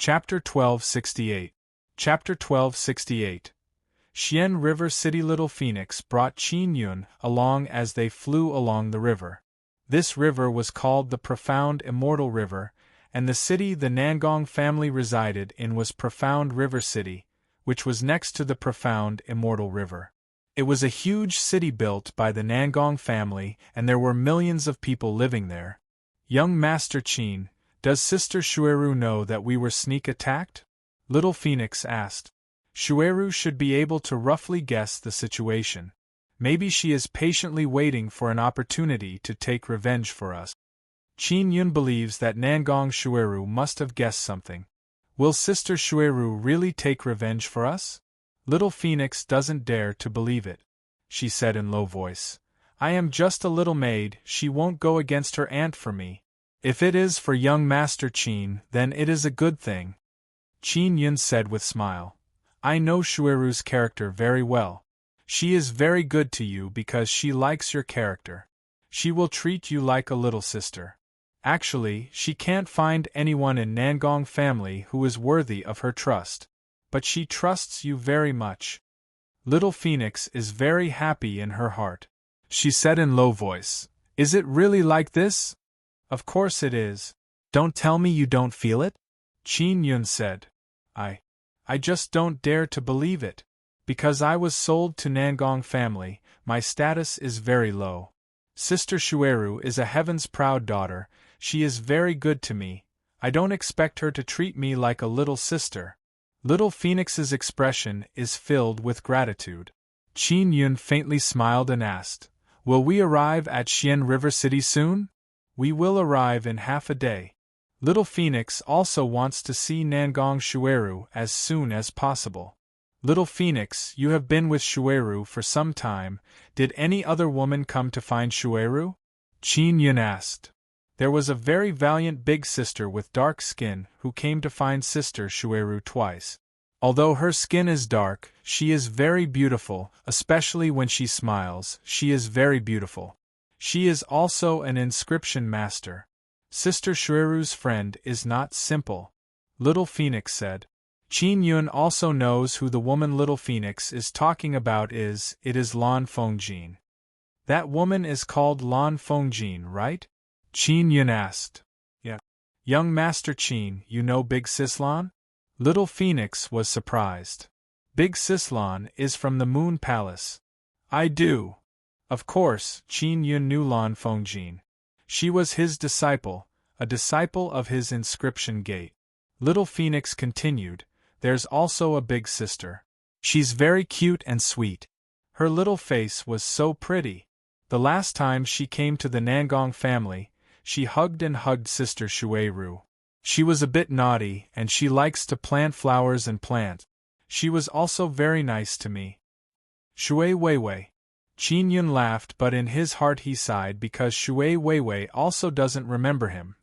Chapter 1268. Chapter 1268. Xian River City. Little Phoenix brought Qin Yun along as they flew along the river. This river was called the Profound Immortal River, and the city the Nangong family resided in was Profound River City, which was next to the Profound Immortal River. It was a huge city built by the Nangong family, and there were millions of people living there. Young Master Qin, does Sister Shueru know that we were sneak attacked? Little Phoenix asked. Shueru should be able to roughly guess the situation. Maybe she is patiently waiting for an opportunity to take revenge for us. Qin Yun believes that Nangong Shueru must have guessed something. Will Sister Shueru really take revenge for us? Little Phoenix doesn't dare to believe it. She said in low voice, I am just a little maid, she won't go against her aunt for me. If it is for young Master Qin, then it is a good thing. Qin Yun said with smile. I know Shueru's character very well. She is very good to you because she likes your character. She will treat you like a little sister. Actually, she can't find anyone in Nangong family who is worthy of her trust. But she trusts you very much. Little Phoenix is very happy in her heart. She said in low voice, Is it really like this? Of course it is. Don't tell me you don't feel it? Qin Yun said. I just don't dare to believe it. Because I was sold to Nangong family, my status is very low. Sister Shueru is a heaven's proud daughter, she is very good to me. I don't expect her to treat me like a little sister. Little Phoenix's expression is filled with gratitude. Qin Yun faintly smiled and asked, Will we arrive at Xian River City soon? We will arrive in half a day. Little Phoenix also wants to see Nangong Shueru as soon as possible. Little Phoenix, you have been with Shueru for some time. Did any other woman come to find Shueru? Qin Yun asked. There was a very valiant big sister with dark skin who came to find Sister Shueru twice. Although her skin is dark, she is very beautiful, especially when she smiles, she is very beautiful. She is also an inscription master. Sister Shueru's friend is not simple. Little Phoenix said. Qin Yun also knows who the woman Little Phoenix is talking about it is Lan Fengjin. That woman is called Lan Fengjin, right? Qin Yun asked. Yeah. Young Master Qin, you know Big Sis Lan? Little Phoenix was surprised. Big Sis Lan is from the Moon Palace. I do. Of course, Qin Yun knew Lan Fengjin. She was his disciple, a disciple of his inscription gate. Little Phoenix continued, There's also a big sister. She's very cute and sweet. Her little face was so pretty. The last time she came to the Nangong family, she hugged and hugged Sister Shueru. She was a bit naughty, and she likes to plant flowers and plant. She was also very nice to me. Shui Weiwei. Qin Yun laughed, but in his heart he sighed because Shui Weiwei also doesn't remember him.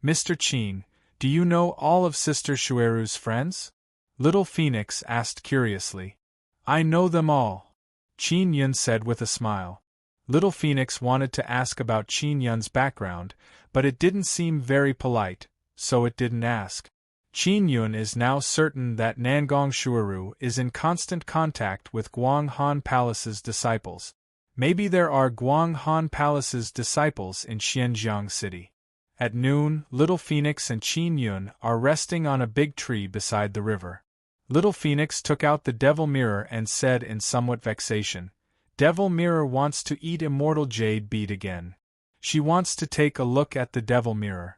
Mr. Qin, do you know all of Sister Shueru's friends? Little Phoenix asked curiously. I know them all, Qin Yun said with a smile. Little Phoenix wanted to ask about Qin Yun's background, but it didn't seem very polite, so it didn't ask. Qin Yun is now certain that Nangong Shueru is in constant contact with Guang Han Palace's disciples. Maybe there are Guang Han Palace's disciples in Xianjiang City. At noon, Little Phoenix and Qin Yun are resting on a big tree beside the river. Little Phoenix took out the devil mirror and said in somewhat vexation, Devil Mirror wants to eat immortal jade bead again. She wants to take a look at the devil mirror.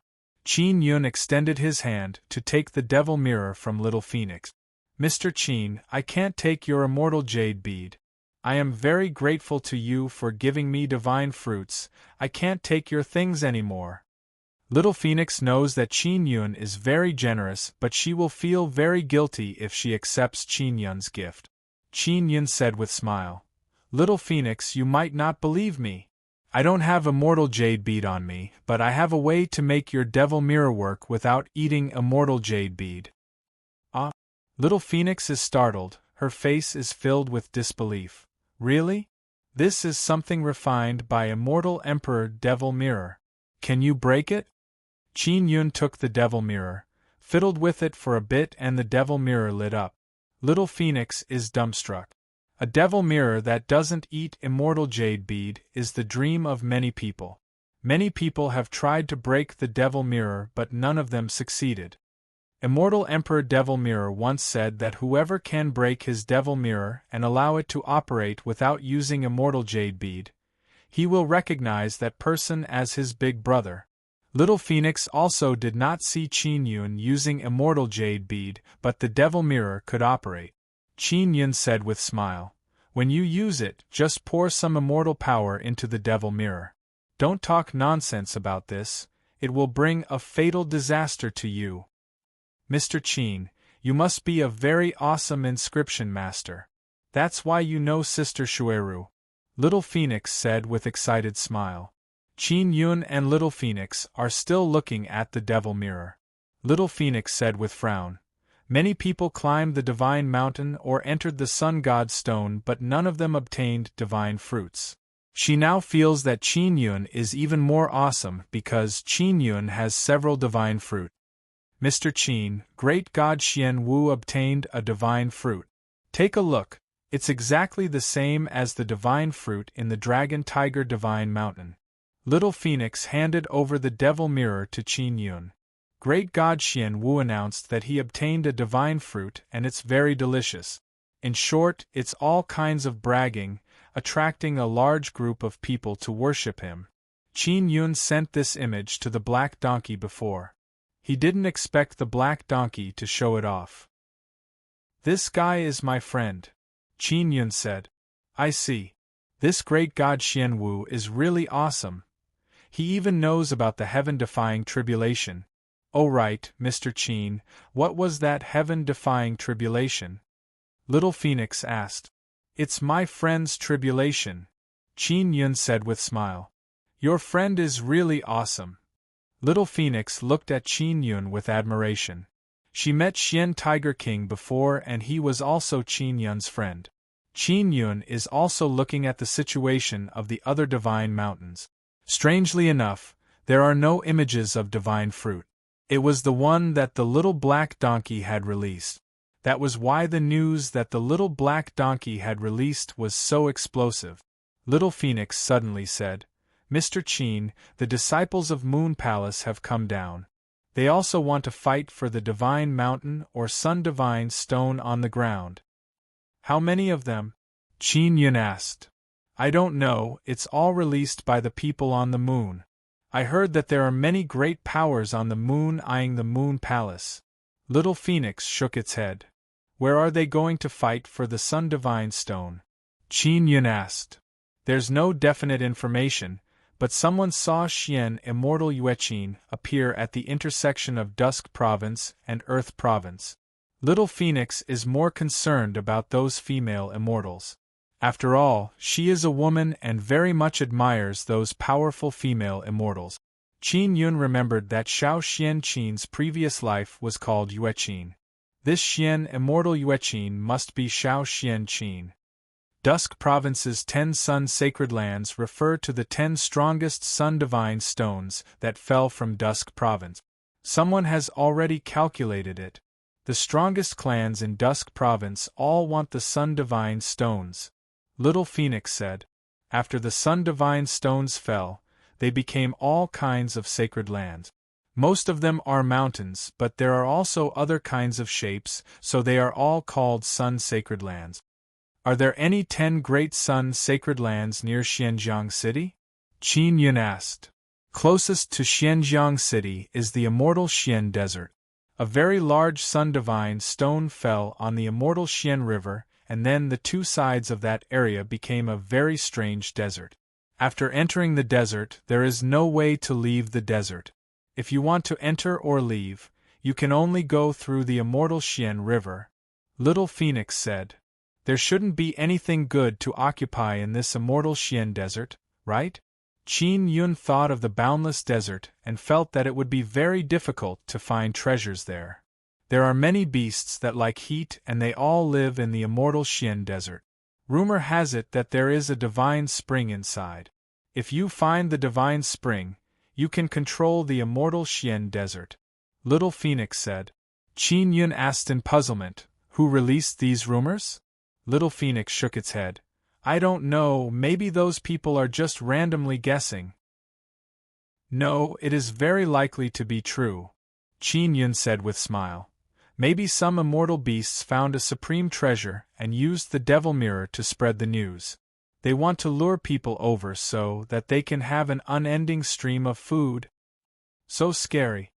Qin Yun extended his hand to take the devil mirror from Little Phoenix. Mr. Qin, I can't take your immortal jade bead. I am very grateful to you for giving me divine fruits. I can't take your things anymore. Little Phoenix knows that Qin Yun is very generous, but she will feel very guilty if she accepts Qin Yun's gift. Qin Yun said with smile. Little Phoenix, you might not believe me. I don't have immortal jade bead on me, but I have a way to make your devil mirror work without eating immortal jade bead. Ah! Little Phoenix is startled, her face is filled with disbelief. Really? This is something refined by immortal Emperor Devil Mirror. Can you break it? Qin Yun took the devil mirror, fiddled with it for a bit and the devil mirror lit up. Little Phoenix is dumbstruck. A devil mirror that doesn't eat immortal jade bead is the dream of many people. Many people have tried to break the devil mirror but none of them succeeded. Immortal Emperor Devil Mirror once said that whoever can break his devil mirror and allow it to operate without using immortal jade bead, he will recognize that person as his big brother. Little Phoenix also did not see Qin Yun using immortal jade bead, but the devil mirror could operate. Qin Yun said with smile, "When you use it, just pour some immortal power into the devil mirror. Don't talk nonsense about this, it will bring a fatal disaster to you." Mr. Qin, you must be a very awesome inscription master. That's why you know Sister Shueru. Little Phoenix said with excited smile. Qin Yun and Little Phoenix are still looking at the devil mirror. Little Phoenix said with frown, "Many people climbed the divine mountain or entered the sun god's stone but none of them obtained divine fruits. She now feels that Qin Yun is even more awesome because Qin Yun has several divine fruit. Mr. Qin, great god Xian Wu obtained a divine fruit. Take a look, it's exactly the same as the divine fruit in the Dragon Tiger Divine Mountain." Little Phoenix handed over the devil mirror to Qin Yun. Great god Xian Wu announced that he obtained a divine fruit and it's very delicious. In short, it's all kinds of bragging, attracting a large group of people to worship him. Qin Yun sent this image to the black donkey before. He didn't expect the black donkey to show it off. "This guy is my friend," Qin Yun said. "I see. This great god Xian Wu is really awesome. He even knows about the heaven-defying tribulation." "Oh right, Mr. Qin, what was that heaven-defying tribulation?" Little Phoenix asked. "It's my friend's tribulation," Qin Yun said with smile. "Your friend is really awesome." Little Phoenix looked at Qin Yun with admiration. She met Xian Tiger King before and he was also Qin Yun's friend. Qin Yun is also looking at the situation of the other divine mountains. Strangely enough, there are no images of divine fruit. It was the one that the little black donkey had released. That was why the news that the little black donkey had released was so explosive. Little Phoenix suddenly said, "Mr. Qin, the disciples of Moon Palace have come down. They also want to fight for the divine mountain or sun divine stone on the ground." "How many of them?" Qin Yun asked. "I don't know, it's all released by the people on the moon. I heard that there are many great powers on the moon eyeing the Moon Palace." Little Phoenix shook its head. "Where are they going to fight for the sun divine stone?" Qin Yun asked. "There's no definite information, but someone saw Xian Immortal Yueqin appear at the intersection of Dusk Province and Earth Province. Little Phoenix is more concerned about those female immortals. After all, she is a woman and very much admires those powerful female immortals." Qin Yun remembered that Xiao Xianqin's previous life was called Yueqin. This Xian Immortal Yueqin must be Xiao Xianqin. Dusk Province's 10 sun sacred lands refer to the 10 strongest sun divine stones that fell from Dusk Province. Someone has already calculated it. The strongest clans in Dusk Province all want the sun divine stones. Little Phoenix said. After the sun divine stones fell, they became all kinds of sacred lands. Most of them are mountains, but there are also other kinds of shapes, so they are all called sun sacred lands. "Are there any 10 great sun sacred lands near Xianjiang City?" Qin Yun asked. Closest to Xianjiang City is the immortal Xian Desert. A very large sun divine stone fell on the immortal Xian River, and then the 2 sides of that area became a very strange desert. After entering the desert, there is no way to leave the desert. If you want to enter or leave, you can only go through the immortal Xian River. Little Phoenix said. "There shouldn't be anything good to occupy in this immortal Xian desert, right?" Qin Yun thought of the boundless desert and felt that it would be very difficult to find treasures there. There are many beasts that like heat and they all live in the immortal Xian desert. Rumor has it that there is a divine spring inside. If you find the divine spring, you can control the immortal Xian desert. Little Phoenix said. Qin Yun asked in puzzlement. Who released these rumors? Little Phoenix shook its head. I don't know, maybe those people are just randomly guessing. No, it is very likely to be true, Qin Yun said with smile. Maybe some immortal beasts found a supreme treasure and used the devil mirror to spread the news. They want to lure people over so that they can have an unending stream of food. So scary,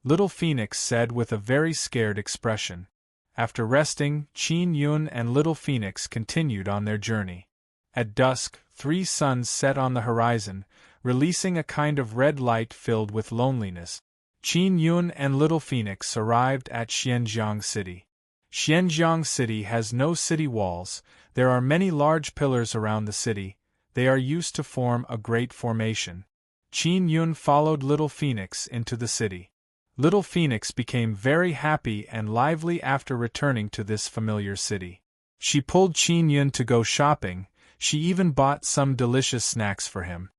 Little Phoenix said with a very scared expression. After resting, Qin Yun and Little Phoenix continued on their journey. At dusk, 3 suns set on the horizon, releasing a kind of red light filled with loneliness. Qin Yun and Little Phoenix arrived at Xianjiang City. Xianjiang City has no city walls. There are many large pillars around the city. They are used to form a great formation. Qin Yun followed Little Phoenix into the city. Little Phoenix became very happy and lively after returning to this familiar city. She pulled Qin Yun to go shopping. She even bought some delicious snacks for him.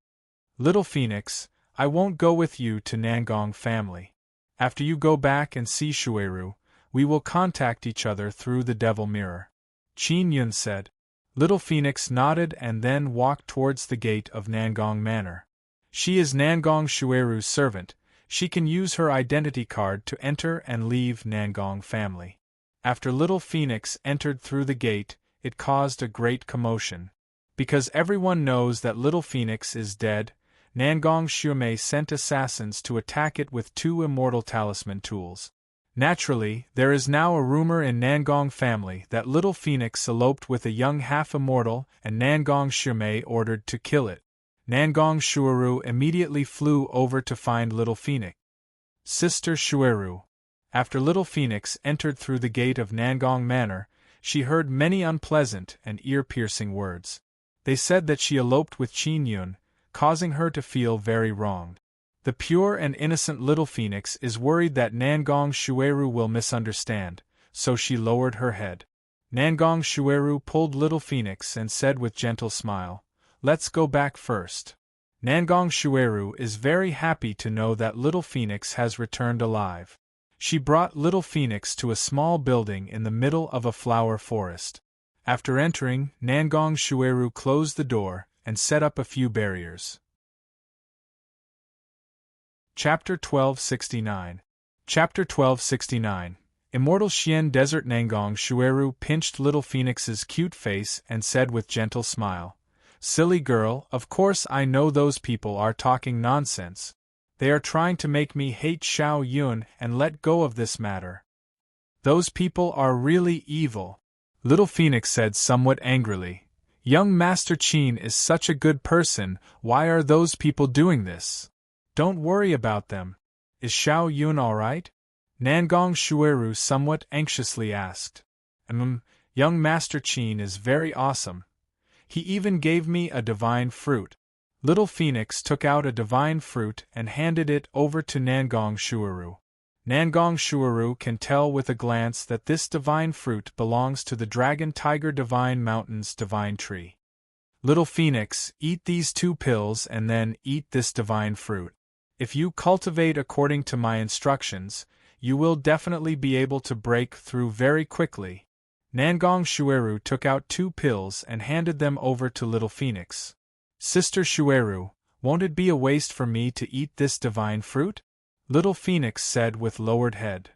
Little Phoenix, I won't go with you to Nangong family. After you go back and see Shueru, we will contact each other through the devil mirror, Qin Yun said. Little Phoenix nodded and then walked towards the gate of Nangong Manor. She is Nangong Shueru's servant. She can use her identity card to enter and leave Nangong family. After Little Phoenix entered through the gate, it caused a great commotion. Because everyone knows that Little Phoenix is dead, Nangong Shumei sent assassins to attack it with 2 immortal talisman tools. Naturally, there is now a rumor in Nangong family that Little Phoenix eloped with a young half-immortal and Nangong Shumei ordered to kill it. Nangong Shueru immediately flew over to find Little Phoenix. Sister Shueru. After Little Phoenix entered through the gate of Nangong Manor, she heard many unpleasant and ear-piercing words. They said that she eloped with Qin Yun, causing her to feel very wronged. The pure and innocent Little Phoenix is worried that Nangong Shueru will misunderstand, so she lowered her head. Nangong Shueru pulled Little Phoenix and said with gentle smile, "Let's go back first." Nangong Shueru is very happy to know that Little Phoenix has returned alive. She brought Little Phoenix to a small building in the middle of a flower forest. After entering, Nangong Shueru closed the door and set up a few barriers. Chapter 1269. Chapter 1269. Immortal Xian Desert. Nangong Shueru pinched Little Phoenix's cute face and said with gentle smile, "Silly girl, of course I know those people are talking nonsense. They are trying to make me hate Xiao Yun and let go of this matter. Those people are really evil," Little Phoenix said somewhat angrily. "Young Master Qin is such a good person, why are those people doing this? Don't worry about them. Is Xiao Yun alright?" Nangong Shueru somewhat anxiously asked. Young Master Qin is very awesome. He even gave me a divine fruit." Little Phoenix took out a divine fruit and handed it over to Nangong Shueru. Nangong Shueru can tell with a glance that this divine fruit belongs to the Dragon Tiger Divine Mountain's divine tree. "Little Phoenix, eat these 2 pills and then eat this divine fruit. If you cultivate according to my instructions, you will definitely be able to break through very quickly." Nangong Shueru took out 2 pills and handed them over to Little Phoenix. "Sister Shueru, won't it be a waste for me to eat this divine fruit?" Little Phoenix said with lowered head.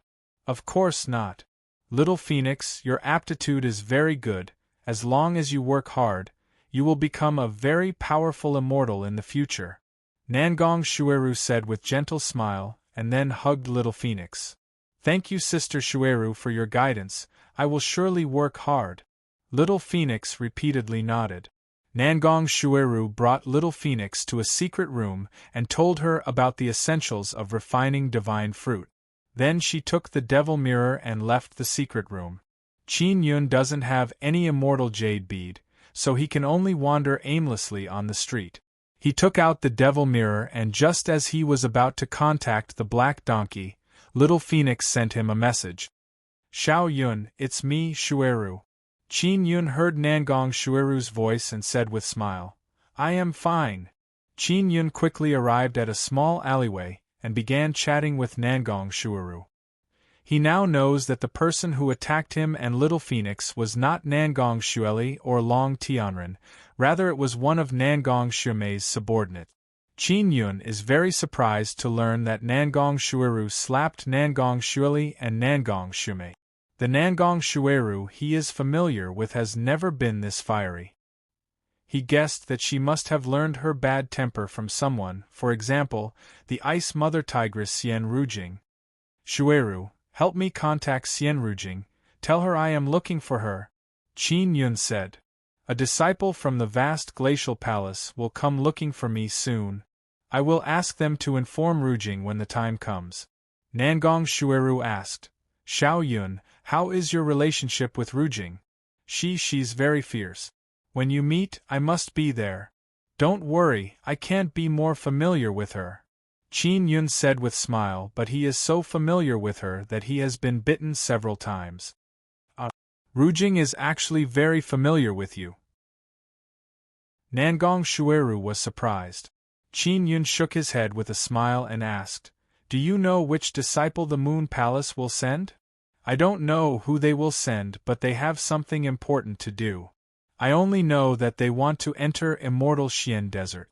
"Of course not. Little Phoenix, your aptitude is very good. As long as you work hard, you will become a very powerful immortal in the future," Nangong Shueru said with gentle smile, and then hugged Little Phoenix. "Thank you, Sister Shueru, for your guidance. I will surely work hard." Little Phoenix repeatedly nodded. Nangong Shueru brought Little Phoenix to a secret room and told her about the essentials of refining divine fruit. Then she took the devil mirror and left the secret room. Qin Yun doesn't have any immortal jade bead, so he can only wander aimlessly on the street. He took out the devil mirror and just as he was about to contact the black donkey, Little Phoenix sent him a message. "Xiao Yun, it's me, Shueru." Qin Yun heard Nangong Shueru's voice and said with smile, "I am fine." Qin Yun quickly arrived at a small alleyway and began chatting with Nangong Shueru. He now knows that the person who attacked him and Little Phoenix was not Nangong Xueli or Long Tianren, rather it was one of Nangong Shumei's subordinates. Qin Yun is very surprised to learn that Nangong Shueru slapped Nangong Xueli and Nangong Shumei. The Nangong Shueru he is familiar with has never been this fiery. He guessed that she must have learned her bad temper from someone, for example, the Ice Mother Tigress Xian Rujing. Shueru, help me contact Xian Rujing, tell her I am looking for her, Qin Yun said. A disciple from the vast glacial palace will come looking for me soon. I will ask them to inform Rujing when the time comes. Nangong Shueru asked, Xiao Yun, how is your relationship with Rujing? She's very fierce. When you meet, I must be there. Don't worry, I can't be more familiar with her. Qin Yun said with smile, but he is so familiar with her that he has been bitten several times. Rujing is actually very familiar with you. Nangong Shueru was surprised. Qin Yun shook his head with a smile and asked, Do you know which disciple the Moon Palace will send? I don't know who they will send, but they have something important to do. I only know that they want to enter Immortal Xian Desert.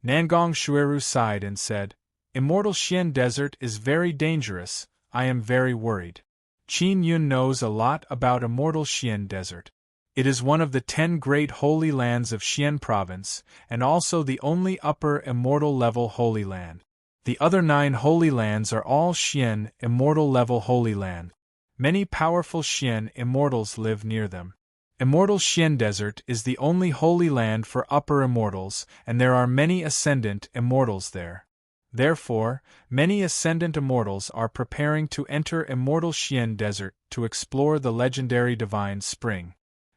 Nangong Shueru sighed and said, Immortal Xian Desert is very dangerous, I am very worried. Qin Yun knows a lot about Immortal Xian Desert. It is one of the 10 great holy lands of Xian Province, and also the only upper immortal level holy land. The other 9 holy lands are all Xian immortal level holy land. Many powerful Xian immortals live near them. Immortal Xian Desert is the only holy land for upper immortals, and there are many ascendant immortals there. Therefore, many ascendant immortals are preparing to enter Immortal Xian Desert to explore the legendary Divine Spring.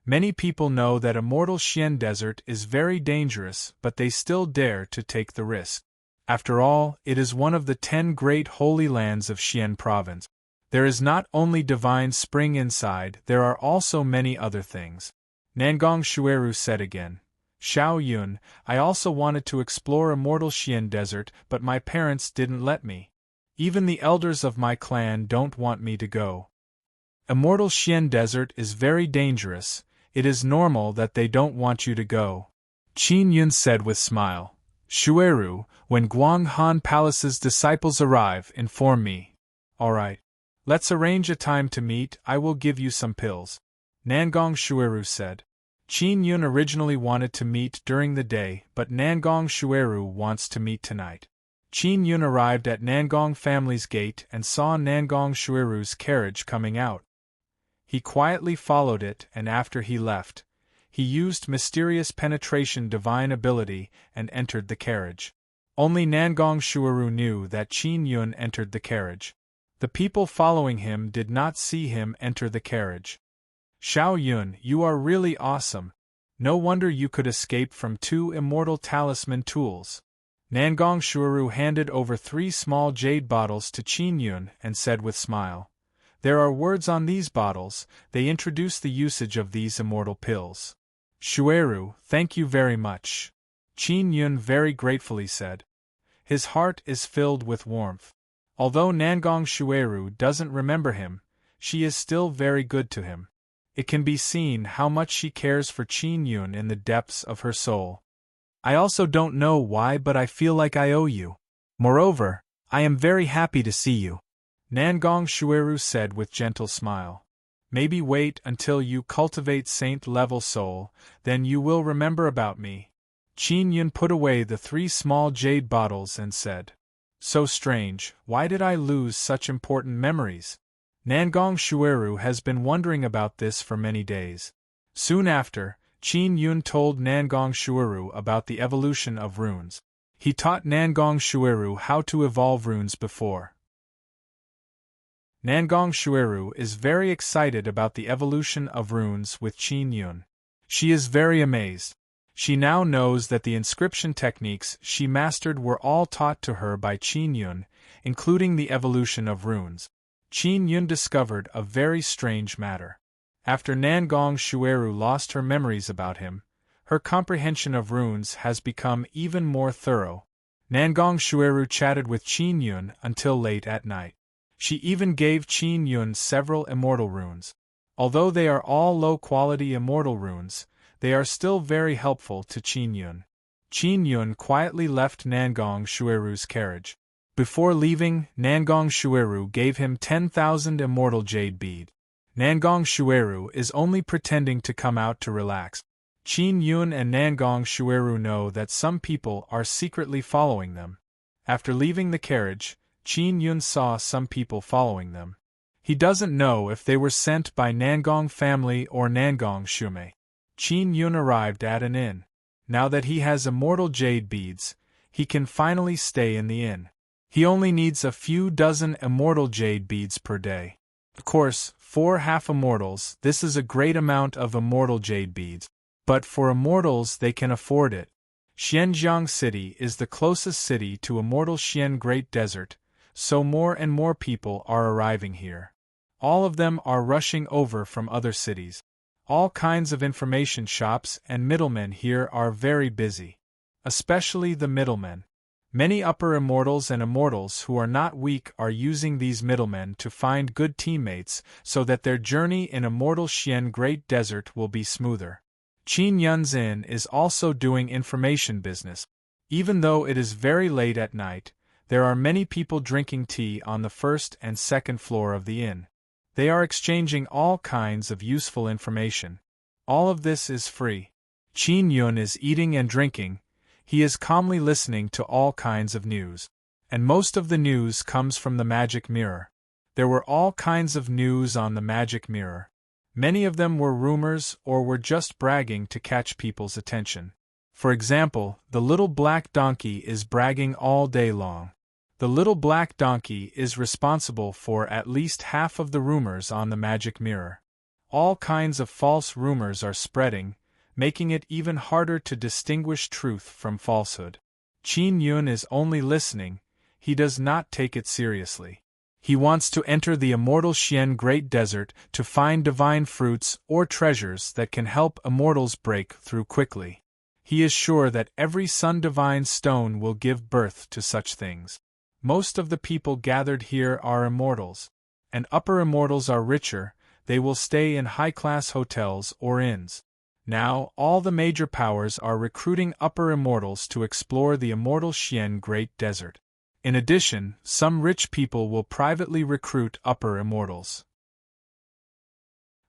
Many people know that Immortal Xian Desert is very dangerous, but they still dare to take the risk. After all, it is one of the 10 great holy lands of Xian Province. There is not only Divine Spring inside, there are also many other things. Nangong Shueru said again, Xiao Yun, I also wanted to explore Immortal Xian Desert, but my parents didn't let me. Even the elders of my clan don't want me to go. Immortal Xian Desert is very dangerous. It is normal that they don't want you to go. Qin Yun said with smile, Shueru, when Guang Han Palace's disciples arrive, inform me. All right. Let's arrange a time to meet, I will give you some pills. Nangong Shueru said. Qin Yun originally wanted to meet during the day, but Nangong Shueru wants to meet tonight. Qin Yun arrived at Nangong family's gate and saw Nangong Shueru's carriage coming out. He quietly followed it, and after he left, he used mysterious penetration divine ability and entered the carriage. Only Nangong Shueru knew that Qin Yun entered the carriage. The people following him did not see him enter the carriage. Xiao Yun, you are really awesome. No wonder you could escape from 2 immortal talisman tools. Nangong Shueru handed over 3 small jade bottles to Qin Yun and said with smile, There are words on these bottles, they introduce the usage of these immortal pills. Shueru, thank you very much. Qin Yun very gratefully said. His heart is filled with warmth. Although Nangong Shueru doesn't remember him, she is still very good to him. It can be seen how much she cares for Qin Yun in the depths of her soul. I also don't know why, but I feel like I owe you. Moreover, I am very happy to see you. Nangong Shueru said with gentle smile. Maybe wait until you cultivate saint-level soul, then you will remember about me. Qin Yun put away the 3 small jade bottles and said, So strange, why did I lose such important memories? Nangong Shueru has been wondering about this for many days. Soon after, Qin Yun told Nangong Shueru about the evolution of runes. He taught Nangong Shueru how to evolve runes before. Nangong Shueru is very excited about the evolution of runes with Qin Yun. She is very amazed. She now knows that the inscription techniques she mastered were all taught to her by Qin Yun, including the evolution of runes. Qin Yun discovered a very strange matter. After Nangong Shueru lost her memories about him, her comprehension of runes has become even more thorough. Nangong Shueru chatted with Qin Yun until late at night. She even gave Qin Yun several immortal runes. Although they are all low-quality immortal runes, they are still very helpful to Qin Yun. Qin Yun quietly left Nangong Shuiru's carriage. Before leaving, Nangong Shuiru gave him 10,000 immortal jade bead. Nangong Shuiru is only pretending to come out to relax. Qin Yun and Nangong Shuiru know that some people are secretly following them. After leaving the carriage, Qin Yun saw some people following them. He doesn't know if they were sent by Nangong family or Nangong Shumei. Qin Yun arrived at an inn. Now that he has immortal jade beads, he can finally stay in the inn. He only needs a few dozen immortal jade beads per day. Of course, for half-immortals, this is a great amount of immortal jade beads. But for immortals they can afford it. Xianjiang City is the closest city to immortal Xian Great Desert, so more and more people are arriving here. All of them are rushing over from other cities. All kinds of information shops and middlemen here are very busy. Especially the middlemen. Many upper immortals and immortals who are not weak are using these middlemen to find good teammates so that their journey in immortal Xian Great Desert will be smoother. Qin Yun's inn is also doing information business. Even though it is very late at night, there are many people drinking tea on the first and second floor of the inn. They are exchanging all kinds of useful information. All of this is free. Qin Yun is eating and drinking. He is calmly listening to all kinds of news. And most of the news comes from the magic mirror. There were all kinds of news on the magic mirror. Many of them were rumors or were just bragging to catch people's attention. For example, the little black donkey is bragging all day long. The little black donkey is responsible for at least half of the rumors on the magic mirror. All kinds of false rumors are spreading, making it even harder to distinguish truth from falsehood. Qin Yun is only listening, he does not take it seriously. He wants to enter the immortal Xian Great Desert to find divine fruits or treasures that can help immortals break through quickly. He is sure that every Sun Divine stone will give birth to such things. Most of the people gathered here are immortals. And upper immortals are richer, they will stay in high-class hotels or inns. Now, all the major powers are recruiting upper immortals to explore the immortal Xian Great Desert. In addition, some rich people will privately recruit upper immortals.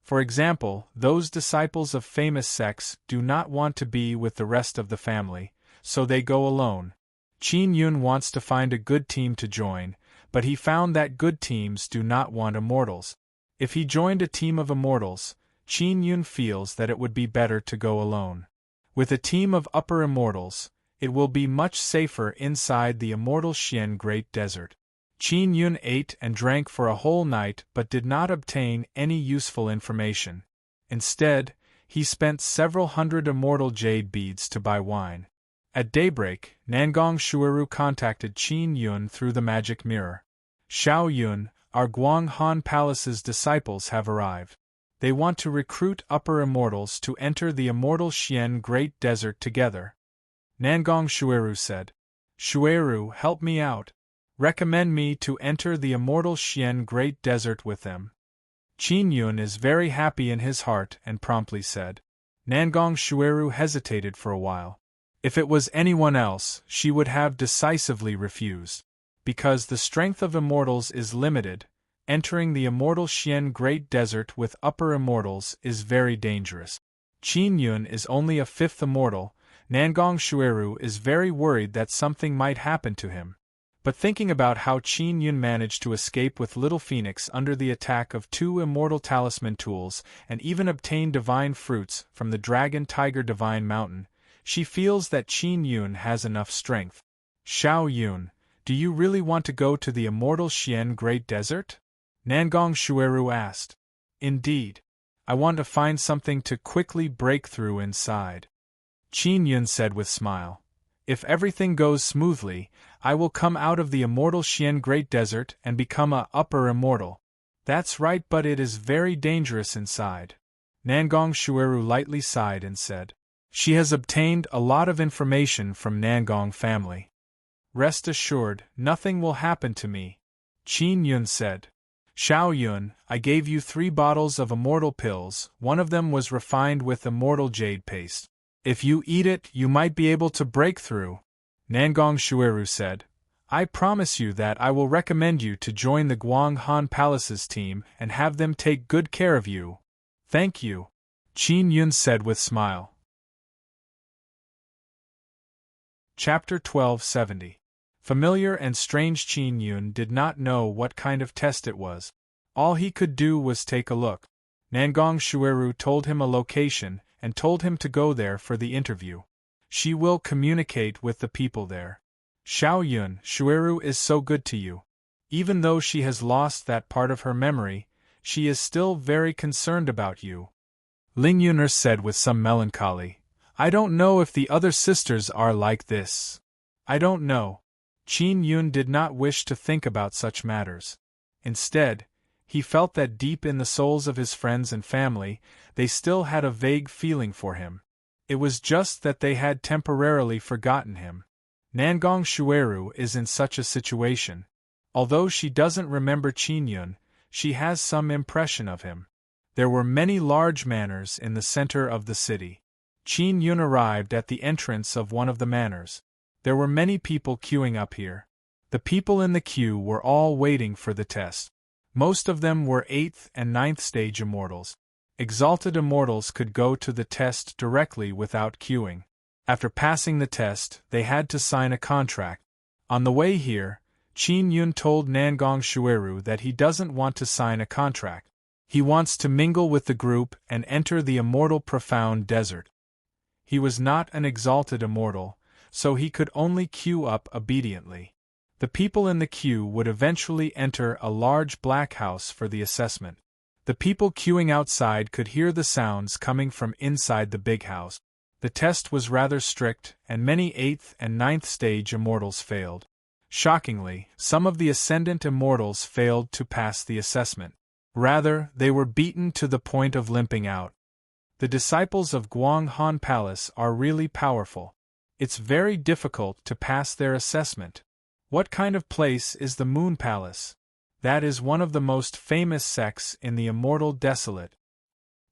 For example, those disciples of famous sects do not want to be with the rest of the family, so they go alone. Qin Yun wants to find a good team to join, but he found that good teams do not want immortals. If he joined a team of immortals, Qin Yun feels that it would be better to go alone. With a team of upper immortals, it will be much safer inside the immortal Xian Great Desert. Qin Yun ate and drank for a whole night but did not obtain any useful information. Instead, he spent several hundred immortal jade beads to buy wine. At daybreak, Nangong Shuiru contacted Qin Yun through the magic mirror. Xiao Yun, our Guanghan Palace's disciples have arrived. They want to recruit upper immortals to enter the immortal Xian Great Desert together. Nangong Shuiru said, "Shuiru, help me out. Recommend me to enter the immortal Xian Great Desert with them." Qin Yun is very happy in his heart and promptly said. Nangong Shuiru hesitated for a while. If it was anyone else, she would have decisively refused. Because the strength of immortals is limited, entering the immortal Xian Great Desert with upper immortals is very dangerous. Qin Yun is only a fifth immortal. Nangong Shuiru is very worried that something might happen to him. But thinking about how Qin Yun managed to escape with Little Phoenix under the attack of 2 immortal talisman tools and even obtain divine fruits from the Dragon Tiger Divine Mountain, she feels that Qin Yun has enough strength. Xiao Yun, do you really want to go to the immortal Xian Great Desert? Nangong Shuiru asked. Indeed. I want to find something to quickly break through inside. Qin Yun said with smile. If everything goes smoothly, I will come out of the immortal Xian Great Desert and become a upper immortal. That's right, but it is very dangerous inside. Nangong Shuiru lightly sighed and said. She has obtained a lot of information from Nangong family. Rest assured, nothing will happen to me. Qin Yun said. Xiao Yun, I gave you 3 bottles of immortal pills, one of them was refined with immortal jade paste. If you eat it, you might be able to break through. Nangong Shuiru said. I promise you that I will recommend you to join the Guang Han Palace's team and have them take good care of you. Thank you, Qin Yun said with smile. Chapter 1270. Familiar and strange. Qin Yun did not know what kind of test it was. All he could do was take a look. Nangong Shuiru told him a location and told him to go there for the interview. She will communicate with the people there. Xiao Yun, Shuiru is so good to you. Even though she has lost that part of her memory, she is still very concerned about you. Ling Yuner said with some melancholy. I don't know if the other sisters are like this. I don't know. Qin Yun did not wish to think about such matters. Instead, he felt that deep in the souls of his friends and family, they still had a vague feeling for him. It was just that they had temporarily forgotten him. Nangong Shuiru is in such a situation. Although she doesn't remember Qin Yun, she has some impression of him. There were many large manors in the center of the city. Qin Yun arrived at the entrance of one of the manors. There were many people queuing up here. The people in the queue were all waiting for the test. Most of them were 8th and 9th stage immortals. Exalted immortals could go to the test directly without queuing. After passing the test, they had to sign a contract. On the way here, Qin Yun told Nangong Shuiru that he doesn't want to sign a contract. He wants to mingle with the group and enter the immortal profound desert. He was not an exalted immortal, so he could only queue up obediently. The people in the queue would eventually enter a large black house for the assessment. The people queuing outside could hear the sounds coming from inside the big house. The test was rather strict, and many 8th and 9th stage immortals failed. Shockingly, some of the ascendant immortals failed to pass the assessment. Rather, they were beaten to the point of limping out. The disciples of Guang Han Palace are really powerful. It's very difficult to pass their assessment. What kind of place is the Moon Palace? That is one of the most famous sects in the Immortal Desolate.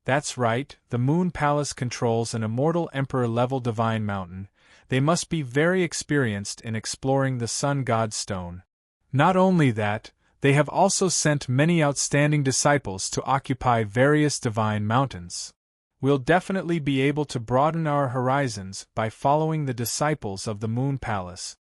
That's right, the Moon Palace controls an immortal emperor-level divine mountain. They must be very experienced in exploring the Sun God Stone. Not only that, they have also sent many outstanding disciples to occupy various divine mountains. We'll definitely be able to broaden our horizons by following the disciples of the Moon Palace.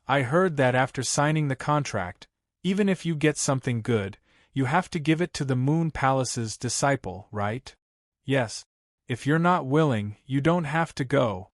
I heard that after signing the contract, even if you get something good, you have to give it to the Moon Palace's disciple, right? Yes. If you're not willing, you don't have to go.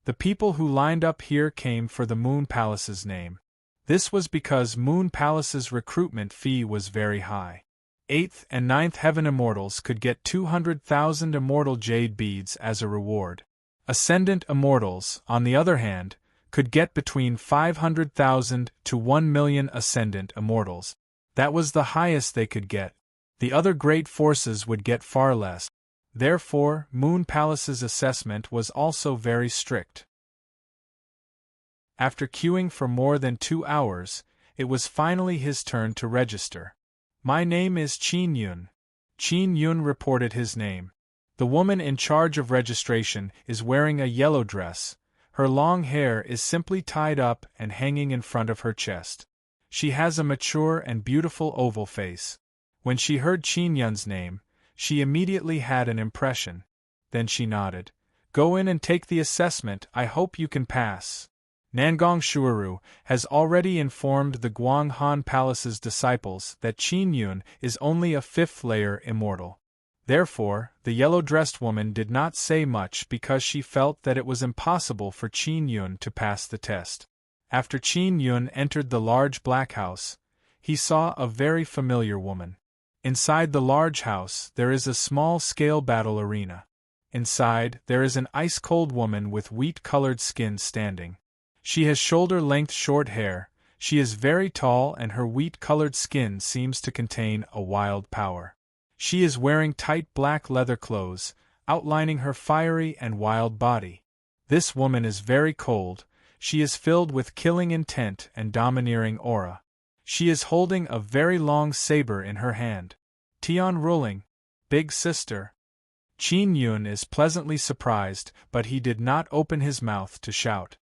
The people who lined up here came for the Moon Palace's name. This was because Moon Palace's recruitment fee was very high. 8th and 9th Heaven Immortals could get 200,000 Immortal Jade Beads as a reward. Ascendant Immortals, on the other hand, could get between 500,000 to 1 million Ascendant Immortals. That was the highest they could get. The other great forces would get far less. Therefore, Moon Palace's assessment was also very strict. After queuing for more than 2 hours, it was finally his turn to register. My name is Qin Yun. Qin Yun reported his name. The woman in charge of registration is wearing a yellow dress. Her long hair is simply tied up and hanging in front of her chest. She has a mature and beautiful oval face. When she heard Qin Yun's name, she immediately had an impression. Then she nodded. Go in and take the assessment, I hope you can pass. Nangong Shuiru has already informed the Guang Han Palace's disciples that Qin Yun is only a 5th layer immortal. Therefore, the yellow-dressed woman did not say much because she felt that it was impossible for Qin Yun to pass the test. After Qin Yun entered the large black house, he saw a very familiar woman. Inside the large house there is a small-scale battle arena. Inside, there is an ice-cold woman with wheat-colored skin standing. She has shoulder-length short hair, she is very tall and her wheat-colored skin seems to contain a wild power. She is wearing tight black leather clothes, outlining her fiery and wild body. This woman is very cold, she is filled with killing intent and domineering aura. She is holding a very long saber in her hand. Tian Ruling, big sister. Qin Yun is pleasantly surprised, but he did not open his mouth to shout.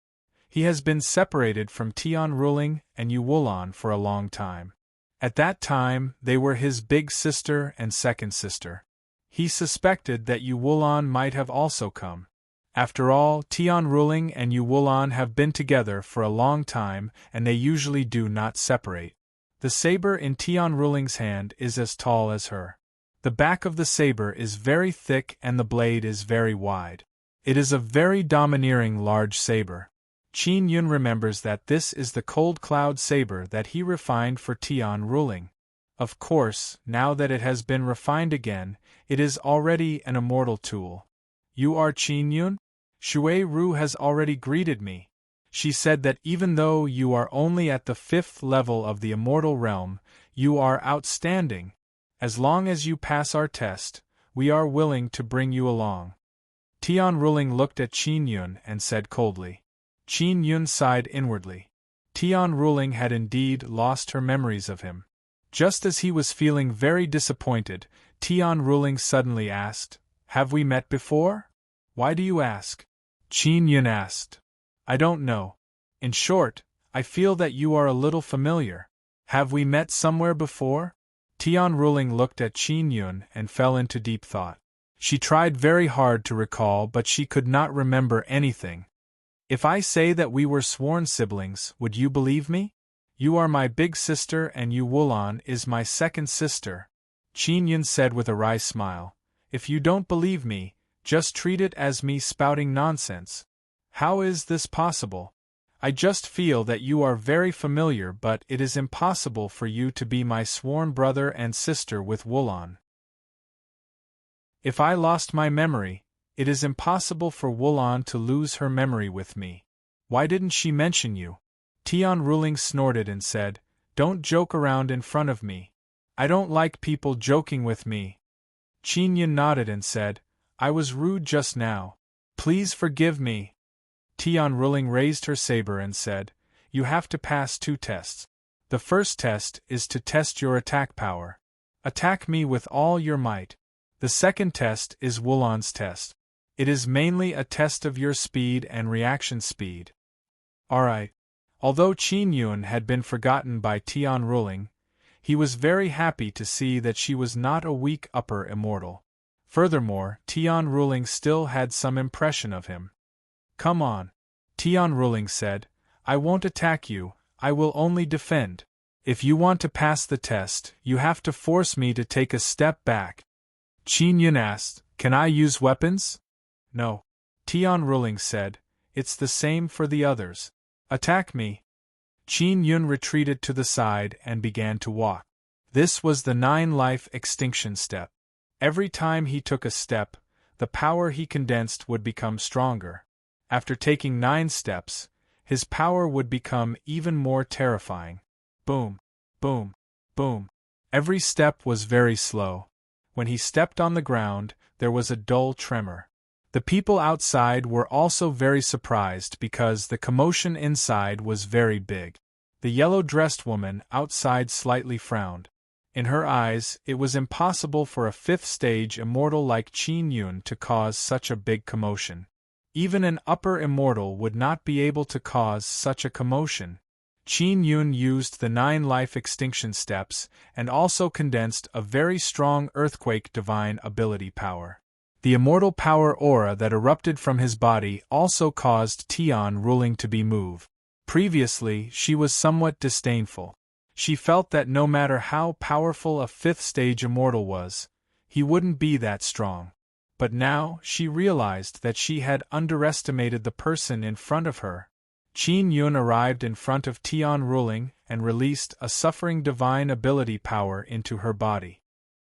He has been separated from Tian Ruling and Yu Wulan for a long time. At that time, they were his big sister and second sister. He suspected that Yu Wulan might have also come. After all, Tian Ruling and Yu Wulan have been together for a long time, and they usually do not separate. The saber in Tian Ruling's hand is as tall as her. The back of the saber is very thick and the blade is very wide. It is a very domineering large saber. Qin Yun remembers that this is the cold cloud saber that he refined for Tian Ruling. Of course, now that it has been refined again, it is already an immortal tool. You are Qin Yun? Shui Ru has already greeted me. She said that even though you are only at the 5th level of the immortal realm, you are outstanding. As long as you pass our test, we are willing to bring you along. Tian Ruling looked at Qin Yun and said coldly. Qin Yun sighed inwardly. Tian Ruling had indeed lost her memories of him. Just as he was feeling very disappointed, Tian Ruling suddenly asked, "Have we met before?" "Why do you ask?" Qin Yun asked. "I don't know. In short, I feel that you are a little familiar. Have we met somewhere before?" Tian Ruling looked at Qin Yun and fell into deep thought. She tried very hard to recall, but she could not remember anything. "If I say that we were sworn siblings, would you believe me? You are my big sister and Yu Wulan is my second sister," Qin Yun said with a wry smile. "If you don't believe me, just treat it as me spouting nonsense. How is this possible? I just feel that you are very familiar, but it is impossible for you to be my sworn brother and sister with Wulan. If I lost my memory, it is impossible for Wulan to lose her memory with me. Why didn't she mention you?" Tian Ruling snorted and said, "Don't joke around in front of me. I don't like people joking with me." Qin Yun nodded and said, "I was rude just now. Please forgive me." Tian Ruling raised her saber and said, "You have to pass 2 tests. The first test is to test your attack power. Attack me with all your might. The second test is Wulan's test. It is mainly a test of your speed and reaction speed." Alright. Although Qin Yun had been forgotten by Tian Ruling, he was very happy to see that she was not a weak upper immortal. Furthermore, Tian Ruling still had some impression of him. "Come on," Tian Ruling said. "I won't attack you, I will only defend. If you want to pass the test, you have to force me to take a step back." Qin Yun asked, "Can I use weapons?" "No," Tian Ruling said. "It's the same for the others. Attack me." Qin Yun retreated to the side and began to walk. This was the 9-life extinction step. Every time he took a step, the power he condensed would become stronger. After taking 9 steps, his power would become even more terrifying. Boom, boom, boom. Every step was very slow. When he stepped on the ground, there was a dull tremor. The people outside were also very surprised because the commotion inside was very big. The yellow-dressed woman outside slightly frowned. In her eyes, it was impossible for a 5th-stage immortal like Qin Yun to cause such a big commotion. Even an upper immortal would not be able to cause such a commotion. Qin Yun used the 9-life extinction steps and also condensed a very strong earthquake divine ability power. The immortal power aura that erupted from his body also caused Tian Ruling to be moved. Previously, she was somewhat disdainful. She felt that no matter how powerful a 5th-stage immortal was, he wouldn't be that strong. But now, she realized that she had underestimated the person in front of her. Qin Yun arrived in front of Tian Ruling and released a suffering divine ability power into her body.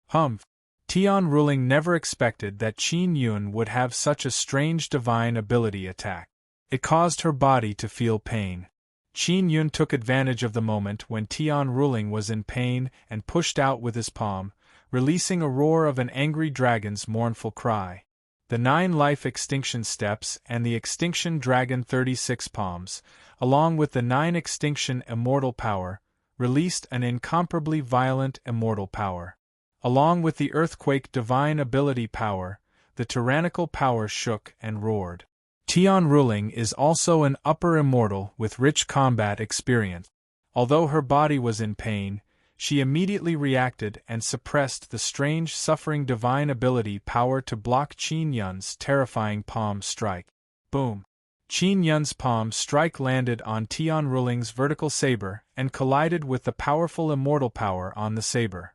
Humph! Tian Ruling never expected that Qin Yun would have such a strange divine ability attack. It caused her body to feel pain. Qin Yun took advantage of the moment when Tian Ruling was in pain and pushed out with his palm, releasing a roar of an angry dragon's mournful cry. The 9-life extinction steps and the extinction dragon 36 palms, along with the 9 extinction immortal power, released an incomparably violent immortal power. Along with the earthquake divine ability power, the tyrannical power shook and roared. Tian Ruling is also an upper immortal with rich combat experience. Although her body was in pain, she immediately reacted and suppressed the strange suffering divine ability power to block Qin Yun's terrifying palm strike. Boom! Qin Yun's palm strike landed on Tian Ruling's vertical saber and collided with the powerful immortal power on the saber.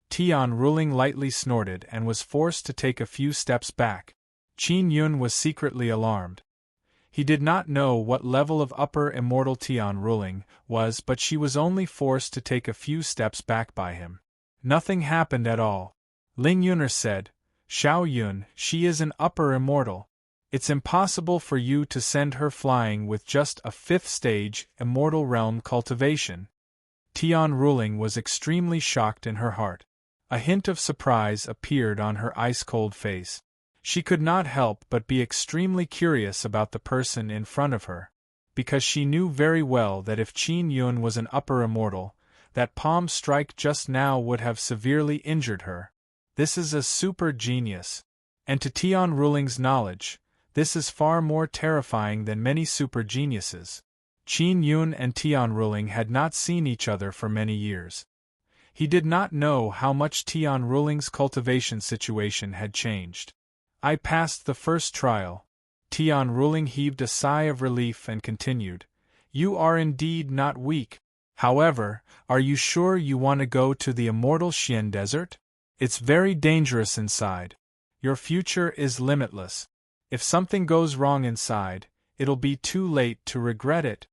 Tian Ruling lightly snorted and was forced to take a few steps back. Qin Yun was secretly alarmed. He did not know what level of upper immortal Tian Ruling was, but she was only forced to take a few steps back by him. Nothing happened at all. Ling Yuner said, "Xiao Yun, she is an upper immortal. It's impossible for you to send her flying with just a 5th stage immortal realm cultivation." Tian Ruling was extremely shocked in her heart. A hint of surprise appeared on her ice-cold face. She could not help but be extremely curious about the person in front of her, because she knew very well that if Qin Yun was an upper immortal, that palm strike just now would have severely injured her. This is a super genius. And to Tian Ruling's knowledge, this is far more terrifying than many super geniuses. Qin Yun and Tian Ruling had not seen each other for many years. He did not know how much Tian Ruling's cultivation situation had changed. "I passed the first trial." Tian Ruling heaved a sigh of relief and continued, "You are indeed not weak. However, are you sure you want to go to the immortal Xian Desert? It's very dangerous inside. Your future is limitless. If something goes wrong inside, it'll be too late to regret it."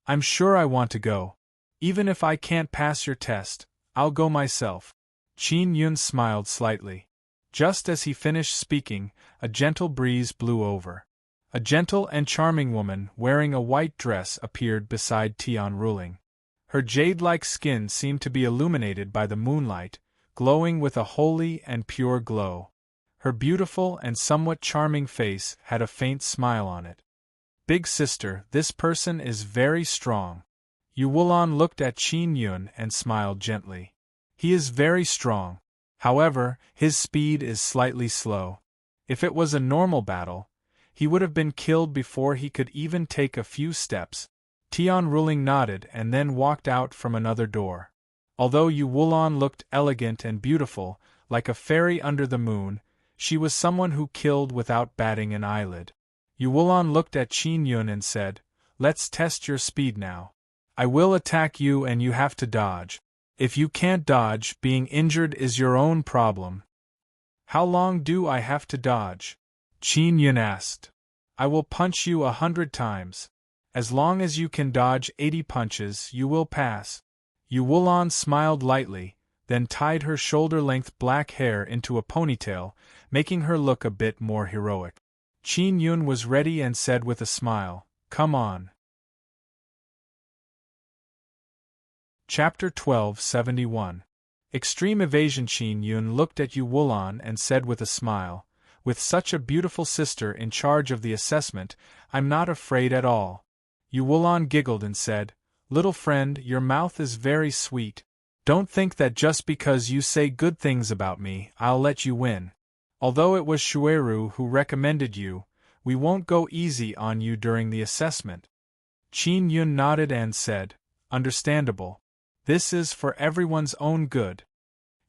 "I'm sure I want to go. Even if I can't pass your test, I'll go myself." Qin Yun smiled slightly. Just as he finished speaking, a gentle breeze blew over. A gentle and charming woman wearing a white dress appeared beside Tian Ruling. Her jade-like skin seemed to be illuminated by the moonlight, glowing with a holy and pure glow. Her beautiful and somewhat charming face had a faint smile on it. "Big sister, this person is very strong." Yu Wulan looked at Qin Yun and smiled gently. "He is very strong. However, his speed is slightly slow. If it was a normal battle, he would have been killed before he could even take a few steps." Tian Ruling nodded and then walked out from another door. Although Yu Wulan looked elegant and beautiful, like a fairy under the moon, she was someone who killed without batting an eyelid. Yu Wulan looked at Qin Yun and said, "Let's test your speed now. I will attack you and you have to dodge. If you can't dodge, being injured is your own problem." "How long do I have to dodge?" Qin Yun asked. "I will punch you 100 times. As long as you can dodge 80 punches, you will pass." Yu Wulan smiled lightly, then tied her shoulder-length black hair into a ponytail, making her look a bit more heroic. Qin Yun was ready and said with a smile, "Come on." Chapter 1271. Extreme Evasion. Qin Yun looked at Yu Wulan and said with a smile, "With such a beautiful sister in charge of the assessment, I'm not afraid at all." Yu Wulan giggled and said, "Little friend, your mouth is very sweet. Don't think that just because you say good things about me, I'll let you win. Although it was Shueru who recommended you, we won't go easy on you during the assessment." Qin Yun nodded and said, "Understandable. This is for everyone's own good."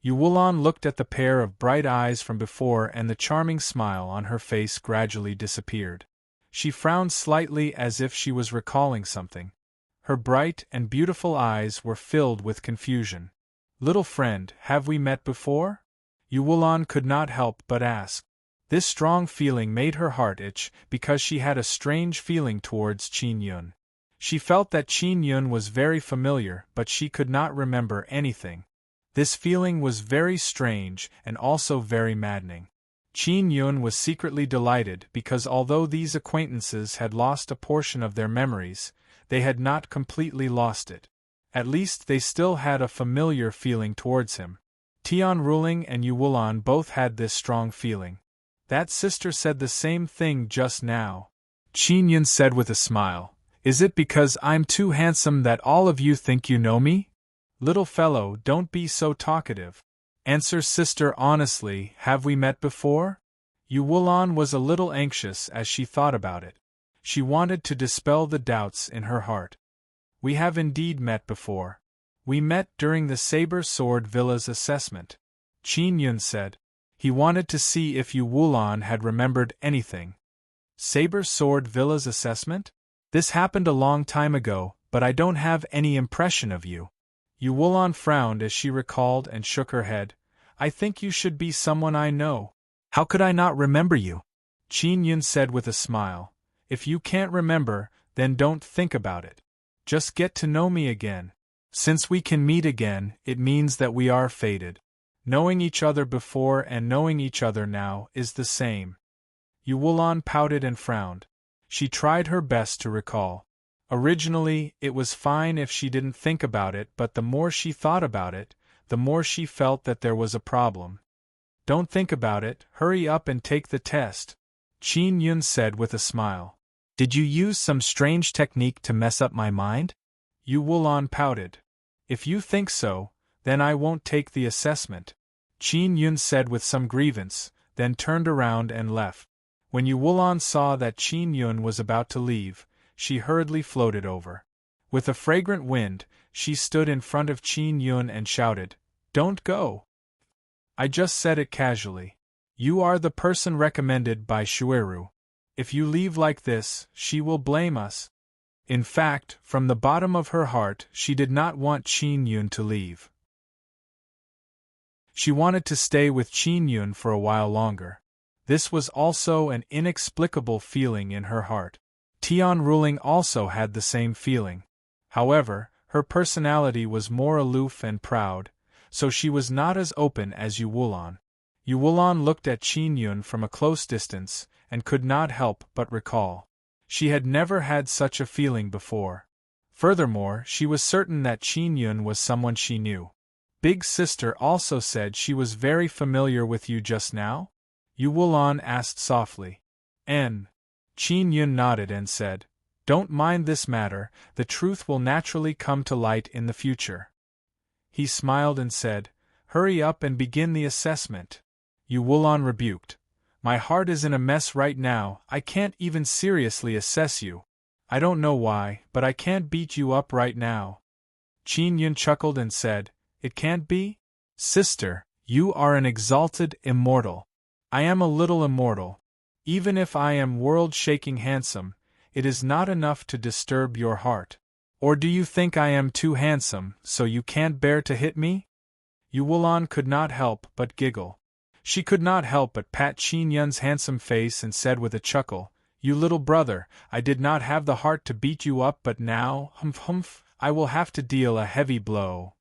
Yu Wulan looked at the pair of bright eyes from before and the charming smile on her face gradually disappeared. She frowned slightly as if she was recalling something. Her bright and beautiful eyes were filled with confusion. "Little friend, have we met before?" Yu Wulan could not help but ask. This strong feeling made her heart itch because she had a strange feeling towards Qin Yun. She felt that Qin Yun was very familiar, but she could not remember anything. This feeling was very strange and also very maddening. Qin Yun was secretly delighted because although these acquaintances had lost a portion of their memories, they had not completely lost it. At least they still had a familiar feeling towards him. Tian Ruling and Yu Wulan both had this strong feeling. "That sister said the same thing just now," Qin Yun said with a smile. Is it because I'm too handsome that all of you think you know me? Little fellow, don't be so talkative. Answer sister honestly, have we met before? Yuwulan was a little anxious as she thought about it. She wanted to dispel the doubts in her heart. We have indeed met before. We met during the Saber Sword Villa's assessment. Qin Yun said. He wanted to see if Yuwulan had remembered anything. Saber Sword Villa's assessment? This happened a long time ago, but I don't have any impression of you. Yuwulan frowned as she recalled and shook her head. I think you should be someone I know. How could I not remember you? Qin Yun said with a smile. If you can't remember, then don't think about it. Just get to know me again. Since we can meet again, it means that we are fated. Knowing each other before and knowing each other now is the same. Yuwulan pouted and frowned. She tried her best to recall. Originally, it was fine if she didn't think about it, but the more she thought about it, the more she felt that there was a problem. Don't think about it, hurry up and take the test, Qin Yun said with a smile. Did you use some strange technique to mess up my mind? Yuwulan pouted. If you think so, then I won't take the assessment, Qin Yun said with some grievance, then turned around and left. When Yuwulan saw that Qin Yun was about to leave, she hurriedly floated over. With a fragrant wind, she stood in front of Qin Yun and shouted, Don't go! I just said it casually. You are the person recommended by Shuiru. If you leave like this, she will blame us. In fact, from the bottom of her heart, she did not want Qin Yun to leave. She wanted to stay with Qin Yun for a while longer. This was also an inexplicable feeling in her heart. Tian Ruling also had the same feeling. However, her personality was more aloof and proud, so she was not as open as Yuwulan. Yuwulan looked at Qin Yun from a close distance, and could not help but recall. She had never had such a feeling before. Furthermore, she was certain that Qin Yun was someone she knew. Big Sister also said she was very familiar with you just now? Yuwulan asked softly. Qin Yun nodded and said, Don't mind this matter, the truth will naturally come to light in the future. He smiled and said, Hurry up and begin the assessment. Yuwulan rebuked. My heart is in a mess right now, I can't even seriously assess you. I don't know why, but I can't beat you up right now. Qin Yun chuckled and said, It can't be? Sister, you are an exalted immortal. I am a little immortal. Even if I am world-shaking handsome, it is not enough to disturb your heart. Or do you think I am too handsome, so you can't bear to hit me? Yuwulan could not help but giggle. She could not help but pat Qin Yun's handsome face and said with a chuckle, You little brother, I did not have the heart to beat you up, but now, humph, I will have to deal a heavy blow.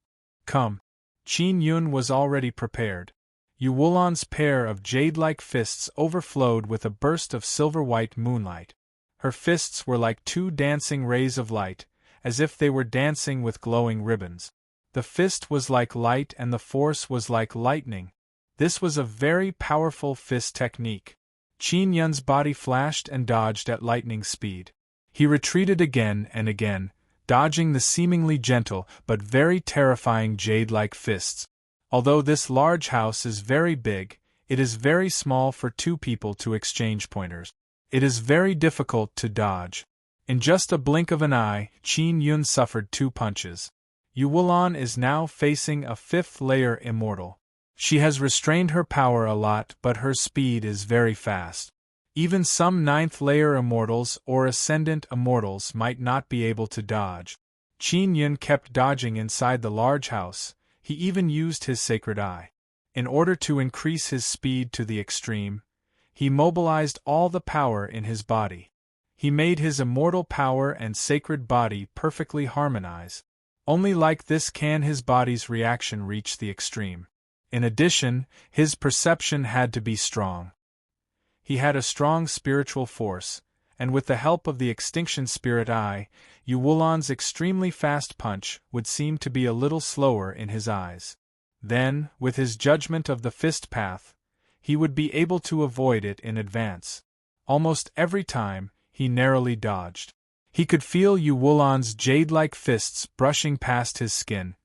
Come. Qin Yun was already prepared. Yuwulan's pair of jade-like fists overflowed with a burst of silver-white moonlight. Her fists were like two dancing rays of light, as if they were dancing with glowing ribbons. The fist was like light and the force was like lightning. This was a very powerful fist technique. Qin Yun's body flashed and dodged at lightning speed. He retreated again and again, dodging the seemingly gentle but very terrifying jade-like fists. Although this large house is very big, it is very small for two people to exchange pointers. It is very difficult to dodge. In just a blink of an eye, Qin Yun suffered 2 punches. Yuwulan is now facing a 5th-layer immortal. She has restrained her power a lot, but her speed is very fast. Even some 9th-layer immortals or ascendant immortals might not be able to dodge. Qin Yun kept dodging inside the large house. He even used his sacred eye. In order to increase his speed to the extreme, he mobilized all the power in his body. He made his immortal power and sacred body perfectly harmonize. Only like this can his body's reaction reach the extreme. In addition, his perception had to be strong. He had a strong spiritual force, and with the help of the Extinction Spirit Eye, Yuwulan's extremely fast punch would seem to be a little slower in his eyes. Then, with his judgment of the fist path, he would be able to avoid it in advance. Almost every time, he narrowly dodged. He could feel Yu Wulan's jade-like fists brushing past his skin.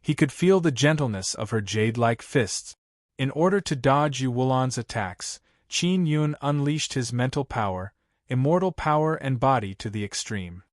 He could feel the gentleness of her jade-like fists. In order to dodge Yu Wulan's attacks, Qin Yun unleashed his mental power, immortal power and body to the extreme.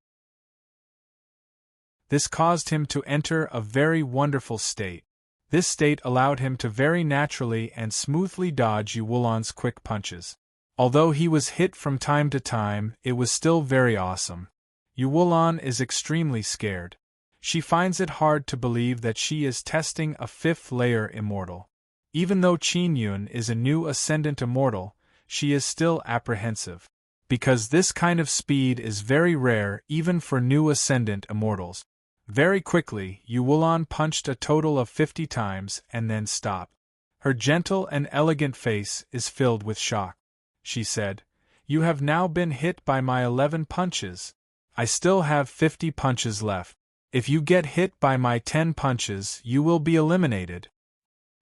This caused him to enter a very wonderful state. This state allowed him to very naturally and smoothly dodge Yu Wulan's quick punches. Although he was hit from time to time, it was still very awesome. Yu Wulan is extremely scared. She finds it hard to believe that she is testing a fifth-layer immortal. Even though Qin Yun is a new ascendant immortal, she is still apprehensive. Because this kind of speed is very rare even for new ascendant immortals. Very quickly, Yu Wulan punched a total of 50 times and then stopped. Her gentle and elegant face is filled with shock. She said, "You have now been hit by my 11 punches. I still have 50 punches left. If you get hit by my 10 punches, you will be eliminated."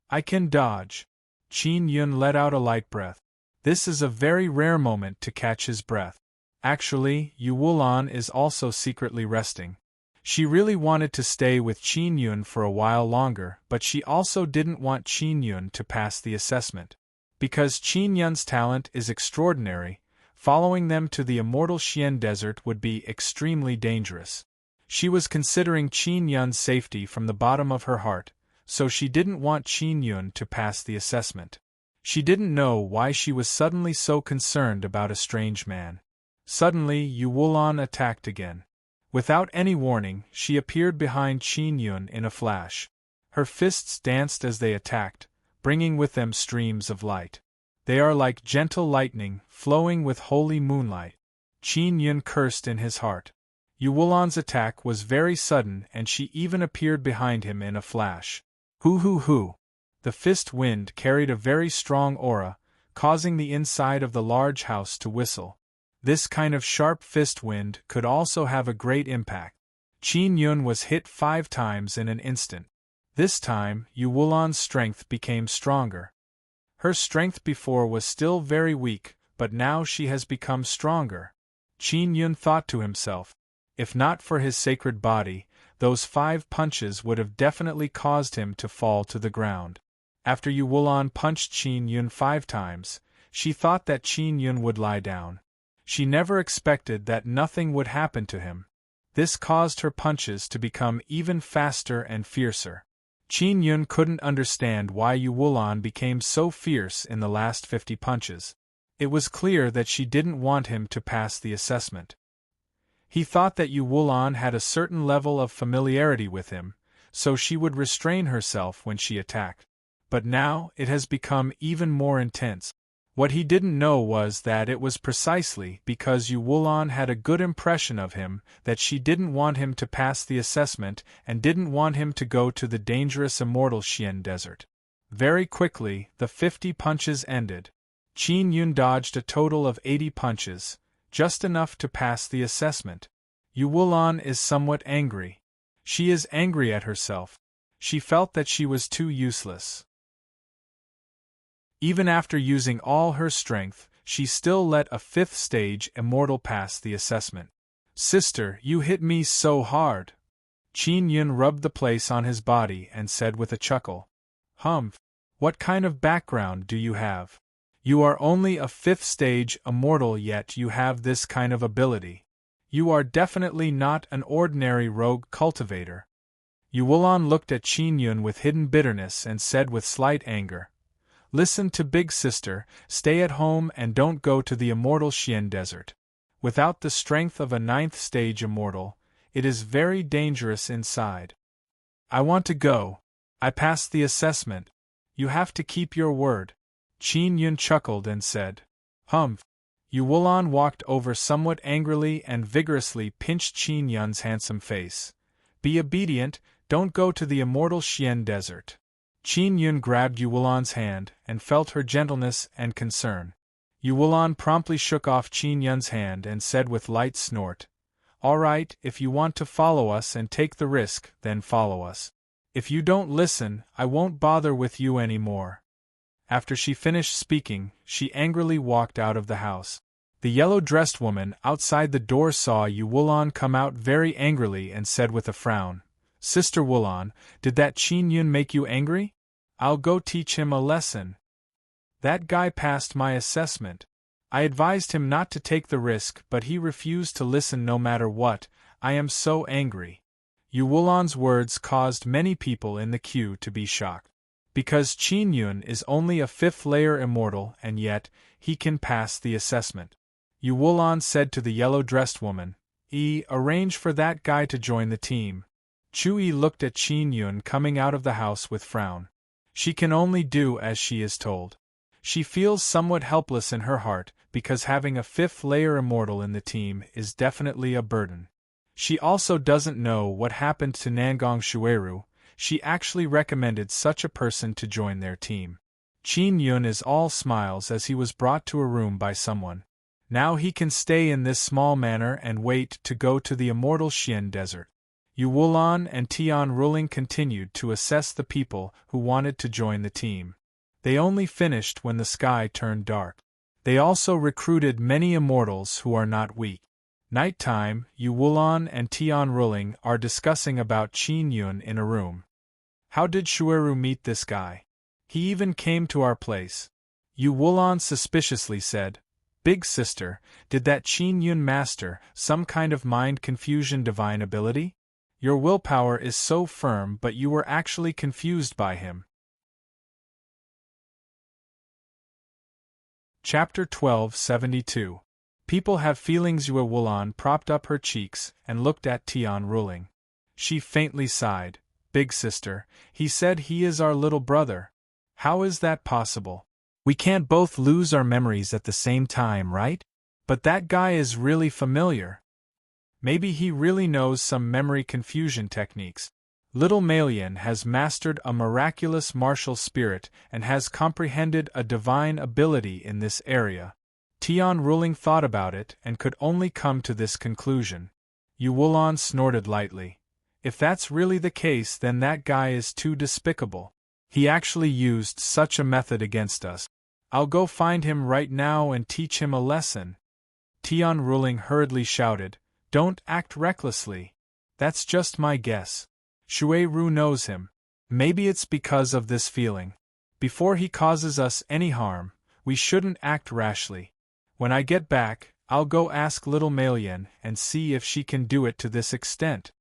"I can dodge." Qin Yun let out a light breath. This is a very rare moment to catch his breath. Actually, Yu Wulan is also secretly resting. She really wanted to stay with Qin Yun for a while longer, but she also didn't want Qin Yun to pass the assessment. Because Qin Yun's talent is extraordinary, following them to the immortal Xian Desert would be extremely dangerous. She was considering Qin Yun's safety from the bottom of her heart, so she didn't want Qin Yun to pass the assessment. She didn't know why she was suddenly so concerned about a strange man. Suddenly, Yu Wulan attacked again. Without any warning, she appeared behind Qin Yun in a flash. Her fists danced as they attacked, bringing with them streams of light. They are like gentle lightning, flowing with holy moonlight. Qin Yun cursed in his heart. Yu Wulan's attack was very sudden and she even appeared behind him in a flash. Hoo hoo hoo! The fist wind carried a very strong aura, causing the inside of the large house to whistle. This kind of sharp fist wind could also have a great impact. Qin Yun was hit 5 times in an instant. This time, Yu Wulan's strength became stronger. Her strength before was still very weak, but now she has become stronger. Qin Yun thought to himself, if not for his sacred body, those 5 punches would have definitely caused him to fall to the ground. After Yu Wulan punched Qin Yun 5 times, she thought that Qin Yun would lie down. She never expected that nothing would happen to him. This caused her punches to become even faster and fiercer. Qin Yun couldn't understand why Yu Wulan became so fierce in the last 50 punches. It was clear that she didn't want him to pass the assessment. He thought that Yu Wulan had a certain level of familiarity with him, so she would restrain herself when she attacked. But now it has become even more intense. What he didn't know was that it was precisely because Yu Wulan had a good impression of him that she didn't want him to pass the assessment and didn't want him to go to the dangerous immortal Xian Desert. Very quickly, the 50 punches ended. Qin Yun dodged a total of 80 punches, just enough to pass the assessment. Yu Wulan is somewhat angry. She is angry at herself. She felt that she was too useless. Even after using all her strength, she still let a 5th stage immortal pass the assessment. "Sister, you hit me so hard." Qin Yun rubbed the place on his body and said with a chuckle, "Humph! What kind of background do you have? You are only a 5th stage immortal yet you have this kind of ability. You are definitely not an ordinary rogue cultivator." Yu Wulan looked at Qin Yun with hidden bitterness and said with slight anger, "Listen to Big Sister, stay at home and don't go to the immortal Xian Desert. Without the strength of a 9th stage immortal, it is very dangerous inside." "I want to go. I passed the assessment. You have to keep your word." Qin Yun chuckled and said, "Humph." Yu Wulan walked over somewhat angrily and vigorously pinched Qin Yun's handsome face. "Be obedient, don't go to the immortal Xian Desert." Qin Yun grabbed Yu Wulan's hand and felt her gentleness and concern. Yu Wulan promptly shook off Qin Yun's hand and said with light snort, "All right, if you want to follow us and take the risk, then follow us. If you don't listen, I won't bother with you anymore." After she finished speaking, she angrily walked out of the house. The yellow-dressed woman outside the door saw Yu Wulan come out very angrily and said with a frown, "Sister Wulan, did that Qin Yun make you angry? I'll go teach him a lesson. That guy passed my assessment. I advised him not to take the risk, but he refused to listen no matter what. I am so angry." Yu Wulan's words caused many people in the queue to be shocked. Because Qin Yun is only a 5th-layer immortal and yet, he can pass the assessment. Yu Wulan said to the yellow-dressed woman, "Arrange for that guy to join the team." Chui looked at Qin Yun coming out of the house with frown. She can only do as she is told. She feels somewhat helpless in her heart, because having a 5th-layer immortal in the team is definitely a burden. She also doesn't know what happened to Nangong Shueru. She actually recommended such a person to join their team. Qin Yun is all smiles as he was brought to a room by someone. Now he can stay in this small manor and wait to go to the immortal Xian Desert. Yu Wulan and Tian Ruling continued to assess the people who wanted to join the team. They only finished when the sky turned dark. They also recruited many immortals who are not weak. Nighttime, Yu Wulan and Tian Ruling are discussing about Qin Yun in a room. "How did Shueru meet this guy? He even came to our place." Yu Wulan suspiciously said, "Big sister, did that Qin Yun master some kind of mind confusion divine ability? Your willpower is so firm but you were actually confused by him." Chapter 1272. People have feelings. Yu Wulan propped up her cheeks and looked at Tian Ruling. She faintly sighed. "Big sister, he said he is our little brother. How is that possible? We can't both lose our memories at the same time, right? But that guy is really familiar. Maybe he really knows some memory confusion techniques. Little Malian has mastered a miraculous martial spirit and has comprehended a divine ability in this area." Tian Ruling thought about it and could only come to this conclusion. Yu Wulan snorted lightly. "If that's really the case, then that guy is too despicable. He actually used such a method against us. I'll go find him right now and teach him a lesson." Tian Ruling hurriedly shouted, "Don't act recklessly. That's just my guess. Shueru knows him. Maybe it's because of this feeling. Before he causes us any harm, we shouldn't act rashly. When I get back, I'll go ask little Malian and see if she can do it to this extent."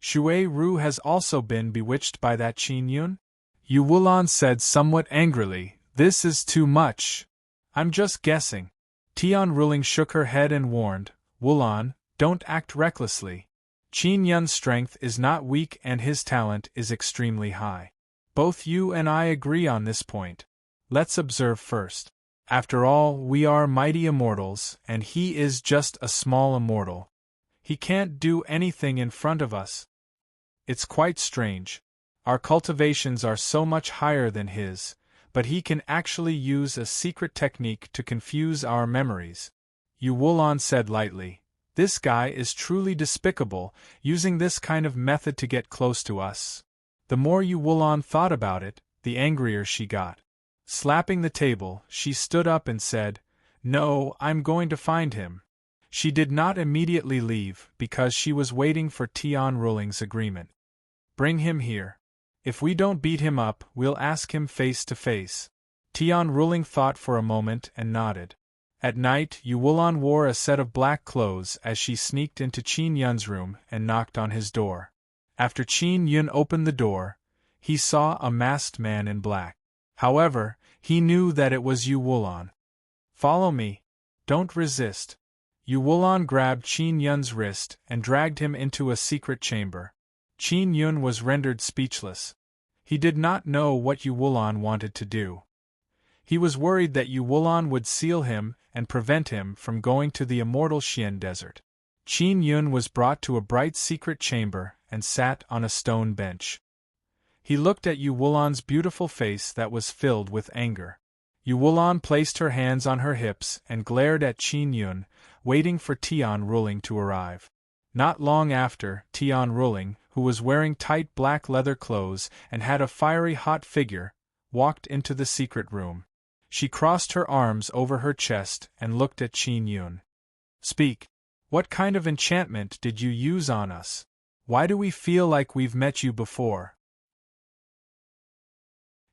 "Shueru has also been bewitched by that Qin Yun?" Yu Wulan said somewhat angrily. "This is too much. I'm just guessing." Tian Ruling shook her head and warned, "Wulan, don't act recklessly. Qin Yun's strength is not weak and his talent is extremely high. Both you and I agree on this point. Let's observe first. After all, we are mighty immortals, and he is just a small immortal. He can't do anything in front of us. It's quite strange. Our cultivations are so much higher than his, but he can actually use a secret technique to confuse our memories." Yu Wulan said lightly, "This guy is truly despicable, using this kind of method to get close to us." The more Yu Wulan thought about it, the angrier she got. Slapping the table, she stood up and said, "No, I'm going to find him." She did not immediately leave, because she was waiting for Tian Ruling's agreement. "Bring him here. If we don't beat him up, we'll ask him face to face." Tian Ruling thought for a moment and nodded. At night, Yu Wulan wore a set of black clothes as she sneaked into Qin Yun's room and knocked on his door. After Qin Yun opened the door, he saw a masked man in black. However, he knew that it was Yu Wulan. "Follow me. Don't resist." Yu Wulan grabbed Qin Yun's wrist and dragged him into a secret chamber. Qin Yun was rendered speechless. He did not know what Yu Wulan wanted to do. He was worried that Yu Wulan would seal him and prevent him from going to the immortal Xian Desert. Qin Yun was brought to a bright secret chamber and sat on a stone bench. He looked at Yu Wulan's beautiful face that was filled with anger. Yu Wulan placed her hands on her hips and glared at Qin Yun, waiting for Tian Ruling to arrive. Not long after, Tian Ruling, who was wearing tight black leather clothes and had a fiery hot figure, walked into the secret room. She crossed her arms over her chest and looked at Qin Yun. Speak. What kind of enchantment did you use on us? Why do we feel like we've met you before?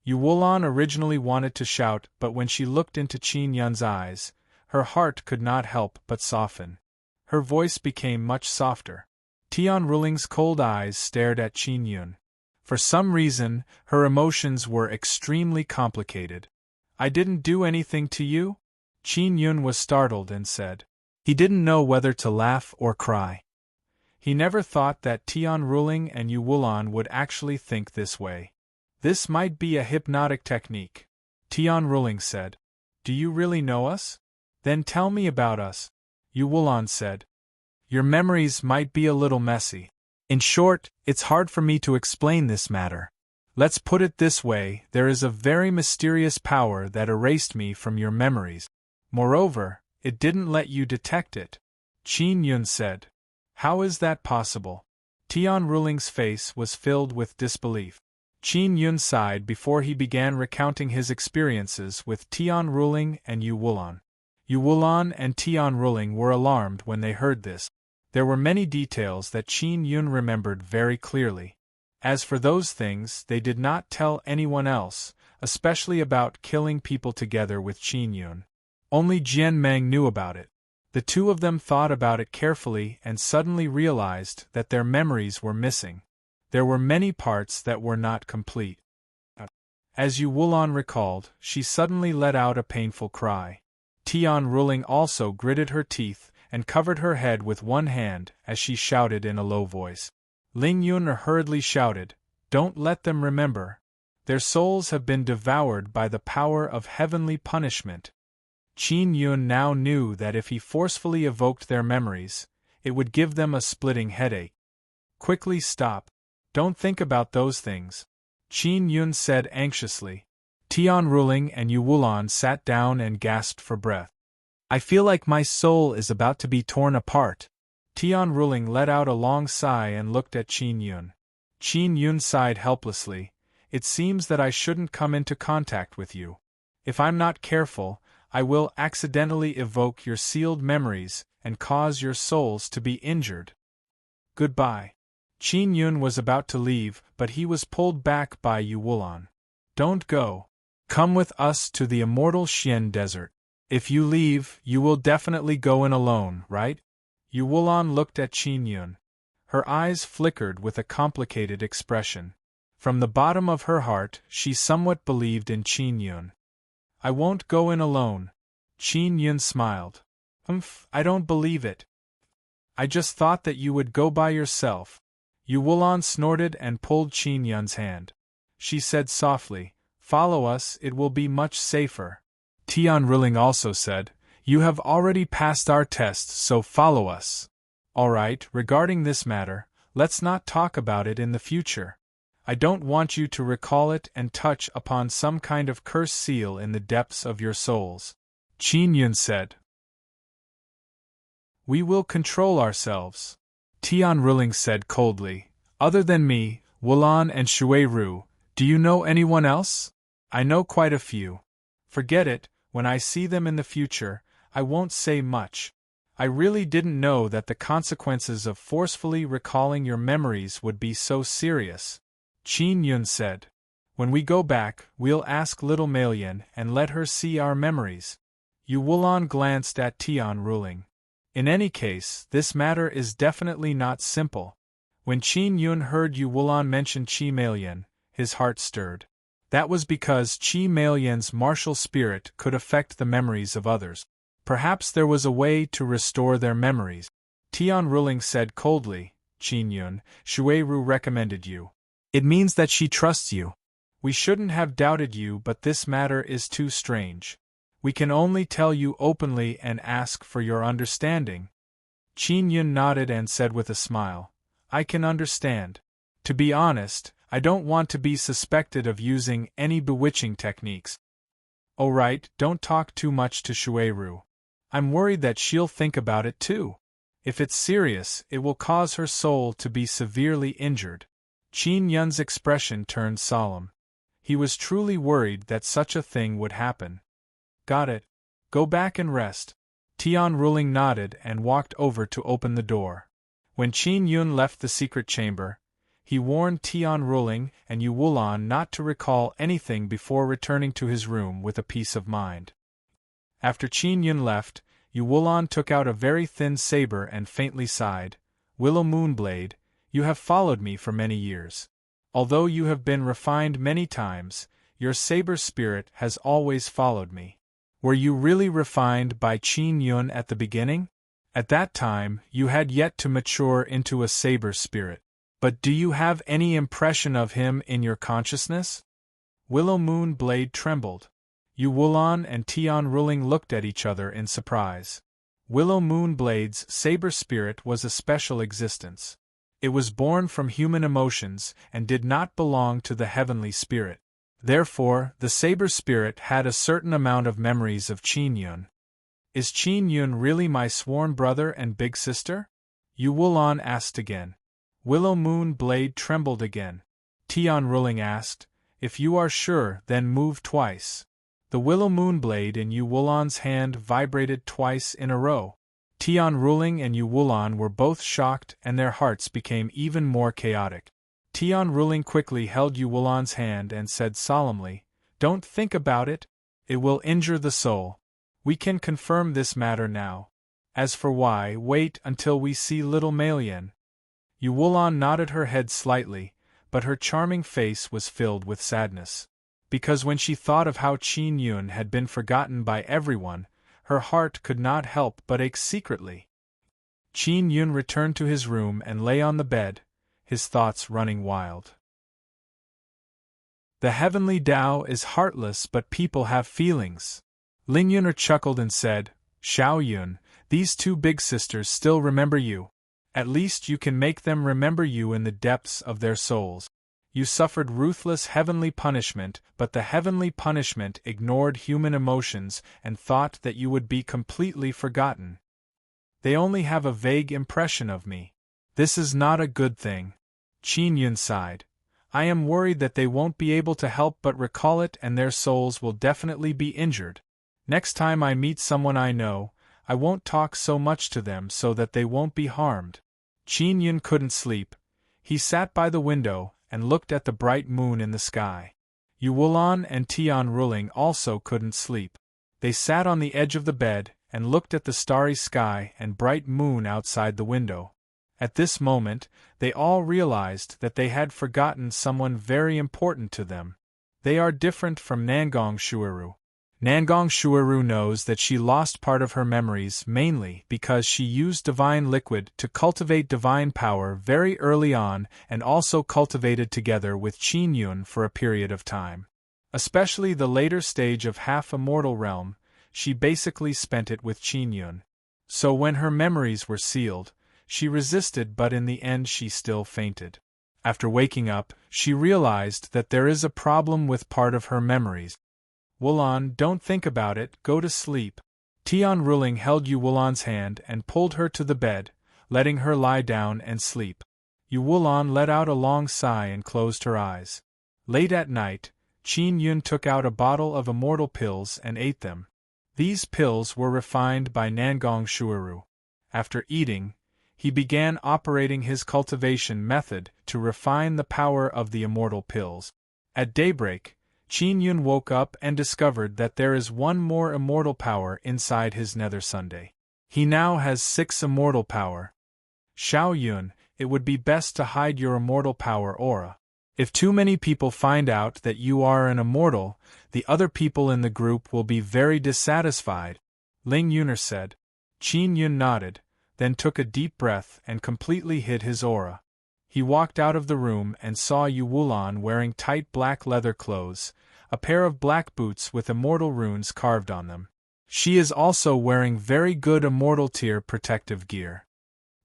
Yu Wulan originally wanted to shout, but when she looked into Qin Yun's eyes, her heart could not help but soften. Her voice became much softer. Tian Ruling's cold eyes stared at Qin Yun. For some reason, her emotions were extremely complicated. I didn't do anything to you? Qin Yun was startled and said. He didn't know whether to laugh or cry. He never thought that Tian Ruling and Yu Wulan would actually think this way. This might be a hypnotic technique. Tian Ruling said. Do you really know us? Then tell me about us. Yu Wulan said. Your memories might be a little messy. In short, it's hard for me to explain this matter. Let's put it this way, there is a very mysterious power that erased me from your memories. Moreover, it didn't let you detect it. Qin Yun said. How is that possible? Tian Ruling's face was filled with disbelief. Qin Yun sighed before he began recounting his experiences with Tian Ruling and Yu Wulan. Yu Wulan and Tian Ruling were alarmed when they heard this. There were many details that Qin Yun remembered very clearly. As for those things, they did not tell anyone else, especially about killing people together with Qin Yun. Only Jian Meng knew about it. The two of them thought about it carefully and suddenly realized that their memories were missing. There were many parts that were not complete. As Yu Wulan recalled, she suddenly let out a painful cry. Tian Ruling also gritted her teeth and covered her head with one hand as she shouted in a low voice. Ling Yun hurriedly shouted, Don't let them remember. Their souls have been devoured by the power of heavenly punishment. Qin Yun now knew that if he forcefully evoked their memories, it would give them a splitting headache. Quickly stop. Don't think about those things. Qin Yun said anxiously. Tian Ruling and Yu Wulan sat down and gasped for breath. I feel like my soul is about to be torn apart. Tian Ruling let out a long sigh and looked at Qin Yun. Qin Yun sighed helplessly. It seems that I shouldn't come into contact with you. If I'm not careful, I will accidentally evoke your sealed memories and cause your souls to be injured. Goodbye. Qin Yun was about to leave, but he was pulled back by Yu Wulan. Don't go. Come with us to the immortal Xian Desert. If you leave, you will definitely go in alone, right? Yu Wulan looked at Qin Yun. Her eyes flickered with a complicated expression. From the bottom of her heart, she somewhat believed in Qin Yun. I won't go in alone. Qin Yun smiled. I don't believe it. I just thought that you would go by yourself. Yu Wulan snorted and pulled Qin Yun's hand. She said softly, Follow us, it will be much safer. Tian Ruling also said, You have already passed our test, so follow us. All right, regarding this matter, let's not talk about it in the future. I don't want you to recall it and touch upon some kind of curse seal in the depths of your souls. Qin Yun said. We will control ourselves. Tian Ruling said coldly. Other than me, Wulan and Shui Ru, do you know anyone else? I know quite a few. Forget it, when I see them in the future, I won't say much. I really didn't know that the consequences of forcefully recalling your memories would be so serious. Qin Yun said. When we go back, we'll ask little Melian and let her see our memories. Yu Wulan glanced at Tian Ruling. In any case, this matter is definitely not simple. When Qin Yun heard Yu Wulan mention Qi Melian, his heart stirred. That was because Qi Melian's martial spirit could affect the memories of others. Perhaps there was a way to restore their memories. Tian Ruling said coldly, Qin Yun, Shui Ru recommended you. It means that she trusts you. We shouldn't have doubted you, but this matter is too strange. We can only tell you openly and ask for your understanding. Qin Yun nodded and said with a smile, I can understand. To be honest, I don't want to be suspected of using any bewitching techniques. Oh right, don't talk too much to Shui Ru. I'm worried that she'll think about it too. If it's serious, it will cause her soul to be severely injured. Qin Yun's expression turned solemn. He was truly worried that such a thing would happen. Got it. Go back and rest. Tian Ruling nodded and walked over to open the door. When Qin Yun left the secret chamber, he warned Tian Ruling and Yu Wulan not to recall anything before returning to his room with a peace of mind. After Qin Yun left, Yu Wulan took out a very thin saber and faintly sighed, "Willow Moonblade, you have followed me for many years. Although you have been refined many times, your saber spirit has always followed me. Were you really refined by Qin Yun at the beginning? At that time, you had yet to mature into a saber spirit. But do you have any impression of him in your consciousness?" Willow Moonblade trembled. Yu Wulan and Tian Ruling looked at each other in surprise. Willow Moonblade's saber spirit was a special existence. It was born from human emotions and did not belong to the heavenly spirit. Therefore, the saber spirit had a certain amount of memories of Qin Yun. "Is Qin Yun really my sworn brother and big sister?" Yu Wulan asked again. Willow Moonblade trembled again. Tian Ruling asked, "If you are sure, then move twice." The Willow Moonblade in Yu Wulan's hand vibrated twice in a row. Tian Ruling and Yu Wulan were both shocked and their hearts became even more chaotic. Tian Ruling quickly held Yu Wulan's hand and said solemnly, "Don't think about it. It will injure the soul. We can confirm this matter now. As for why, wait until we see little Malian." Yu Wulan nodded her head slightly, but her charming face was filled with sadness. Because when she thought of how Qin Yun had been forgotten by everyone, her heart could not help but ache secretly. Qin Yun returned to his room and lay on the bed, his thoughts running wild. The heavenly Tao is heartless, but people have feelings. Ling Yuner chuckled and said, "Xiao Yun, these two big sisters still remember you. At least you can make them remember you in the depths of their souls. You suffered ruthless heavenly punishment, but the heavenly punishment ignored human emotions and thought that you would be completely forgotten. They only have a vague impression of me. This is not a good thing." Qin Yun sighed. "I am worried that they won't be able to help but recall it and their souls will definitely be injured. Next time I meet someone I know, I won't talk so much to them so that they won't be harmed." Qin Yun couldn't sleep. He sat by the window and looked at the bright moon in the sky. Yu Wulan and Tian Ruling also couldn't sleep. They sat on the edge of the bed and looked at the starry sky and bright moon outside the window. At this moment, they all realized that they had forgotten someone very important to them. They are different from Nangong Shuiru. Nangong Shuiru knows that she lost part of her memories mainly because she used divine liquid to cultivate divine power very early on and also cultivated together with Qin Yun for a period of time. Especially the later stage of half-immortal realm, she basically spent it with Qin Yun. So when her memories were sealed, she resisted, but in the end she still fainted. After waking up, she realized that there is a problem with part of her memories. "Wulan, don't think about it, go to sleep." Tian Ruling held Yu Wulan's hand and pulled her to the bed, letting her lie down and sleep. Yu Wulan let out a long sigh and closed her eyes. Late at night, Qin Yun took out a bottle of immortal pills and ate them. These pills were refined by Nangong Shuiru. After eating, he began operating his cultivation method to refine the power of the immortal pills. At daybreak, Qin Yun woke up and discovered that there is one more immortal power inside his nether Sunday. He now has 6 immortal power. "Xiao Yun, it would be best to hide your immortal power aura. If too many people find out that you are an immortal, the other people in the group will be very dissatisfied," Ling Yuner said. Qin Yun nodded, then took a deep breath and completely hid his aura. He walked out of the room and saw Yu Wulan wearing tight black leather clothes, a pair of black boots with immortal runes carved on them. She is also wearing very good immortal tier protective gear.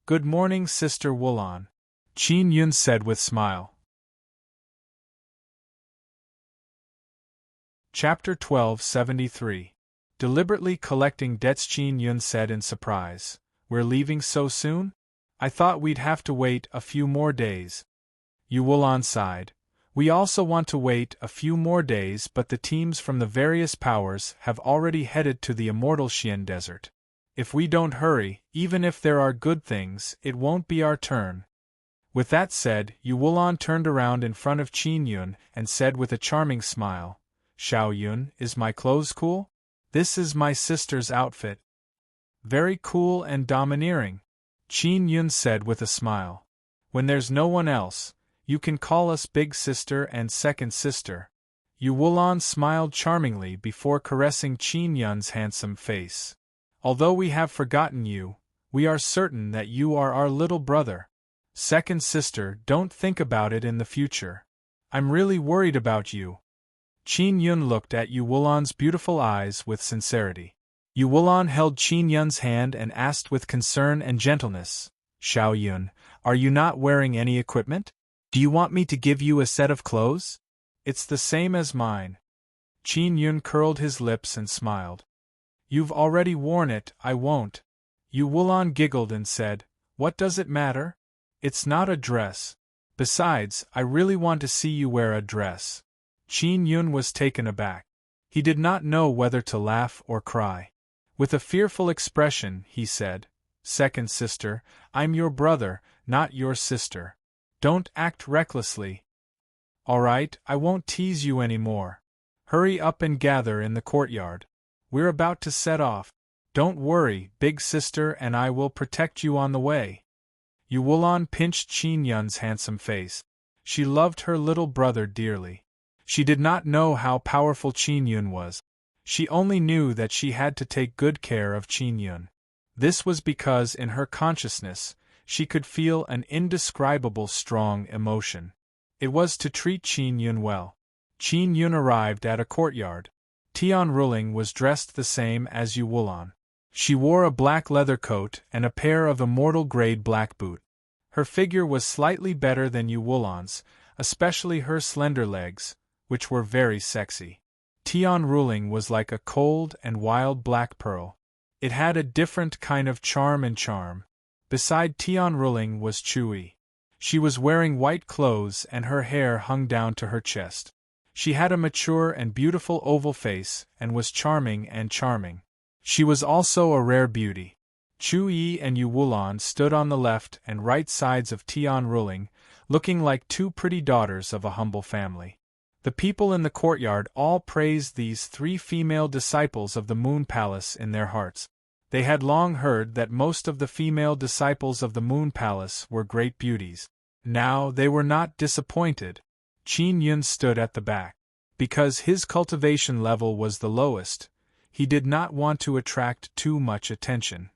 "Good morning, Sister Wulan," Qin Yun said with smile. Chapter 1273. Deliberately collecting debts. Qin Yun said in surprise, "We're leaving so soon? I thought we'd have to wait a few more days." Yu Wulan sighed. We also want to wait a few more days, but the teams from the various powers have already headed to the immortal Xian Desert. If we don't hurry, even if there are good things, it won't be our turn." With that said, Yu Wulon turned around in front of Qin Yun and said with a charming smile, "Xiao Yun, is my clothes cool? This is my sister's outfit." "Very cool and domineering," Qin Yun said with a smile. "When there's no one else, you can call us big sister and second sister." Yu Wulon smiled charmingly before caressing Qin Yun's handsome face. "Although we have forgotten you, we are certain that you are our little brother. Second sister, don't think about it in the future. I'm really worried about you." Qin Yun looked at Yu Wulon's beautiful eyes with sincerity. Yu Wulon held Qin Yun's hand and asked with concern and gentleness, "Xiao Yun, are you not wearing any equipment? Do you want me to give you a set of clothes? It's the same as mine." Qin Yun curled his lips and smiled. "You've already worn it, I won't." Yu Wulon giggled and said, "What does it matter? It's not a dress. Besides, I really want to see you wear a dress." Qin Yun was taken aback. He did not know whether to laugh or cry. With a fearful expression, he said, "Second sister, I'm your brother, not your sister. Don't act recklessly." "All right, I won't tease you any more. Hurry up and gather in the courtyard. We're about to set off. Don't worry, big sister, and I will protect you on the way." Yu Wulon pinched Qin Yun's handsome face. She loved her little brother dearly. She did not know how powerful Qin Yun was. She only knew that she had to take good care of Qin Yun. This was because in her consciousness, she could feel an indescribable strong emotion. It was to treat Qin Yun well. Qin Yun arrived at a courtyard. Tian Ruling was dressed the same as Yu Wulon. She wore a black leather coat and a pair of immortal-grade black boots. Her figure was slightly better than Yu Wulon's, especially her slender legs, which were very sexy. Tian Ruling was like a cold and wild black pearl. It had a different kind of charm. Beside Tian Ruling was Chui. She was wearing white clothes and her hair hung down to her chest. She had a mature and beautiful oval face and was charming. She was also a rare beauty. Chui and Yu Wulon stood on the left and right sides of Tian Ruling, looking like two pretty daughters of a humble family. The people in the courtyard all praised these three female disciples of the Moon Palace in their hearts. They had long heard that most of the female disciples of the Moon Palace were great beauties. Now they were not disappointed. Qin Yun stood at the back. Because his cultivation level was the lowest, he did not want to attract too much attention.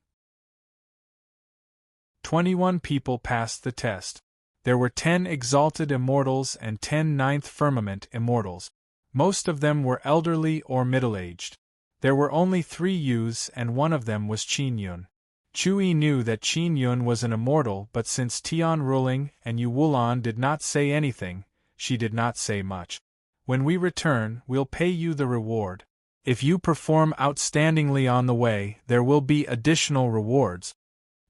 21 people passed the test. There were 10 exalted immortals and 10 ninth firmament immortals. Most of them were elderly or middle-aged. There were only 3 youths and one of them was Qin Yun. Chui knew that Qin Yun was an immortal, but since Tian Ruling and Yu Wulon did not say anything, she did not say much. "When we return, we'll pay you the reward. If you perform outstandingly on the way, there will be additional rewards."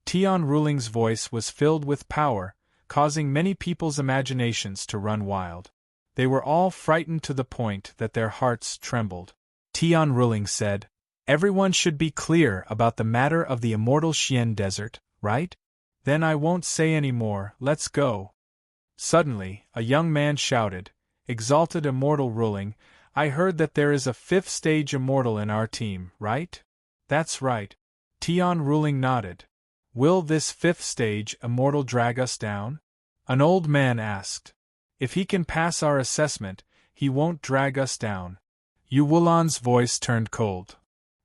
Tian Ruling's voice was filled with power, causing many people's imaginations to run wild. They were all frightened to the point that their hearts trembled. Tian Ruling said, "Everyone should be clear about the matter of the immortal Xian Desert, right? Then I won't say any more, let's go." Suddenly, a young man shouted, "Exalted Immortal Ruling, I heard that there is a 5th stage immortal in our team, right?" "That's right." Tian Ruling nodded. "Will this 5th stage immortal drag us down?" An old man asked. "If he can pass our assessment, he won't drag us down." Yu Wulon's voice turned cold.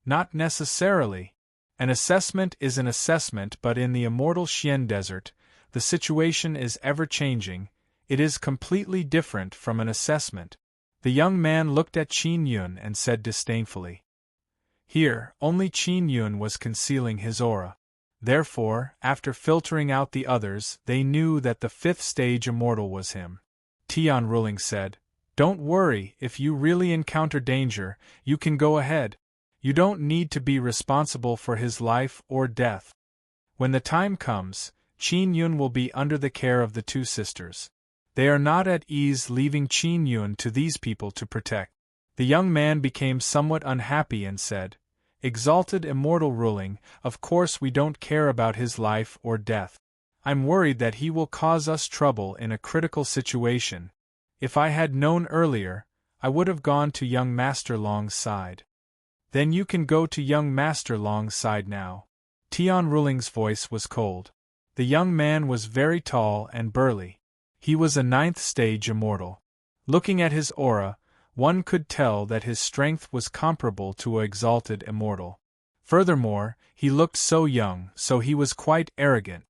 "Not necessarily. An assessment is an assessment, but in the immortal Xian Desert, the situation is ever-changing. It is completely different from an assessment." The young man looked at Qin Yun and said disdainfully. Here, only Qin Yun was concealing his aura. Therefore, after filtering out the others, they knew that the 5th stage immortal was him. Tian Ruling said, "Don't worry, if you really encounter danger, you can go ahead. You don't need to be responsible for his life or death. When the time comes, Qin Yun will be under the care of the 2 sisters. They are not at ease leaving Qin Yun to these people to protect. The young man became somewhat unhappy and said, "Exalted immortal ruling, of course we don't care about his life or death. I'm worried that he will cause us trouble in a critical situation. If I had known earlier, I would have gone to young Master Long's side." "Then you can go to young Master Long's side now." Tian Ruling's voice was cold. The young man was very tall and burly. He was a 9th stage immortal. Looking at his aura, one could tell that his strength was comparable to an exalted immortal. Furthermore, he looked so young, so he was quite arrogant.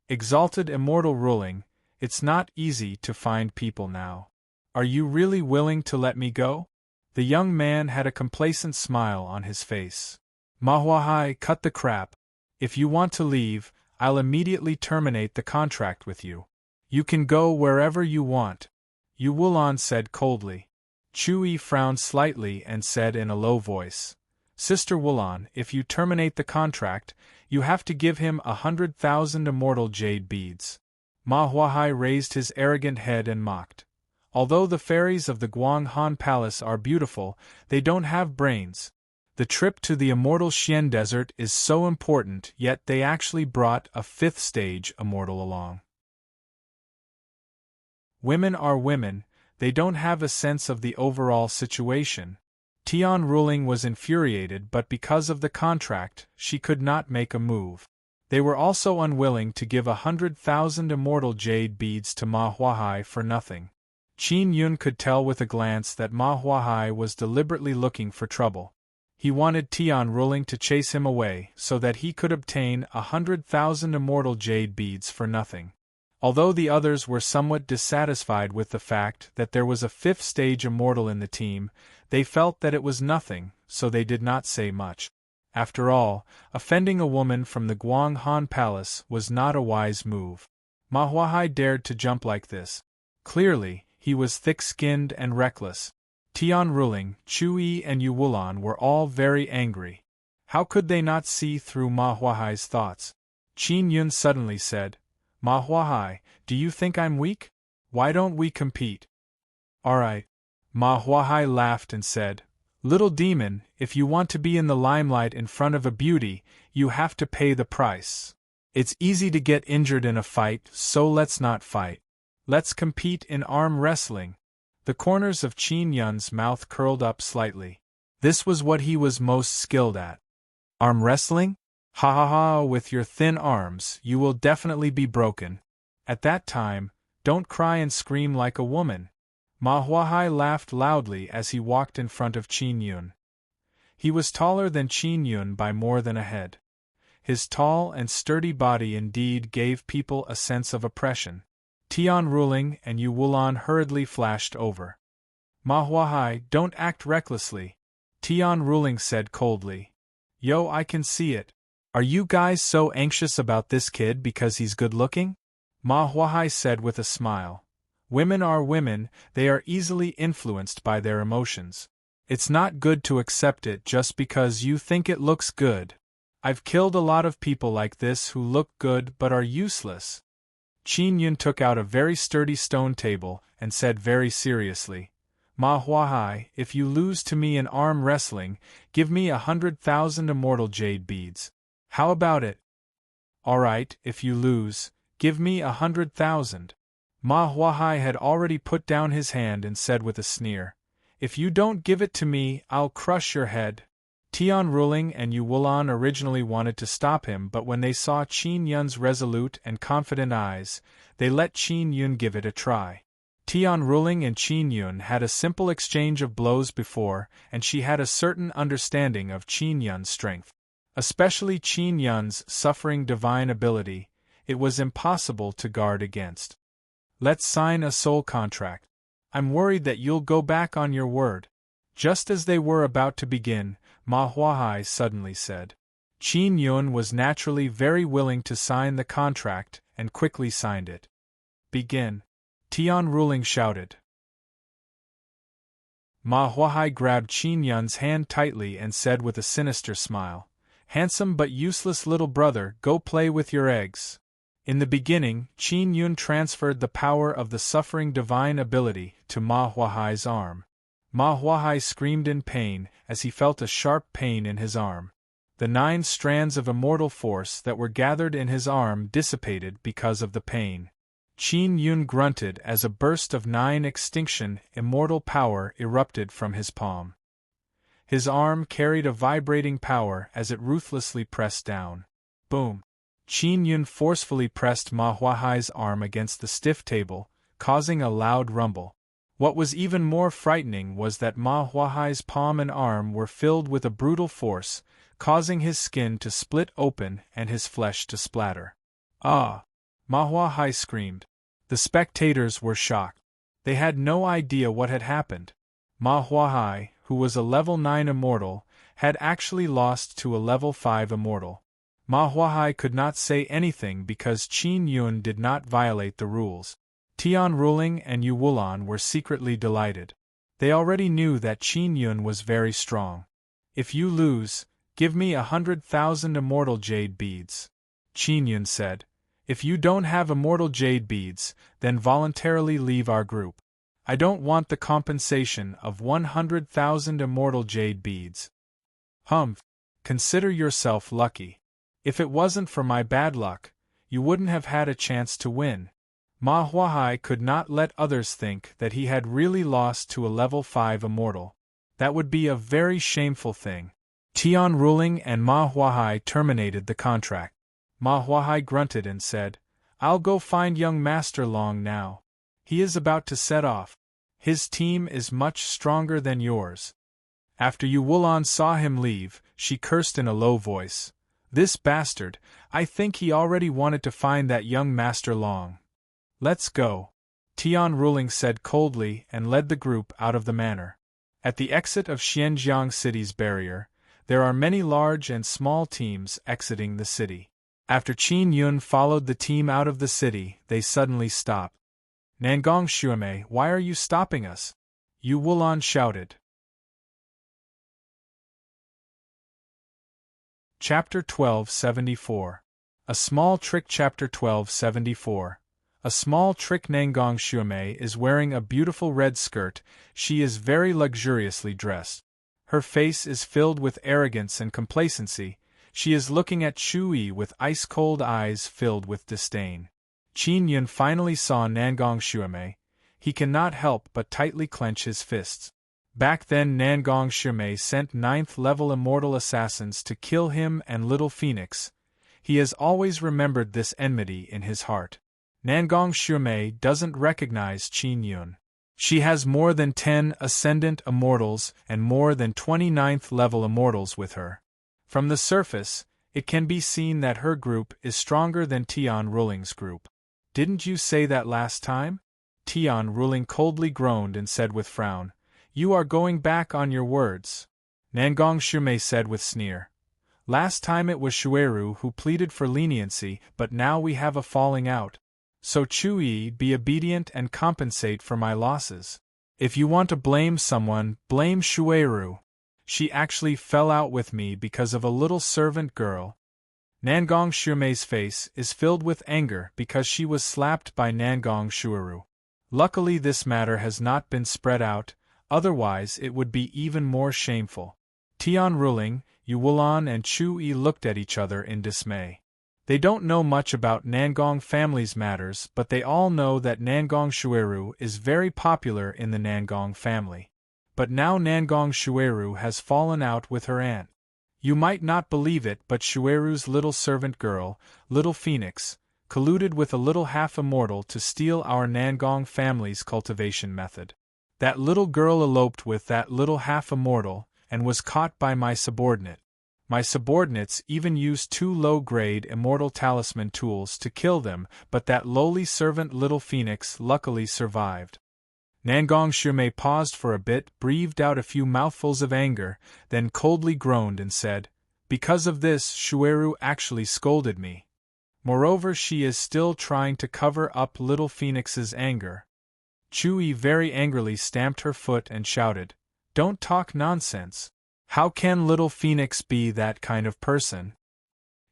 "Exalted immortal ruling, it's not easy to find people now. Are you really willing to let me go?" The young man had a complacent smile on his face. "Ma Huahai, cut the crap. If you want to leave, I'll immediately terminate the contract with you. You can go wherever you want," Yu Wulan said coldly. Chui frowned slightly and said in a low voice, "Sister Wulan, if you terminate the contract, you have to give him 100,000 immortal jade beads." Ma Huahai raised his arrogant head and mocked. "Although the fairies of the Guanghan Palace are beautiful, they don't have brains. The trip to the immortal Xian Desert is so important, yet they actually brought a 5th stage immortal along. Women are women, they don't have a sense of the overall situation." Tian Ruling was infuriated, but because of the contract, she could not make a move. They were also unwilling to give 100,000 immortal jade beads to Ma Huahai for nothing. Qin Yun could tell with a glance that Ma Huahai was deliberately looking for trouble. He wanted Tian Ruling to chase him away so that he could obtain 100,000 immortal jade beads for nothing. Although the others were somewhat dissatisfied with the fact that there was a 5th stage immortal in the team, they felt that it was nothing, so they did not say much. After all, offending a woman from the Guanghan Palace was not a wise move. Ma Huahai dared to jump like this. Clearly, he was thick-skinned and reckless. Tian Ruling, Chui and Yu Wulan were all very angry. How could they not see through Ma Huahai's thoughts? Qin Yun suddenly said, "Ma Huahai, do you think I'm weak? Why don't we compete?" "Alright." Ma Huahai laughed and said, "Little demon, if you want to be in the limelight in front of a beauty, you have to pay the price. It's easy to get injured in a fight, so let's not fight. Let's compete in arm wrestling." The corners of Qin Yun's mouth curled up slightly. This was what he was most skilled at. Arm wrestling? Ha ha ha, with your thin arms, you will definitely be broken. At that time, don't cry and scream like a woman. Ma Huahai laughed loudly as he walked in front of Qin Yun. He was taller than Qin Yun by more than a head. His tall and sturdy body indeed gave people a sense of oppression. Tian Ruling and Yu Wulan hurriedly flashed over. "Ma Huahai, don't act recklessly," Tian Ruling said coldly. "Yo, I can see it. Are you guys so anxious about this kid because he's good-looking?" Ma Huahai said with a smile. "Women are women, they are easily influenced by their emotions. It's not good to accept it just because you think it looks good. I've killed a lot of people like this who look good but are useless." Qin Yun took out a very sturdy stone table and said very seriously, "Ma Huahai, if you lose to me in arm wrestling, give me 100,000 immortal jade beads. How about it?" "Alright, if you lose, give me 100,000. Ma Huahai had already put down his hand and said with a sneer, "If you don't give it to me, I'll crush your head." Tian Ruling and Yu Wulan originally wanted to stop him, but when they saw Qin Yun's resolute and confident eyes, they let Qin Yun give it a try. Tian Ruling and Qin Yun had a simple exchange of blows before, and she had a certain understanding of Qin Yun's strength. Especially Qin Yun's suffering divine ability, it was impossible to guard against. "Let's sign a soul contract. I'm worried that you'll go back on your word." Just as they were about to begin, Ma Huahai suddenly said. Qin Yun was naturally very willing to sign the contract and quickly signed it. "Begin," Tian Ruling shouted. Ma Huahai grabbed Qin Yun's hand tightly and said with a sinister smile, "Handsome but useless little brother, go play with your eggs." In the beginning, Qin Yun transferred the power of the suffering divine ability to Ma Huahai's arm. Ma Huahai screamed in pain as he felt a sharp pain in his arm. The 9 strands of immortal force that were gathered in his arm dissipated because of the pain. Qin Yun grunted as a burst of 9 extinction immortal power erupted from his palm. His arm carried a vibrating power as it ruthlessly pressed down. Boom! Qin Yun forcefully pressed Ma Huahai's arm against the stiff table, causing a loud rumble. What was even more frightening was that Ma Huahai's palm and arm were filled with a brutal force, causing his skin to split open and his flesh to splatter. Ah! Ma Huahai screamed. The spectators were shocked. They had no idea what had happened. Ma Huahai, who was a level 9 immortal, had actually lost to a level 5 immortal. Ma Huahai could not say anything because Qin Yun did not violate the rules. Tian Ruling and Yu Wulan were secretly delighted. They already knew that Qin Yun was very strong. If you lose, give me 100,000 immortal jade beads. Qin Yun said. If you don't have immortal jade beads, then voluntarily leave our group. I don't want the compensation of 100,000 immortal jade beads. Humph! Consider yourself lucky. If it wasn't for my bad luck, you wouldn't have had a chance to win. Ma Huahai could not let others think that he had really lost to a level 5 immortal. That would be a very shameful thing. Tian Ruling and Ma Huahai terminated the contract. Ma Huahai grunted and said, I'll go find young Master Long now. He is about to set off. His team is much stronger than yours. After Yu Wulan saw him leave, she cursed in a low voice. This bastard, I think he already wanted to find that young Master Long. Let's go. Tian Ruling said coldly and led the group out of the manor. At the exit of Xianjiang City's barrier, there are many large and small teams exiting the city. After Qin Yun followed the team out of the city, they suddenly stopped. Nangong Xuemei, why are you stopping us? Yu Wulan shouted. Chapter 1274. A Small Trick. Chapter 1274. A small trick. Nangong Xuemei is wearing a beautiful red skirt. She is very luxuriously dressed. Her face is filled with arrogance and complacency. She is looking at Chu Yi with ice-cold eyes filled with disdain. Qin Yun finally saw Nangong Xuemei. He cannot help but tightly clench his fists. Back then Nangong Xuemei sent 9th-level immortal assassins to kill him and Little Phoenix. He has always remembered this enmity in his heart. Nangong Xuemei doesn't recognize Qin Yun. She has more than 10 Ascendant Immortals and more than 29th-level Immortals with her. From the surface, it can be seen that her group is stronger than Tian Ruling's group. Didn't you say that last time? Tian Ruling coldly groaned and said with frown, You are going back on your words. Nangong Xuemei said with sneer. Last time it was Xueru who pleaded for leniency, but now we have a falling out. So Chu Yi, be obedient and compensate for my losses. If you want to blame someone, blame Xueru. She actually fell out with me because of a little servant girl. Nangong Xuemei's face is filled with anger because she was slapped by Nangong Xueru. Luckily this matter has not been spread out, otherwise it would be even more shameful. Tian Ruling, Yu Wulan and Chu Yi looked at each other in dismay. They don't know much about Nangong family's matters, but they all know that Nangong Xueru is very popular in the Nangong family. But now Nangong Xueru has fallen out with her aunt. You might not believe it, but Xueru's little servant girl, Little Phoenix, colluded with a little half-immortal to steal our Nangong family's cultivation method. That little girl eloped with that little half-immortal, and was caught by my subordinate. My subordinates even used 2 low-grade immortal talisman tools to kill them, but that lowly servant Little Phoenix luckily survived. Nangong Xuemei paused for a bit, breathed out a few mouthfuls of anger, then coldly groaned and said, Because of this, Xueru actually scolded me. Moreover, she is still trying to cover up Little Phoenix's anger. Chu Yi very angrily stamped her foot and shouted, Don't talk nonsense. How can Little Phoenix be that kind of person?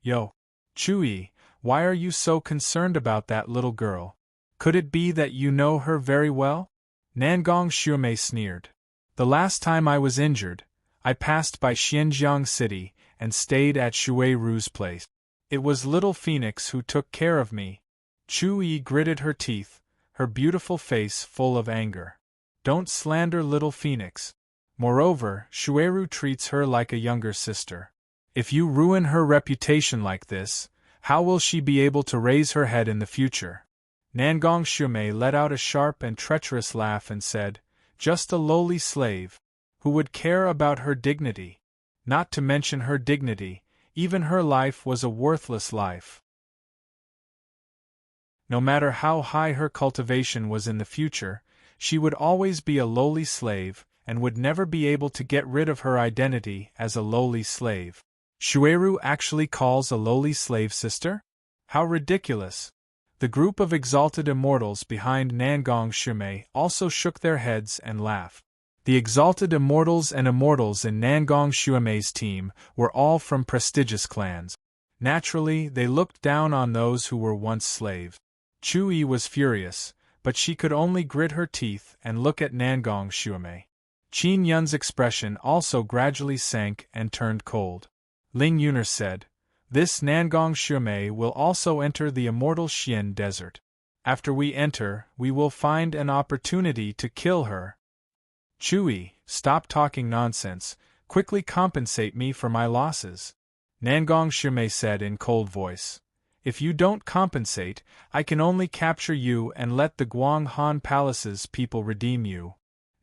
Yo! Chu Yi, Why are you so concerned about that little girl? Could it be that you know her very well? Nangong Xuemei sneered. The last time I was injured, I passed by Xianjiang City and stayed at Shui Ru's place. It was little Phoenix who took care of me. Chu Yi gritted her teeth, her beautiful face full of anger. Don't slander little Phoenix. Moreover, Shuiru treats her like a younger sister. If you ruin her reputation like this, how will she be able to raise her head in the future? Nangong Xuemei let out a sharp and treacherous laugh and said, just a lowly slave. Who would care about her dignity? Not to mention her dignity, even her life was a worthless life. No matter how high her cultivation was in the future, she would always be a lowly slave, and would never be able to get rid of her identity as a lowly slave. Shuiru actually calls a lowly slave sister? How ridiculous! The group of exalted immortals behind Nangong Xuemei also shook their heads and laughed. The exalted immortals and immortals in Nangong Xuemei's team were all from prestigious clans. Naturally, they looked down on those who were once slaves. Chu Yi was furious, but she could only grit her teeth and look at Nangong Xuemei. Qin Yun's expression also gradually sank and turned cold. Ling Yuner said, this Nangong Xuemei will also enter the immortal Xian desert. After we enter, we will find an opportunity to kill her. Chu Yi, stop talking nonsense, quickly compensate me for my losses. Nangong Xuemei said in cold voice. If you don't compensate, I can only capture you and let the Guang Han Palace's people redeem you.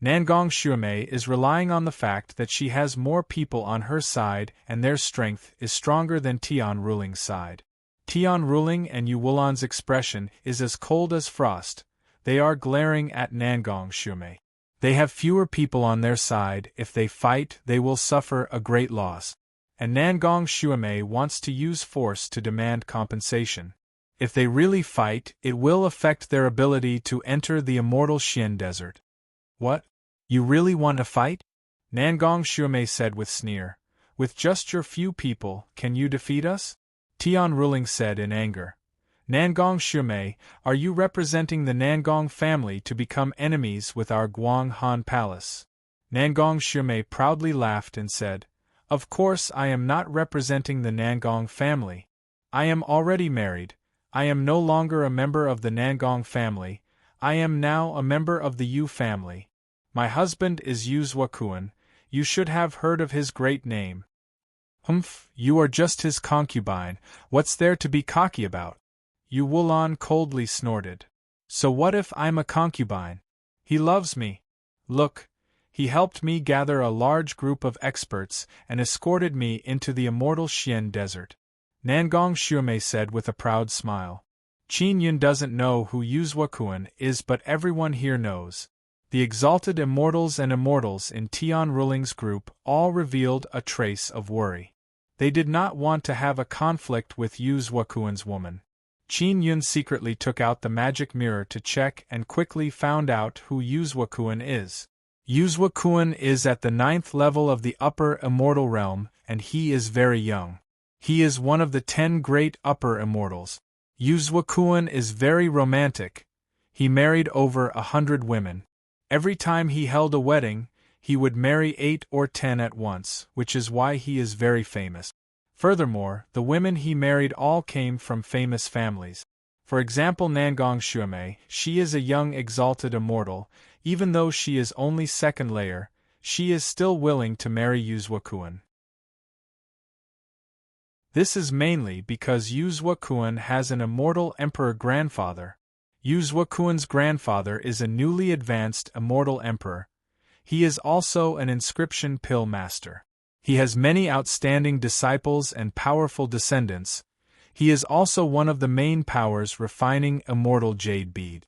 Nangong Xuemei is relying on the fact that she has more people on her side and their strength is stronger than Tian Ruling's side. Tian Ruling and Yu Wulan's expression is as cold as frost. They are glaring at Nangong Xuemei. They have fewer people on their side. If they fight, they will suffer a great loss. And Nangong Xuemei wants to use force to demand compensation. If they really fight, it will affect their ability to enter the immortal Xian desert. What? You really want to fight? Nangong Xuemei said with sneer. With just your few people, can you defeat us? Tian Ruling said in anger. Nangong Xuemei, are you representing the Nangong family to become enemies with our Guang Han Palace? Nangong Xuemei proudly laughed and said, of course I am not representing the Nangong family. I am already married. I am no longer a member of the Nangong family. I am now a member of the Yu family. My husband is Yu Zuokuan. You should have heard of his great name. Humph, you are just his concubine. What's there to be cocky about? Yu Wulan coldly snorted. So what if I'm a concubine? He loves me. Look, he helped me gather a large group of experts and escorted me into the immortal Xian desert. Nangong Xuemei said with a proud smile. Qin Yun doesn't know who Yu Zuokuan is, but everyone here knows. The exalted immortals and immortals in Tian Ruling's group all revealed a trace of worry. They did not want to have a conflict with Yu Zuokuan's woman. Qin Yun secretly took out the magic mirror to check and quickly found out who Yu Zuokuan is. Yu Zuokuan is at the 9th level of the upper immortal realm, and he is very young. He is one of the 10 great upper immortals. Yu Zuokuan is very romantic. He married over 100 women. Every time he held a wedding, he would marry 8 or 10 at once, which is why he is very famous. Furthermore, the women he married all came from famous families. For example, Nangong Xuemei, she is a young exalted immortal. Even though she is only 2nd layer, she is still willing to marry Yu Zuokuan. This is mainly because Yu Zuokuan has an immortal emperor grandfather. Yu Zuokuan's grandfather is a newly advanced immortal emperor. He is also an inscription pill master. He has many outstanding disciples and powerful descendants. He is also one of the main powers refining immortal jade bead.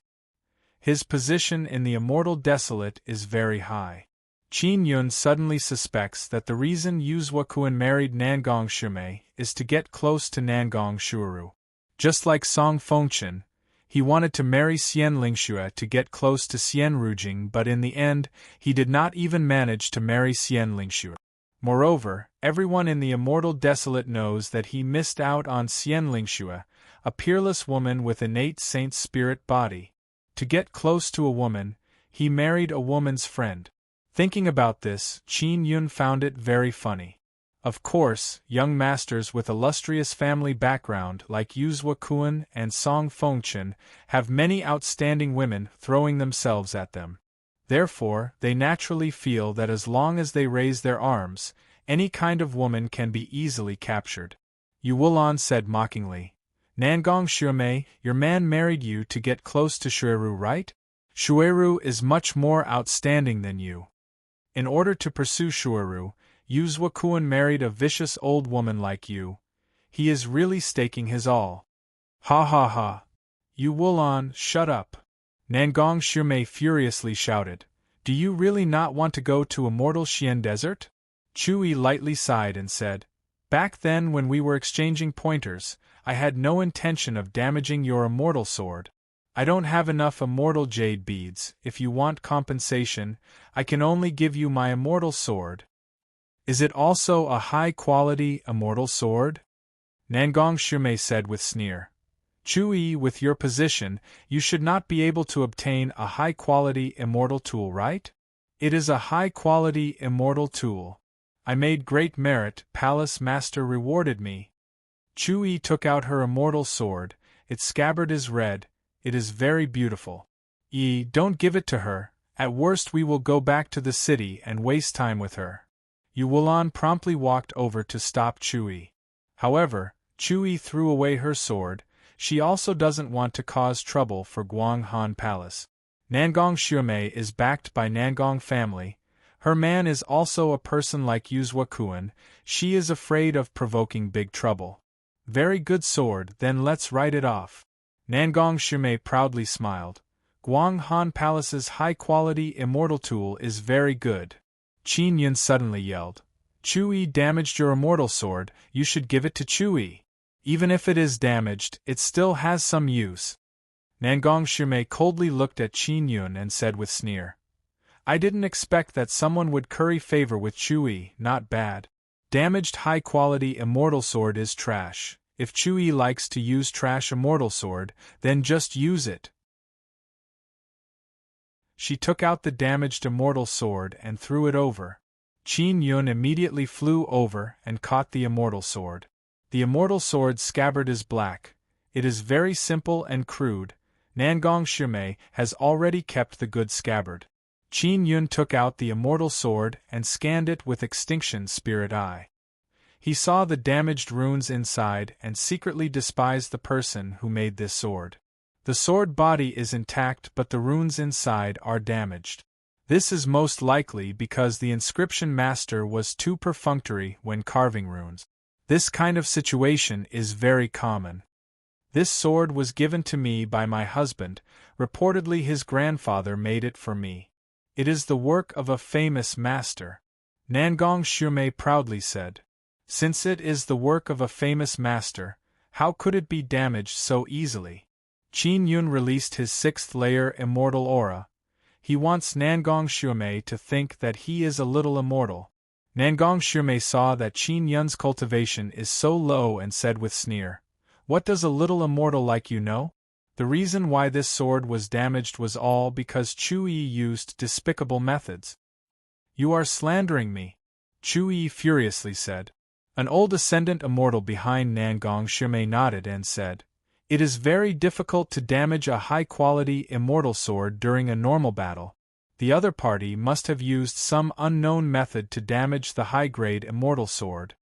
His position in the immortal desolate is very high. Qin Yun suddenly suspects that the reason Yu Zuokuan married Nangong Xuemei is to get close to Nangong Shuuru. Just like Song Fengchen, he wanted to marry Xian Lingxue to get close to Xian Rujing, but in the end, he did not even manage to marry Xian Lingxue. Moreover, everyone in the immortal desolate knows that he missed out on Xian Lingxue, a peerless woman with innate saint spirit body. To get close to a woman, he married a woman's friend. Thinking about this, Qin Yun found it very funny. Of course, young masters with illustrious family background like Yuzhua Kuan and Song Fengchen have many outstanding women throwing themselves at them. Therefore, they naturally feel that as long as they raise their arms, any kind of woman can be easily captured. Yu Wulan said mockingly, "Nangong Xuemei, your man married you to get close to Shuiru, right? Shuiru is much more outstanding than you. In order to pursue Shuiru, Yuzhua Kuan married a vicious old woman like you. He is really staking his all." Ha ha ha. Yu Wulan, shut up. Nangong Xuemei furiously shouted, "Do you really not want to go to Immortal Xian Desert?" Chui lightly sighed and said, "Back then when we were exchanging pointers, I had no intention of damaging your immortal sword. I don't have enough immortal jade beads. If you want compensation, I can only give you my immortal sword." "Is it also a high-quality immortal sword?" Nangong Xuemei said with sneer. "Chui, with your position, you should not be able to obtain a high-quality immortal tool, right?" "It is a high-quality immortal tool. I made great merit, Palace Master rewarded me." Chui took out her immortal sword. Its scabbard is red. It is very beautiful. Don't give it to her. At worst we will go back to the city and waste time with her." Yu Wulan promptly walked over to stop Chui. However, Chui threw away her sword. She also doesn't want to cause trouble for Guang Han Palace. Nangong Xuemei is backed by Nangong family. Her man is also a person like Yuzhua Kuan. She is afraid of provoking big trouble. "Very good sword, then let's write it off." Nangong Xuemei proudly smiled. "Guang Han Palace's high-quality immortal tool is very good." Qin Yun suddenly yelled, "Chui damaged your immortal sword, you should give it to Chui. Even if it is damaged, it still has some use." Nangong Xuemei coldly looked at Qin Yun and said with sneer, "I didn't expect that someone would curry favor with Chui, not bad. Damaged high-quality immortal sword is trash. If Chui likes to use trash immortal sword, then just use it." She took out the damaged immortal sword and threw it over. Qin Yun immediately flew over and caught the immortal sword. The immortal sword's scabbard is black. It is very simple and crude. Nangong Xuemei has already kept the good scabbard. Qin Yun took out the immortal sword and scanned it with Extinction Spirit Eye. He saw the damaged runes inside and secretly despised the person who made this sword. The sword body is intact but the runes inside are damaged. This is most likely because the inscription master was too perfunctory when carving runes. This kind of situation is very common. This sword was given to me by my husband. Reportedly his grandfather made it for me. It is the work of a famous master. Nangong Xuemei proudly said. Since it is the work of a famous master, how could it be damaged so easily? Qin Yun released his sixth-layer immortal aura. He wants Nangong Xuemei to think that he is a little immortal. Nangong Xuemei saw that Qin Yun's cultivation is so low and said with sneer, "What does a little immortal like you know? The reason why this sword was damaged was all because Chui used despicable methods." "You are slandering me," Chui furiously said. An old ascendant immortal behind Nangong Xuemei nodded and said, "It is very difficult to damage a high-quality immortal sword during a normal battle. The other party must have used some unknown method to damage the high-grade immortal sword."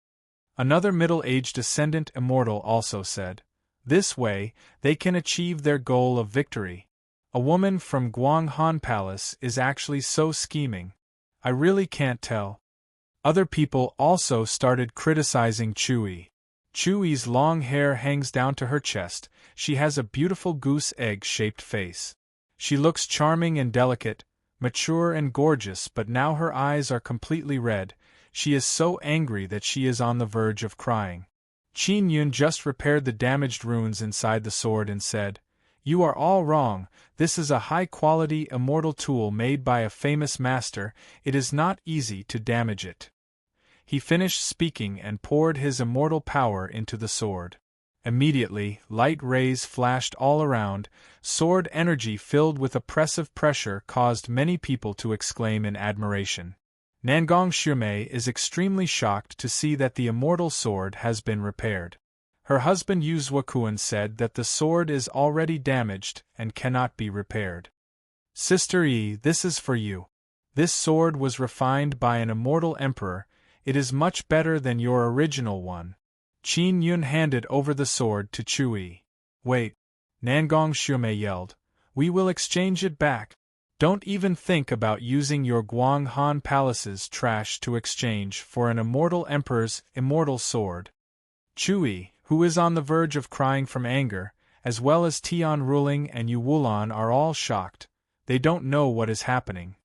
Another middle-aged ascendant immortal also said, "This way, they can achieve their goal of victory. A woman from Guang Han Palace is actually so scheming. I really can't tell." Other people also started criticizing Chui. Chui's long hair hangs down to her chest. She has a beautiful goose egg-shaped face. She looks charming and delicate, mature and gorgeous, but now her eyes are completely red. She is so angry that she is on the verge of crying. Qin Yun just repaired the damaged runes inside the sword and said, "You are all wrong. This is a high-quality immortal tool made by a famous master. It is not easy to damage it." He finished speaking and poured his immortal power into the sword. Immediately, light rays flashed all around, sword energy filled with oppressive pressure caused many people to exclaim in admiration. Nangong Shumei is extremely shocked to see that the immortal sword has been repaired. Her husband Yu Zuokuan said that the sword is already damaged and cannot be repaired. Sister Yi, this is for you. This sword was refined by an immortal emperor, it is much better than your original one. Qin Yun handed over the sword to Chu Yi. Wait! Nangong Shumei yelled. We will exchange it back. Don't even think about using your Guang Han Palace's trash to exchange for an immortal emperor's immortal sword. Chu Yi, who is on the verge of crying from anger, as well as Tian Ruling and Yu Wulan are all shocked. They don't know what is happening.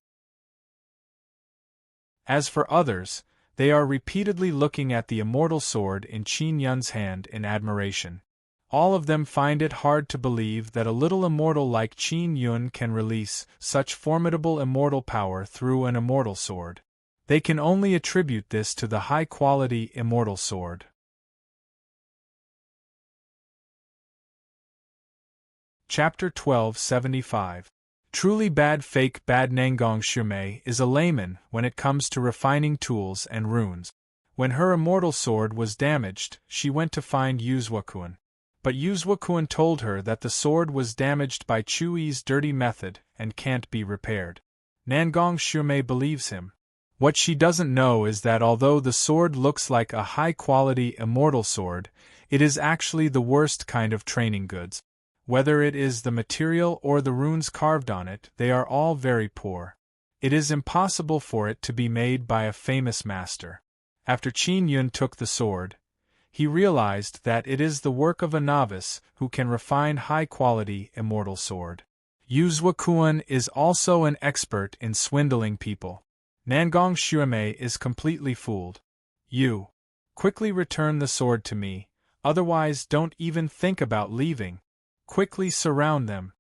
As for others, they are repeatedly looking at the immortal sword in Qin Yun's hand in admiration. All of them find it hard to believe that a little immortal like Qin Yun can release such formidable immortal power through an immortal sword. They can only attribute this to the high-quality immortal sword. Chapter 1275. Truly bad fake bad Nangong Shumei is a layman when it comes to refining tools and runes. When her immortal sword was damaged, she went to find Yu Zuokuan. But Yu Zuokuan told her that the sword was damaged by Chu Yi's dirty method and can't be repaired. Nangong Shumei believes him. What she doesn't know is that although the sword looks like a high-quality immortal sword, it is actually the worst kind of training goods. Whether it is the material or the runes carved on it, they are all very poor. It is impossible for it to be made by a famous master. After Qin Yun took the sword, he realized that it is the work of a novice who can refine high-quality immortal sword. Yu Zuokuan is also an expert in swindling people. Nangong Shumei is completely fooled. You quickly return the sword to me, otherwise don't even think about leaving. Quickly surround them.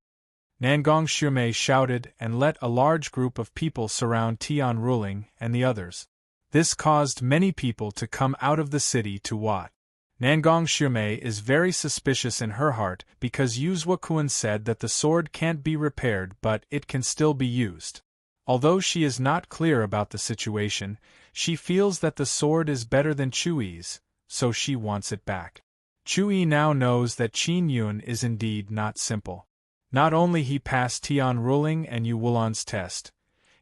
Nangong Shumei shouted and let a large group of people surround Tian Ruling and the others. This caused many people to come out of the city to watch. Nangong Shumei is very suspicious in her heart because Yu Zuokuan said that the sword can't be repaired but it can still be used. Although she is not clear about the situation, she feels that the sword is better than Chu Yi's, so she wants it back. Chu Yi now knows that Qin Yun is indeed not simple. Not only he passed Tian Ruling and Yu Wulan's test,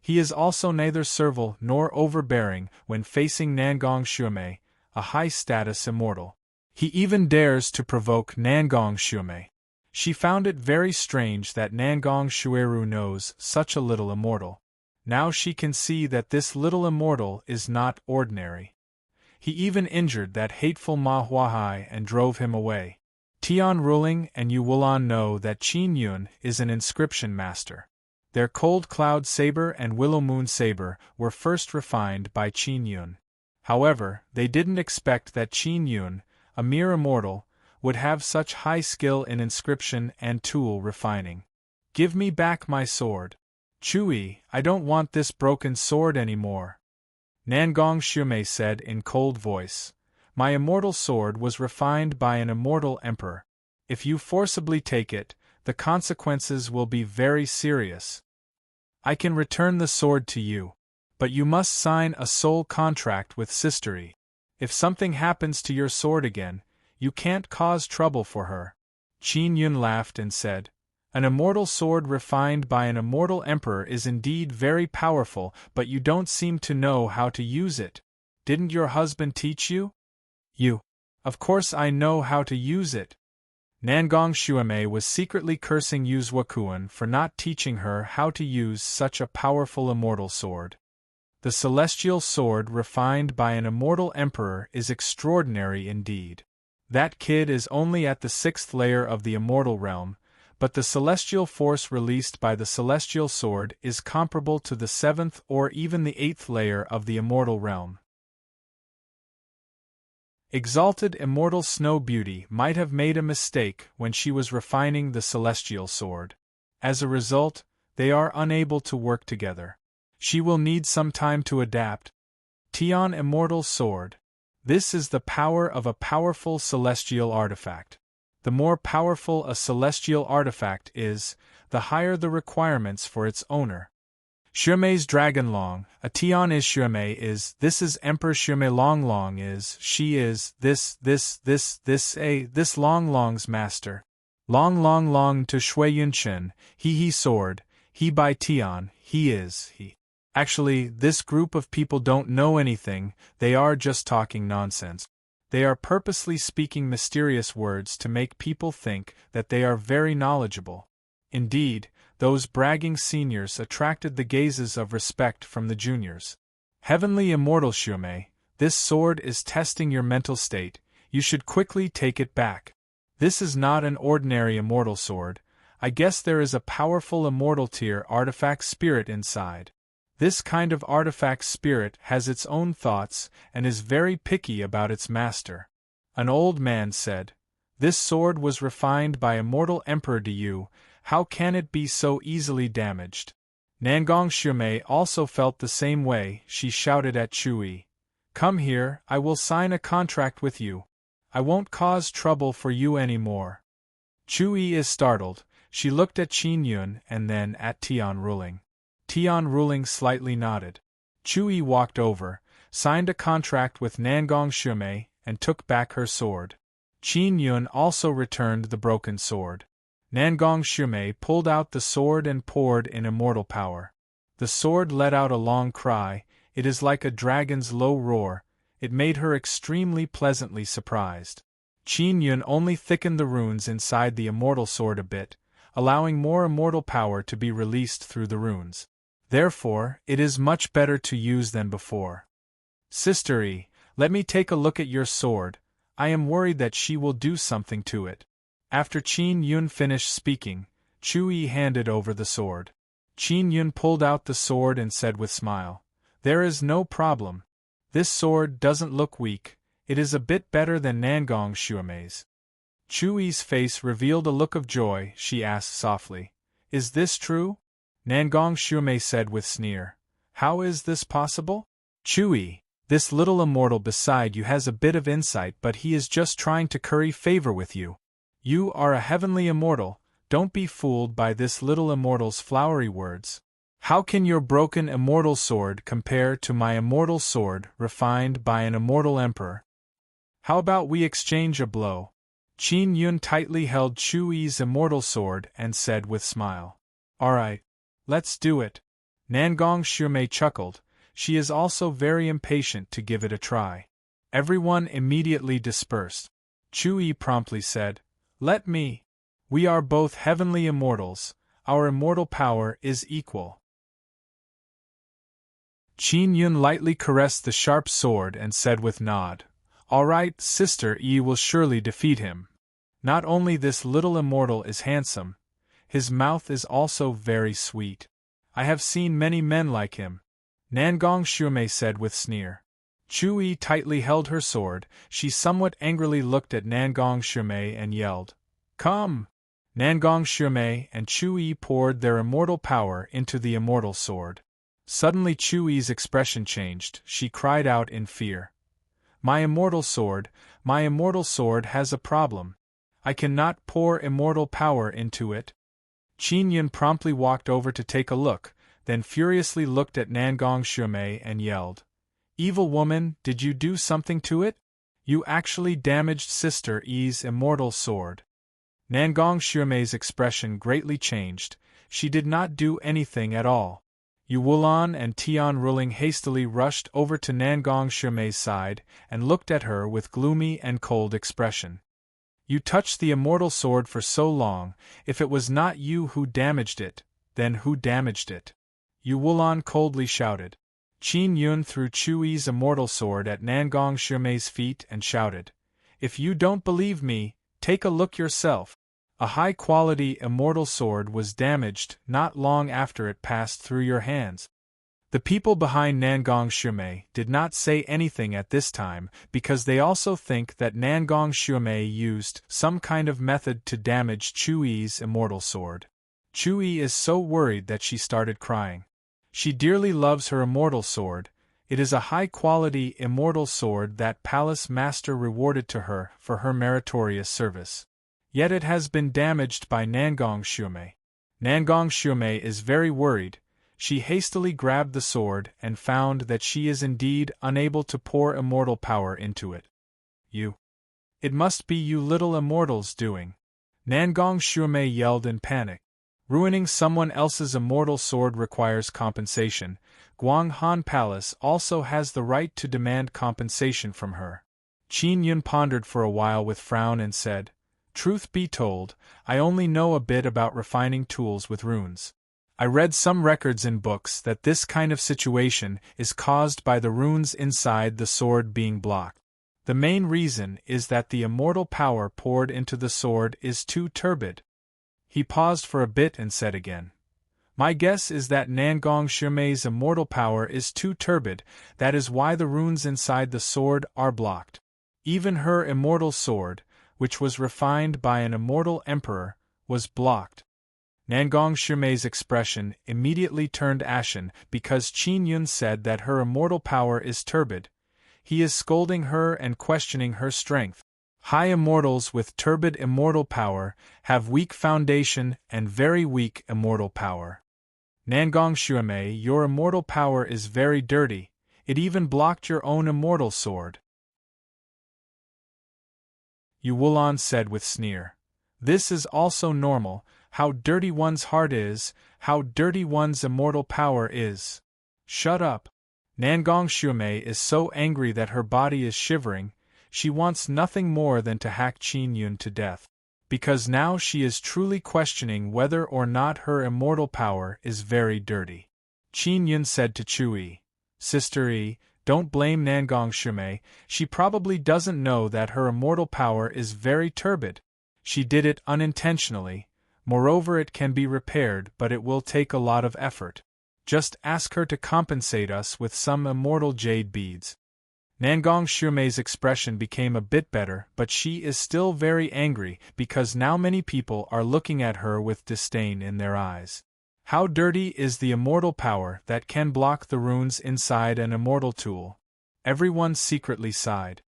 he is also neither servile nor overbearing when facing Nangong Shumei, a high-status immortal. He even dares to provoke Nangong Shumei. She found it very strange that Nangong Shueru knows such a little immortal. Now she can see that this little immortal is not ordinary. He even injured that hateful Ma Huahai and drove him away. Tian Ruling and Yu Wulan know that Qin Yun is an inscription master. Their Cold Cloud Saber and Willow Moon Saber were first refined by Qin Yun. However, they didn't expect that Qin Yun, a mere immortal, would have such high skill in inscription and tool refining. Give me back my sword. Chu Yi, I don't want this broken sword anymore. Nangong Shumei said in cold voice. My immortal sword was refined by an immortal emperor. If you forcibly take it, the consequences will be very serious. I can return the sword to you, but you must sign a soul contract with Sister Yi. If something happens to your sword again, you can't cause trouble for her. Qin Yun laughed and said, An immortal sword refined by an immortal emperor is indeed very powerful, but you don't seem to know how to use it. Didn't your husband teach you? You. Of course I know how to use it. Nangong Shumei was secretly cursing Yu Zuokuan for not teaching her how to use such a powerful immortal sword. The celestial sword refined by an immortal emperor is extraordinary indeed. That kid is only at the 6th layer of the immortal realm, but the celestial force released by the celestial sword is comparable to the 7th or even the 8th layer of the immortal realm. Exalted immortal Snow Beauty might have made a mistake when she was refining the celestial sword. As a result, they are unable to work together. She will need some time to adapt. Tian Immortal Sword. This is the power of a powerful celestial artifact. The more powerful a celestial artifact is, the higher the requirements for its owner. Xuemei's dragon Long, a Tian is Xuemei is, this is Emperor Xuemei Long Long is, she is, this Long Long's master. Long Long Long to Shui Yunchen, he sword, he by Tian, he is, he. Actually, this group of people don't know anything, they are just talking nonsense. They are purposely speaking mysterious words to make people think that they are very knowledgeable. Indeed, those bragging seniors attracted the gazes of respect from the juniors. Heavenly Immortal Xuemei, this sword is testing your mental state, you should quickly take it back. This is not an ordinary immortal sword, I guess there is a powerful immortal tier artifact spirit inside. This kind of artifact spirit has its own thoughts and is very picky about its master. An old man said, "This sword was refined by immortal Emperor Diyu, how can it be so easily damaged?" Nangong Xuemei also felt the same way, she shouted at Chui. "Come here, I will sign a contract with you. I won't cause trouble for you anymore." Chui is startled, she looked at Qin Yun and then at Tian Ruling. Tian Ruling slightly nodded. Chui walked over, signed a contract with Nangong Xuemei, and took back her sword. Qin Yun also returned the broken sword. Nangong Xuemei pulled out the sword and poured in immortal power. The sword let out a long cry, it is like a dragon's low roar, it made her extremely pleasantly surprised. Qin Yun only thickened the runes inside the immortal sword a bit, allowing more immortal power to be released through the runes. Therefore, it is much better to use than before. "Sister E, let me take a look at your sword, I am worried that she will do something to it." After Qin Yun finished speaking, Chui handed over the sword. Qin Yun pulled out the sword and said with smile, "There is no problem. This sword doesn't look weak, it is a bit better than Nangong Xuemei's." Chui's face revealed a look of joy, she asked softly, "Is this true?" Nangong Xuemei said with sneer, "How is this possible?" "Chui, this little immortal beside you has a bit of insight, but he is just trying to curry favor with you. You are a heavenly immortal, don't be fooled by this little immortal's flowery words. How can your broken immortal sword compare to my immortal sword refined by an immortal emperor? How about we exchange a blow?" Qin Yun tightly held Chui's immortal sword and said with smile, "Alright, let's do it." Nangong Xuemei chuckled, she is also very impatient to give it a try. Everyone immediately dispersed. Chui promptly said, "Let me. We are both heavenly immortals, our immortal power is equal." Qin Yun lightly caressed the sharp sword and said with nod, "All right, Sister E will surely defeat him. Not only this little immortal is handsome, his mouth is also very sweet. I have seen many men like him." Nangong Xuemei said with sneer. Chui tightly held her sword, she somewhat angrily looked at Nangong Xuemei and yelled, "Come!" Nangong Xuemei and Chui poured their immortal power into the immortal sword. Suddenly Chui's expression changed, she cried out in fear. My immortal sword has a problem. I cannot pour immortal power into it." Qin Yun promptly walked over to take a look, then furiously looked at Nangong Xuemei and yelled, "Evil woman, did you do something to it? You actually damaged Sister E's immortal sword." Nangong Xuemei's expression greatly changed, she did not do anything at all. Yu Wulan and Tian Ruling hastily rushed over to Nangong Xuemei's side and looked at her with gloomy and cold expression. "You touched the immortal sword for so long, if it was not you who damaged it, then who damaged it?" Yu Wulan coldly shouted. Qin Yun threw Chui's immortal sword at Nangong Xuemei's feet and shouted, "If you don't believe me, take a look yourself. A high-quality immortal sword was damaged not long after it passed through your hands." The people behind Nangong Xuemei did not say anything at this time because they also think that Nangong Xuemei used some kind of method to damage Chui's immortal sword. Chui is so worried that she started crying. She dearly loves her immortal sword, it is a high-quality immortal sword that Palace Master rewarded to her for her meritorious service. Yet it has been damaged by Nangong Xuemei. Nangong Xuemei is very worried. She hastily grabbed the sword and found that she is indeed unable to pour immortal power into it. It must be you little immortals doing. Nangong Xuemei yelled in panic. Ruining someone else's immortal sword requires compensation. Guanghan Palace also has the right to demand compensation from her. Qin Yun pondered for a while with frown and said, "Truth be told, I only know a bit about refining tools with runes. I read some records in books that this kind of situation is caused by the runes inside the sword being blocked. The main reason is that the immortal power poured into the sword is too turbid." He paused for a bit and said again, "My guess is that Nangong Xuemei's immortal power is too turbid, that is why the runes inside the sword are blocked. Even her immortal sword, which was refined by an immortal emperor, was blocked." Nangong Xuemei's expression immediately turned ashen because Qin Yun said that her immortal power is turbid. He is scolding her and questioning her strength. High immortals with turbid immortal power have weak foundation and very weak immortal power. Nangong Xuemei, your immortal power is very dirty, it even blocked your own immortal sword. Yu Wulan said with sneer. This is also normal, how dirty one's heart is, how dirty one's immortal power is. Shut up. Nangong Xuemei is so angry that her body is shivering. She wants nothing more than to hack Qin Yun to death. Because now she is truly questioning whether or not her immortal power is very dirty. Qin Yun said to Chui, "Sister Yi, don't blame Nangong Xuemei, she probably doesn't know that her immortal power is very turbid. She did it unintentionally, moreover it can be repaired but it will take a lot of effort. Just ask her to compensate us with some immortal jade beads." Nangong Xuemei's expression became a bit better, but she is still very angry because now many people are looking at her with disdain in their eyes. How dirty is the immortal power that can block the runes inside an immortal tool? Everyone secretly sighed.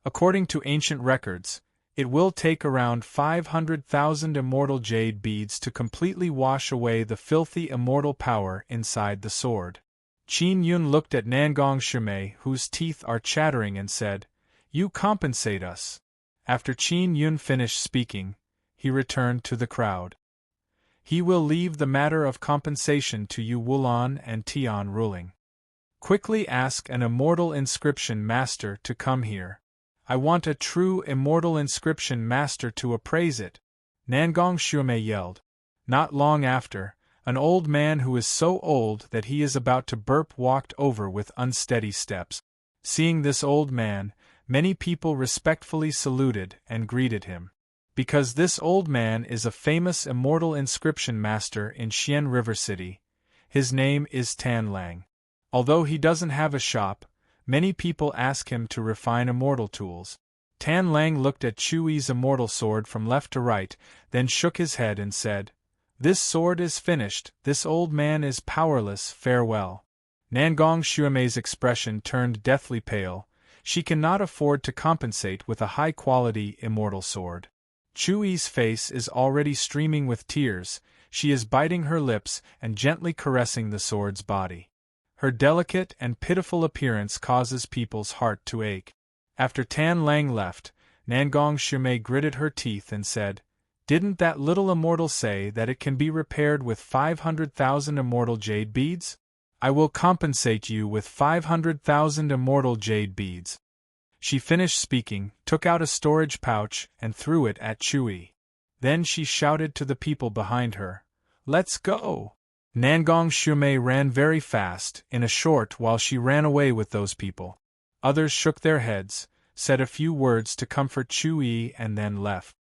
According to ancient records, it will take around 500,000 immortal jade beads to completely wash away the filthy immortal power inside the sword. Qin Yun looked at Nangong Xuemei, whose teeth are chattering, and said, "You compensate us." After Qin Yun finished speaking, he returned to the crowd. He will leave the matter of compensation to Yu Wulan and Tian ruling. Quickly ask an immortal inscription master to come here. I want a true immortal inscription master to appraise it. Nangong Xuemei yelled. Not long after, an old man who is so old that he is about to burp walked over with unsteady steps. Seeing this old man, many people respectfully saluted and greeted him. Because this old man is a famous immortal inscription master in Xian River City, his name is Tan Lang. Although he doesn't have a shop, many people ask him to refine immortal tools. Tan Lang looked at Chui's immortal sword from left to right, then shook his head and said, "This sword is finished, this old man is powerless, farewell." Nangong Xuemei's expression turned deathly pale. She cannot afford to compensate with a high-quality immortal sword. Chui's face is already streaming with tears. She is biting her lips and gently caressing the sword's body. Her delicate and pitiful appearance causes people's heart to ache. After Tan Lang left, Nangong Xuemei gritted her teeth and said, "Didn't that little immortal say that it can be repaired with 500,000 immortal jade beads? I will compensate you with 500,000 immortal jade beads." She finished speaking, took out a storage pouch, and threw it at Chui. Then she shouted to the people behind her, "Let's go!" Nangong Xuemei ran very fast, in a short while she ran away with those people. Others shook their heads, said a few words to comfort Chui and then left.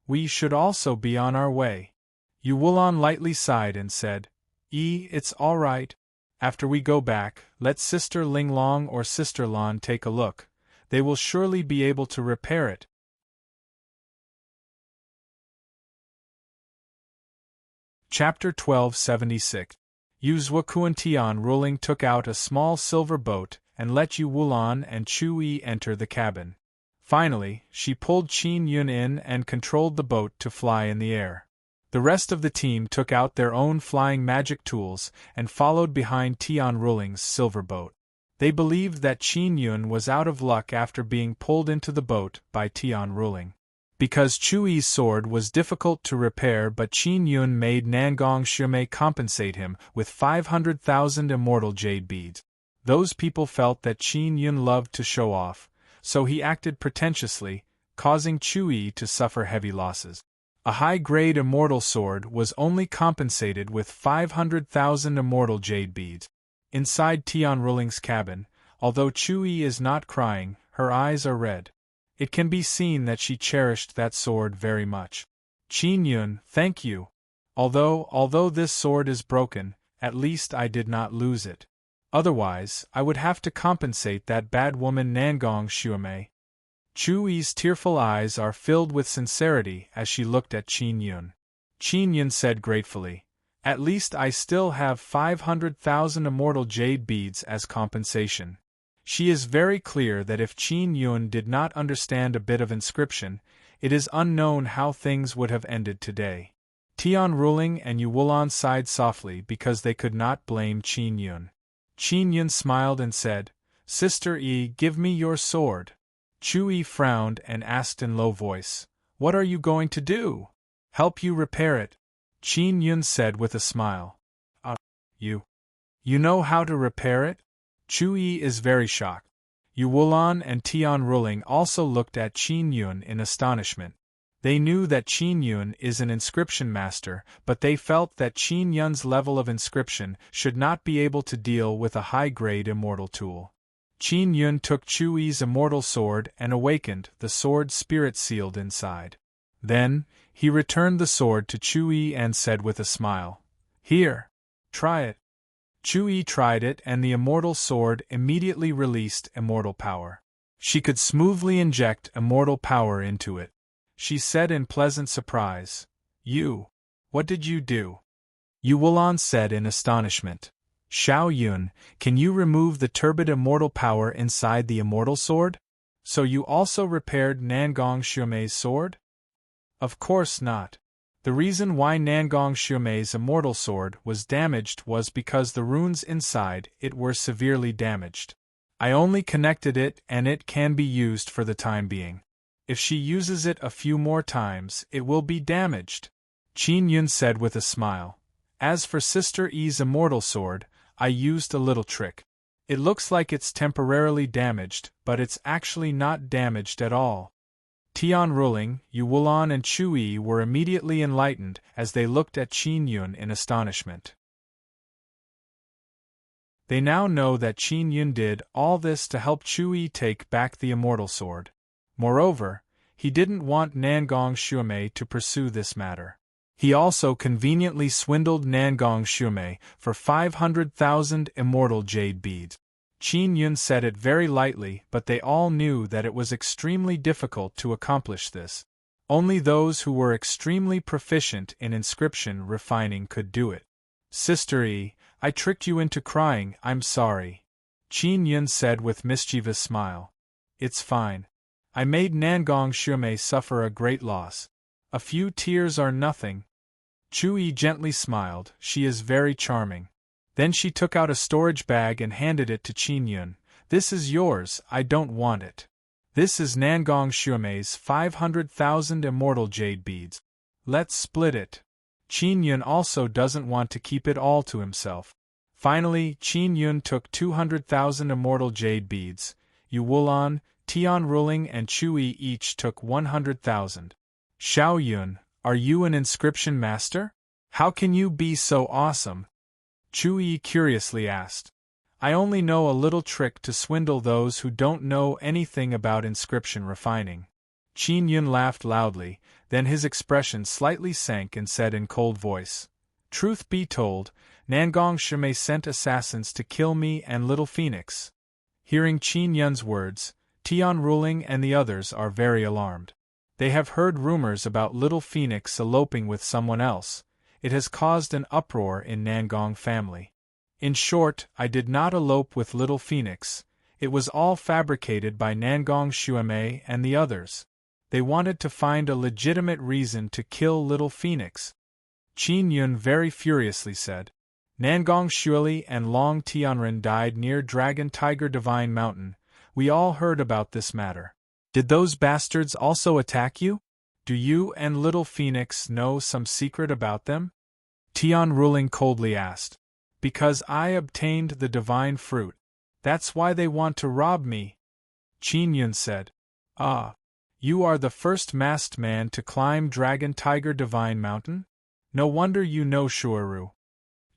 "We should also be on our way." Yu Wulan lightly sighed and said, "It's all right. After we go back, let Sister Ling Long or Sister Lan take a look. They will surely be able to repair it." Chapter 1276. Yu Zhuokuan ruling took out a small silver boat and let Yu Wulan and Chui enter the cabin. Finally, she pulled Qin Yun in and controlled the boat to fly in the air. The rest of the team took out their own flying magic tools and followed behind Tian Ruling's silver boat. They believed that Qin Yun was out of luck after being pulled into the boat by Tian Ruling. Because Chuyi's sword was difficult to repair, but Qin Yun made Nangong Shumei compensate him with 500,000 immortal jade beads. Those people felt that Qin Yun loved to show off, so he acted pretentiously, causing Chuyi to suffer heavy losses. A high-grade immortal sword was only compensated with 500,000 immortal jade beads. Inside Tian Ruling's cabin, although Chuyi is not crying, her eyes are red. It can be seen that she cherished that sword very much. Qin Yun, thank you. Although this sword is broken, at least I did not lose it. Otherwise, I would have to compensate that bad woman Nangong Shumei. Chuyi's tearful eyes are filled with sincerity as she looked at Qin Yun. Qin Yun said gratefully, "At least I still have 500,000 immortal jade beads as compensation." She is very clear that if Qin Yun did not understand a bit of inscription, it is unknown how things would have ended today. Tian Ruling and Yu Wulan sighed softly because they could not blame Qin Yun. Qin Yun smiled and said, "Sister Yi, give me your sword." Chuyi frowned and asked in low voice, "What are you going to do?" "Help you repair it," Qin Yun said with a smile. You know how to repair it?" Chuyi is very shocked. Yu Wulan and Tian Ruling also looked at Qin Yun in astonishment. They knew that Qin Yun is an inscription master, but they felt that Qin Yun's level of inscription should not be able to deal with a high-grade immortal tool. Qin Yun took Chuyi's immortal sword and awakened the sword spirit sealed inside. Then, he returned the sword to Chuyi and said with a smile, "Here, try it." Chuyi tried it and the immortal sword immediately released immortal power. She could smoothly inject immortal power into it. She said in pleasant surprise, What did you do?" Yu Wulan said in astonishment, "Xiao Yun, can you remove the turbid immortal power inside the immortal sword? So you also repaired Nangong Shumei's sword?" "Of course not. The reason why Nangong Shumei's immortal sword was damaged was because the runes inside it were severely damaged. I only connected it and it can be used for the time being. If she uses it a few more times, it will be damaged," Qin Yun said with a smile. "As for Sister Yi's immortal sword, I used a little trick. It looks like it's temporarily damaged, but it's actually not damaged at all." Tian Ruling, Yu Wulan and Chuyi were immediately enlightened as they looked at Qin Yun in astonishment. They now know that Qin Yun did all this to help Chuyi take back the immortal sword. Moreover, he didn't want Nangong Shumei to pursue this matter. He also conveniently swindled Nangong Shumei for 500,000 immortal jade beads. Qin Yun said it very lightly, but they all knew that it was extremely difficult to accomplish this. Only those who were extremely proficient in inscription refining could do it. "Sister Yi, I tricked you into crying, I'm sorry," Qin Yun said with mischievous smile. "It's fine. I made Nangong Shumei suffer a great loss. A few tears are nothing." Chuyi gently smiled, she is very charming. Then she took out a storage bag and handed it to Qin Yun. "This is yours, I don't want it. This is Nangong Shumei's 500,000 immortal jade beads. Let's split it." Qin Yun also doesn't want to keep it all to himself. Finally, Qin Yun took 200,000 immortal jade beads. Yu Wulan, Tian Ruling and Chuyi each took 100,000. "Xiao Yun, are you an inscription master? How can you be so awesome?" Chuyi curiously asked. "I only know a little trick to swindle those who don't know anything about inscription refining." Qin Yun laughed loudly, then his expression slightly sank and said in cold voice, "Truth be told, Nangong Shumei sent assassins to kill me and Little Phoenix." Hearing Qin Yun's words, Tian Ruling and the others are very alarmed. They have heard rumors about Little Phoenix eloping with someone else. It has caused an uproar in Nangong family. "In short, I did not elope with Little Phoenix. It was all fabricated by Nangong Xuemei and the others. They wanted to find a legitimate reason to kill Little Phoenix. Qin Yun very furiously said. Nangong Xueli and Long Tianren died near Dragon Tiger Divine Mountain. We all heard about this matter. Did those bastards also attack you? Do you and Little Phoenix know some secret about them? Tian Ruling coldly asked. Because I obtained the divine fruit. That's why they want to rob me. Qin Yun said. Ah. You are the first masked man to climb Dragon Tiger Divine Mountain? No wonder you know Shuaru.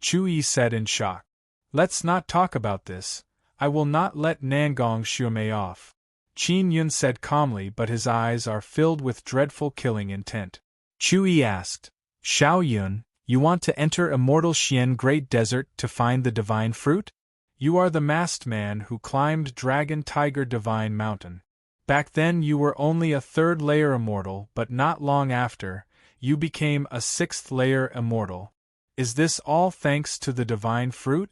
Chu Yi said in shock. Let's not talk about this. I will not let Nangong Xuemei off. Qin Yun said calmly, but his eyes are filled with dreadful killing intent. Chu Yi asked, Xiao Yun, you want to enter Immortal Xian Great Desert to find the divine fruit? You are the masked man who climbed Dragon Tiger Divine Mountain. Back then you were only a 3rd layer immortal, but not long after, you became a 6th layer immortal. Is this all thanks to the divine fruit?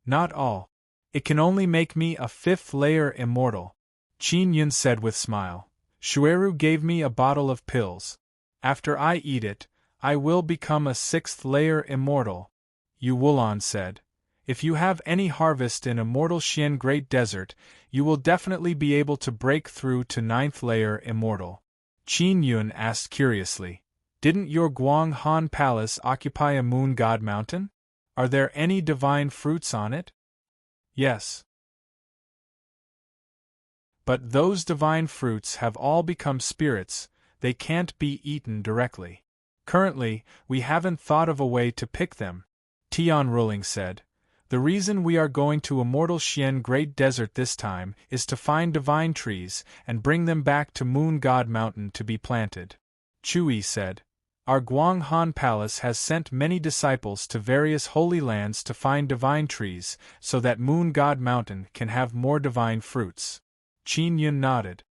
Not all. It can only make me a 5th layer immortal. Qin Yun said with smile. Shueru gave me a bottle of pills. After I eat it, I will become a 6th layer immortal. Yu Wulan said. If you have any harvest in Immortal Xian Great Desert, you will definitely be able to break through to 9th layer immortal. Qin Yun asked curiously, Didn't your Guang Han Palace occupy a moon god mountain? Are there any divine fruits on it? Yes. But those divine fruits have all become spirits, they can't be eaten directly. Currently, we haven't thought of a way to pick them, Tian Ruling said. The reason we are going to Immortal Xian Great Desert this time is to find divine trees and bring them back to Moon God Mountain to be planted. Chu Yi said. Our Guang Han Palace has sent many disciples to various holy lands to find divine trees so that Moon God Mountain can have more divine fruits. Qin Yun nodded.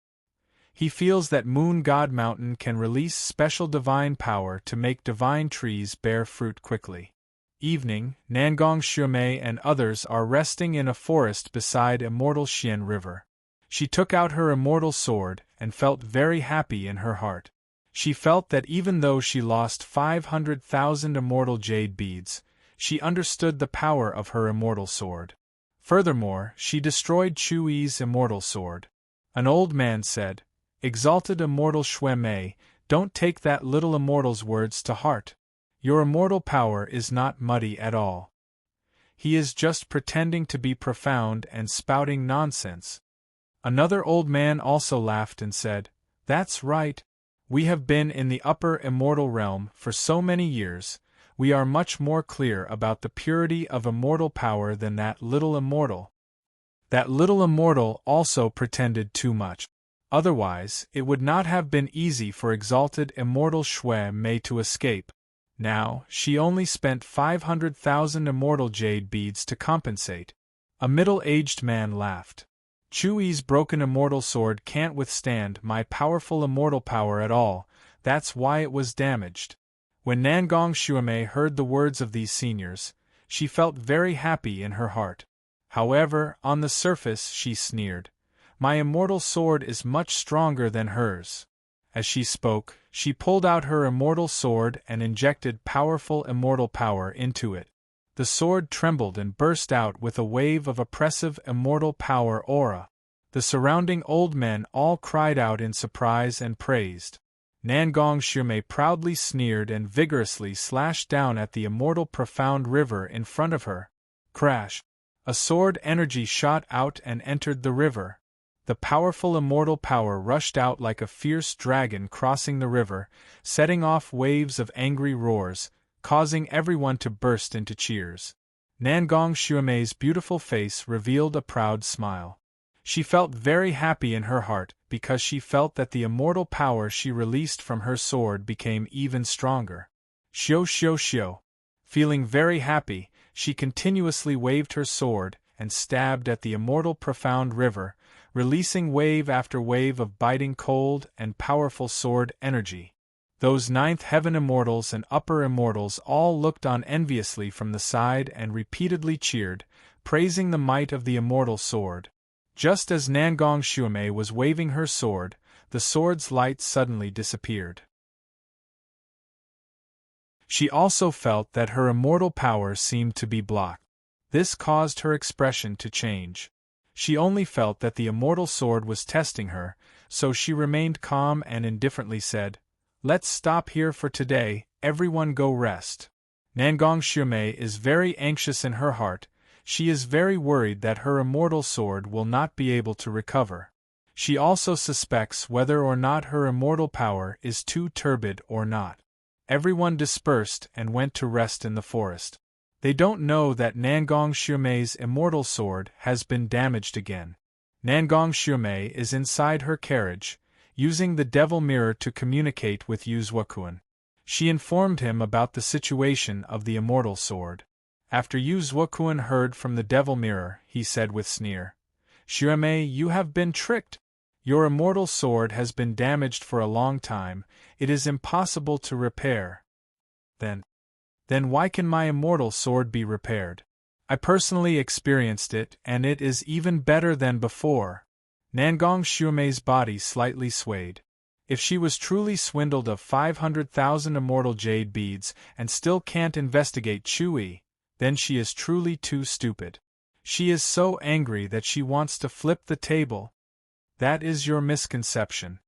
He feels that Moon God Mountain can release special divine power to make divine trees bear fruit quickly. Evening, Nangong Xuemei and others are resting in a forest beside Immortal Xian River. She took out her immortal sword and felt very happy in her heart. She felt that even though she lost 500,000 immortal jade beads, she understood the power of her immortal sword. Furthermore, she destroyed Chu Yi's immortal sword. An old man said, Exalted Immortal Xuemei, don't take that little immortal's words to heart. Your immortal power is not muddy at all. He is just pretending to be profound and spouting nonsense. Another old man also laughed and said, That's right. We have been in the upper immortal realm for so many years, we are much more clear about the purity of immortal power than that little immortal. That little immortal also pretended too much. Otherwise, it would not have been easy for exalted Immortal Xuemei to escape. Now, she only spent 500,000 immortal jade beads to compensate. A middle-aged man laughed. Chu Yi's broken immortal sword can't withstand my powerful immortal power at all, that's why it was damaged. When Nangong Xuemei heard the words of these seniors, she felt very happy in her heart. However, on the surface she sneered. My immortal sword is much stronger than hers. As she spoke, she pulled out her immortal sword and injected powerful immortal power into it. The sword trembled and burst out with a wave of oppressive immortal power aura. The surrounding old men all cried out in surprise and praised. Nangong Xuemei proudly sneered and vigorously slashed down at the immortal profound river in front of her. Crash! A sword energy shot out and entered the river. The powerful immortal power rushed out like a fierce dragon crossing the river, setting off waves of angry roars, causing everyone to burst into cheers. Nangong Xuemei's beautiful face revealed a proud smile. She felt very happy in her heart because she felt that the immortal power she released from her sword became even stronger. Xiu xiu xiu. Feeling very happy, she continuously waved her sword and stabbed at the immortal profound river, releasing wave after wave of biting cold and powerful sword energy. Those ninth heaven immortals and upper immortals all looked on enviously from the side and repeatedly cheered, praising the might of the immortal sword. Just as Nangong Xuemei was waving her sword, the sword's light suddenly disappeared. She also felt that her immortal power seemed to be blocked. This caused her expression to change. She only felt that the immortal sword was testing her, so she remained calm and indifferently said, "Let's stop here for today, everyone go rest." Nangong Xuemei is very anxious in her heart. She is very worried that her immortal sword will not be able to recover. She also suspects whether or not her immortal power is too turbid or not. Everyone dispersed and went to rest in the forest. They don't know that Nangong Xuemei's immortal sword has been damaged again. Nangong Xuemei is inside her carriage, using the devil mirror to communicate with Yu Zuokuan. She informed him about the situation of the immortal sword. After Yu Zuokuan heard from the devil mirror, he said with sneer, "Xuemei, you have been tricked. Your immortal sword has been damaged for a long time, it is impossible to repair." Then why can my immortal sword be repaired? I personally experienced it, and it is even better than before. Nangong Xuemei's body slightly swayed. If she was truly swindled of 500,000 immortal jade beads and still can't investigate Chui, then she is truly too stupid. She is so angry that she wants to flip the table. That is your misconception.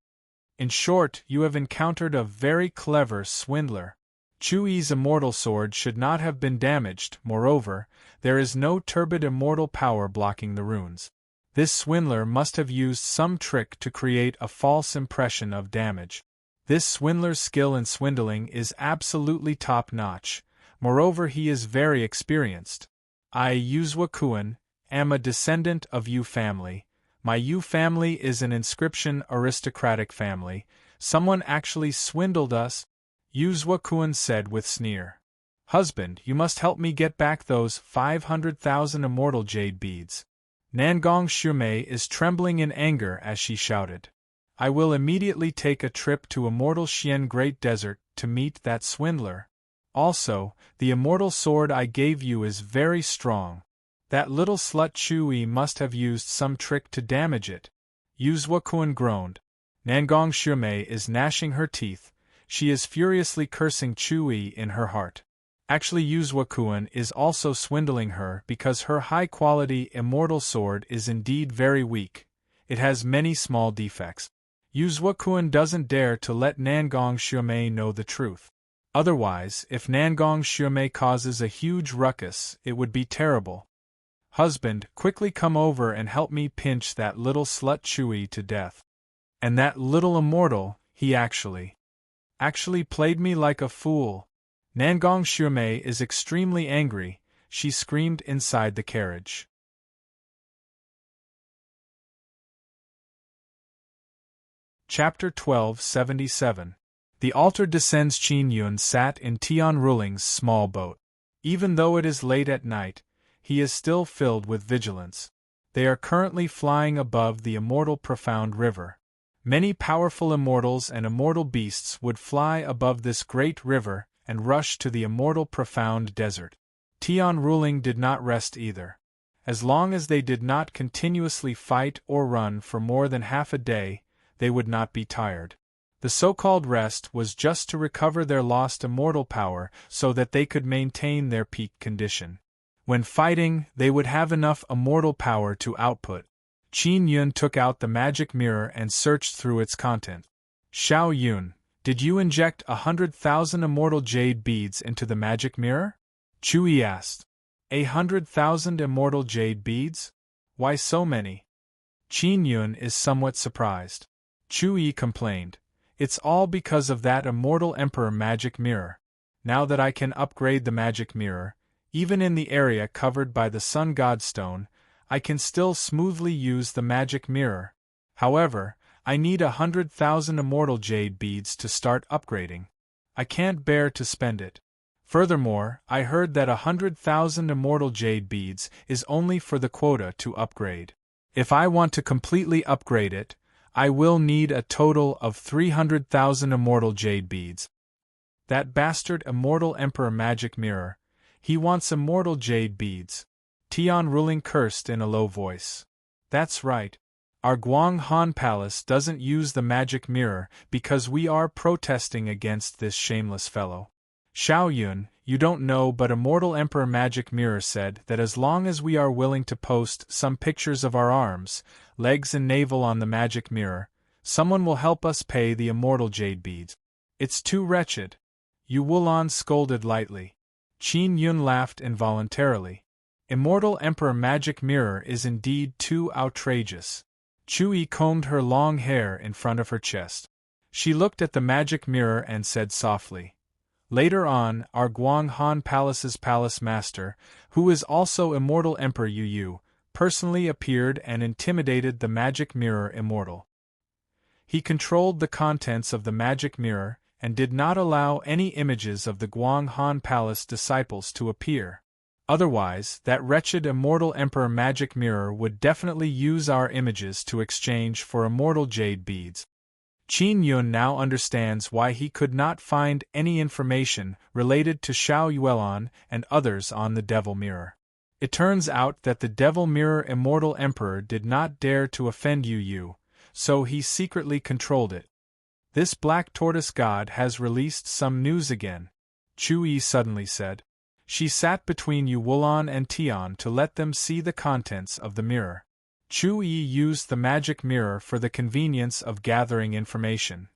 In short, you have encountered a very clever swindler. Chui's immortal sword should not have been damaged. Moreover, there is no turbid immortal power blocking the runes. This swindler must have used some trick to create a false impression of damage. This swindler's skill in swindling is absolutely top-notch. Moreover, he is very experienced. I, Yu Zuokuan, am a descendant of Yu family. My Yu family is an inscription aristocratic family. Someone actually swindled us, Yu Zuokuan said with sneer. Husband, you must help me get back those 500,000 immortal jade beads. Nangong Xuemei is trembling in anger as she shouted. I will immediately take a trip to Immortal Xian Great Desert to meet that swindler. Also, the immortal sword I gave you is very strong. That little slut Chui must have used some trick to damage it. Yu Zuokuan groaned. Nangong Xuemei is gnashing her teeth. She is furiously cursing Chui in her heart. Actually, Yu Zuokuan is also swindling her because her high-quality immortal sword is indeed very weak. It has many small defects. Yu Zuokuan doesn't dare to let Nangong Xuemei know the truth. Otherwise, if Nangong Xuemei causes a huge ruckus, it would be terrible. Husband, quickly come over and help me pinch that little slut Chui to death. And that little immortal, he actually played me like a fool. Nangong Xuemei is extremely angry, she screamed inside the carriage. Chapter 1277. The altar descends. Qin Yun sat in Tian Ruling's small boat. Even though it is late at night, he is still filled with vigilance. They are currently flying above the immortal profound river. Many powerful immortals and immortal beasts would fly above this great river and rush to the immortal profound desert. Tian Ruling did not rest either. As long as they did not continuously fight or run for more than half a day, they would not be tired. The so-called rest was just to recover their lost immortal power so that they could maintain their peak condition. When fighting, they would have enough immortal power to output. Qin Yun took out the magic mirror and searched through its content. Xiao Yun, did you inject 100,000 immortal jade beads into the magic mirror? Chui asked. 100,000 immortal jade beads? Why so many? Qin Yun is somewhat surprised. Chui complained. It's all because of that immortal emperor magic mirror. Now that I can upgrade the magic mirror, even in the area covered by the Sun God Stone, I can still smoothly use the magic mirror. However, I need 100,000 immortal jade beads to start upgrading. I can't bear to spend it. Furthermore, I heard that 100,000 immortal jade beads is only for the quota to upgrade. If I want to completely upgrade it, I will need a total of 300,000 immortal jade beads. That bastard immortal emperor magic mirror, he wants immortal jade beads. Tian Ruling cursed in a low voice. That's right. Our Guang Han Palace doesn't use the magic mirror because we are protesting against this shameless fellow. Xiao Yun, you don't know, but Immortal Emperor Magic Mirror said that as long as we are willing to post some pictures of our arms, legs and navel on the magic mirror, someone will help us pay the immortal jade beads. It's too wretched. Yu Wulan scolded lightly. Qin Yun laughed involuntarily. Immortal Emperor Magic Mirror is indeed too outrageous. Chui combed her long hair in front of her chest. She looked at the magic mirror and said softly. Later on, our Guang Han Palace's palace master, who is also Immortal Emperor Yu Yu, personally appeared and intimidated the magic mirror immortal. He controlled the contents of the magic mirror and did not allow any images of the Guang Han Palace disciples to appear. Otherwise, that wretched Immortal Emperor Magic Mirror would definitely use our images to exchange for immortal jade beads. Qin Yun now understands why he could not find any information related to Xiao Yuelan and others on the Devil Mirror. It turns out that the Devil Mirror Immortal Emperor did not dare to offend Yu Yu, so he secretly controlled it. This Black Tortoise God has released some news again, Chui suddenly said. She sat between Yu Wulan and Tian to let them see the contents of the mirror. Chui used the magic mirror for the convenience of gathering information.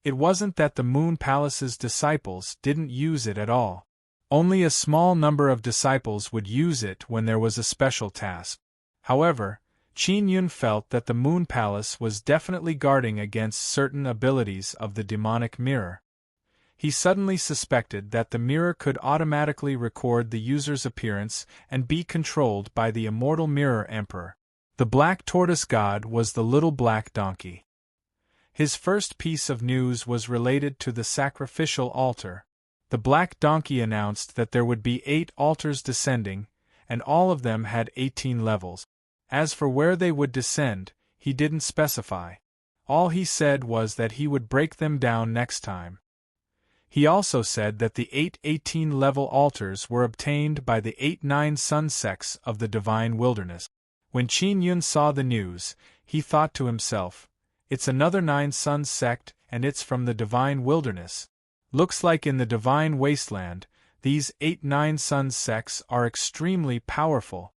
It wasn't that the Moon Palace's disciples didn't use it at all. Only a small number of disciples would use it when there was a special task. However, Qin Yun felt that the Moon Palace was definitely guarding against certain abilities of the demonic mirror. He suddenly suspected that the mirror could automatically record the user's appearance and be controlled by the Immortal Mirror Emperor. The Black Tortoise God was the little black donkey. His first piece of news was related to the sacrificial altar. The black donkey announced that there would be 8 altars descending, and all of them had 18 levels. As for where they would descend, he didn't specify. All he said was that he would break them down next time. He also said that the 8 18-level altars were obtained by the 8 9 sun sects of the Divine Wilderness. When Qin Yun saw the news, he thought to himself, it's another 9 sun sect and it's from the Divine Wilderness. Looks like in the Divine Wasteland, these 8 9 sun sects are extremely powerful.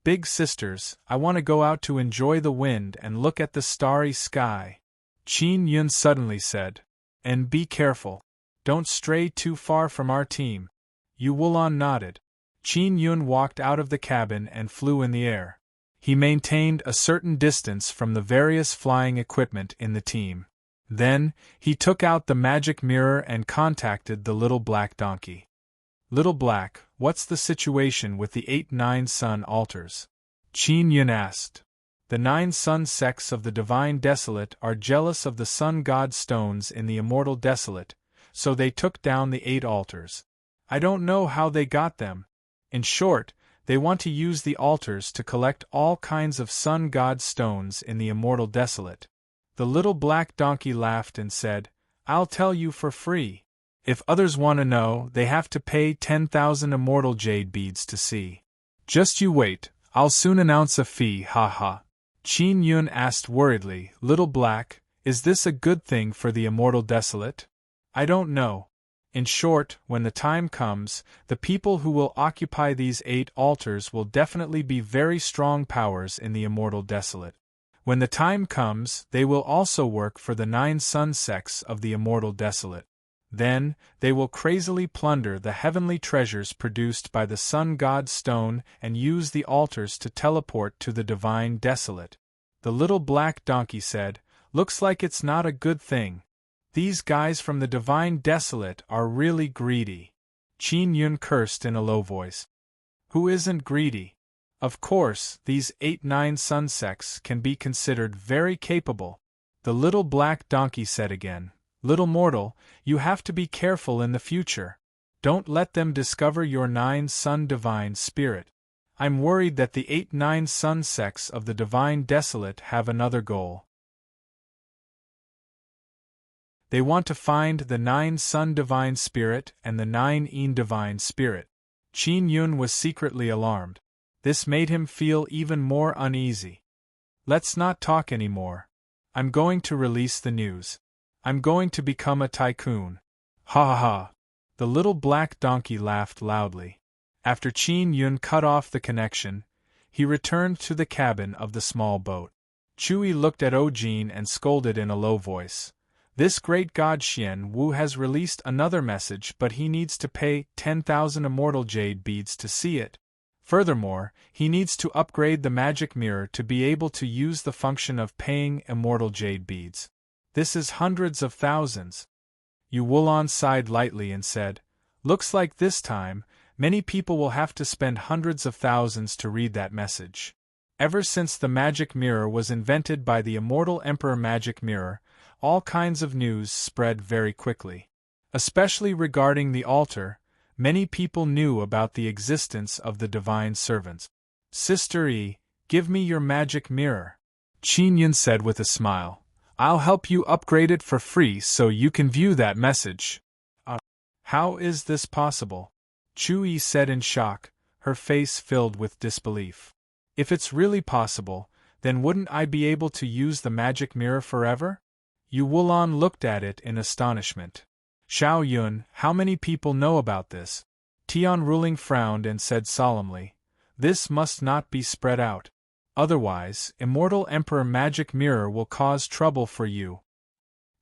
Big sisters, I want to go out to enjoy the wind and look at the starry sky, Qin Yun suddenly said. And be careful. Don't stray too far from our team. Yu Wulan nodded. Qin Yun walked out of the cabin and flew in the air. He maintained a certain distance from the various flying equipment in the team. Then, he took out the magic mirror and contacted the little black donkey. Little Black, what's the situation with the 8 9 sun altars? Qin Yun asked. The 9 sun sects of the Divine Desolate are jealous of the sun god stones in the Immortal Desolate, so they took down the 8 altars. I don't know how they got them. In short, they want to use the altars to collect all kinds of sun god stones in the Immortal Desolate. The little black donkey laughed and said, I'll tell you for free. If others want to know, they have to pay 10,000 immortal jade beads to see. Just you wait, I'll soon announce a fee, haha. Qin Yun asked worriedly, Little Black, is this a good thing for the Immortal Desolate? I don't know. In short, when the time comes, the people who will occupy these 8 altars will definitely be very strong powers in the Immortal Desolate. When the time comes, they will also work for the 9 sun sects of the Immortal Desolate. Then, they will crazily plunder the heavenly treasures produced by the Sun God Stone and use the altars to teleport to the Divine Desolate. The little black donkey said, Looks like it's not a good thing. These guys from the Divine Desolate are really greedy. Qin Yun cursed in a low voice. Who isn't greedy? Of course, these 8 9 sun sects can be considered very capable. The little black donkey said again, Little mortal, you have to be careful in the future. Don't let them discover your 9 sun divine spirit. I'm worried that the 8 9 sun sects of the Divine Desolate have another goal. They want to find the 9 sun divine spirit and the 9 Een divine spirit. Qin Yun was secretly alarmed. This made him feel even more uneasy. Let's not talk anymore. I'm going to release the news. I'm going to become a tycoon. Ha ha ha. The little black donkey laughed loudly. After Qin Yun cut off the connection, he returned to the cabin of the small boat. Chui looked at Ojin and scolded in a low voice. This great god Xian Wu has released another message, but he needs to pay 10,000 immortal jade beads to see it. Furthermore, he needs to upgrade the magic mirror to be able to use the function of paying immortal jade beads. This is hundreds of thousands. Yu Wulon sighed lightly and said, "Looks like this time, many people will have to spend hundreds of thousands to read that message." Ever since the magic mirror was invented by the immortal Emperor Magic Mirror, all kinds of news spread very quickly. Especially regarding the altar, many people knew about the existence of the divine servants. "Sister E, give me your magic mirror," Qin Yun said with a smile. "I'll help you upgrade it for free so you can view that message." How is this possible?" Chui said in shock, her face filled with disbelief. "If it's really possible, then wouldn't I be able to use the magic mirror forever?" Yu Wulon looked at it in astonishment. "Xiao Yun, how many people know about this?" Tian Ruling frowned and said solemnly, "This must not be spread out. Otherwise, Immortal Emperor Magic Mirror will cause trouble for you."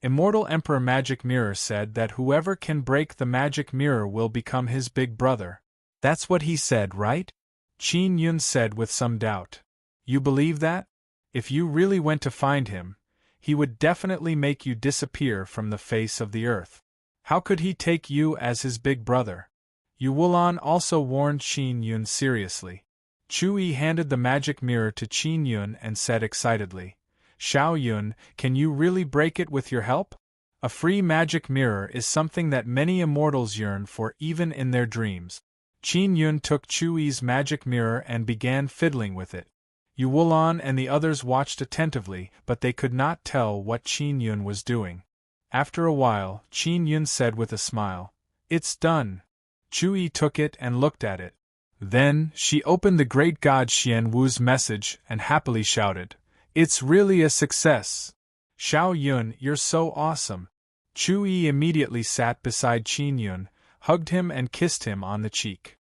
Immortal Emperor Magic Mirror said that whoever can break the magic mirror will become his big brother. "That's what he said, right?" Qin Yun said with some doubt. "You believe that? If you really went to find him, he would definitely make you disappear from the face of the earth. How could he take you as his big brother?" Yu Wulon also warned Qin Yun seriously. Chui handed the magic mirror to Qin Yun and said excitedly, "Xiao Yun, can you really break it with your help? A free magic mirror is something that many immortals yearn for even in their dreams." Qin Yun took Chui's magic mirror and began fiddling with it. Yu Wulon and the others watched attentively, but they could not tell what Qin Yun was doing. After a while, Qin Yun said with a smile, "It's done." Chui took it and looked at it. Then, she opened the great god Xian Wu's message and happily shouted, "It's really a success! Xiao Yun, you're so awesome!" Chui immediately sat beside Qin Yun, hugged him and kissed him on the cheek.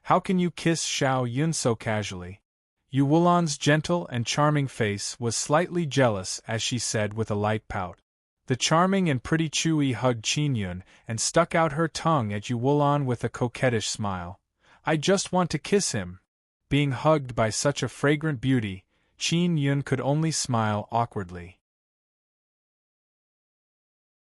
How can you kiss Xiao Yun so casually?" Yu Wulon's gentle and charming face was slightly jealous as she said with a light pout. The charming and pretty Chui hugged Qin Yun and stuck out her tongue at Yu Wulon with a coquettish smile. "I just want to kiss him." Being hugged by such a fragrant beauty, Qin Yun could only smile awkwardly.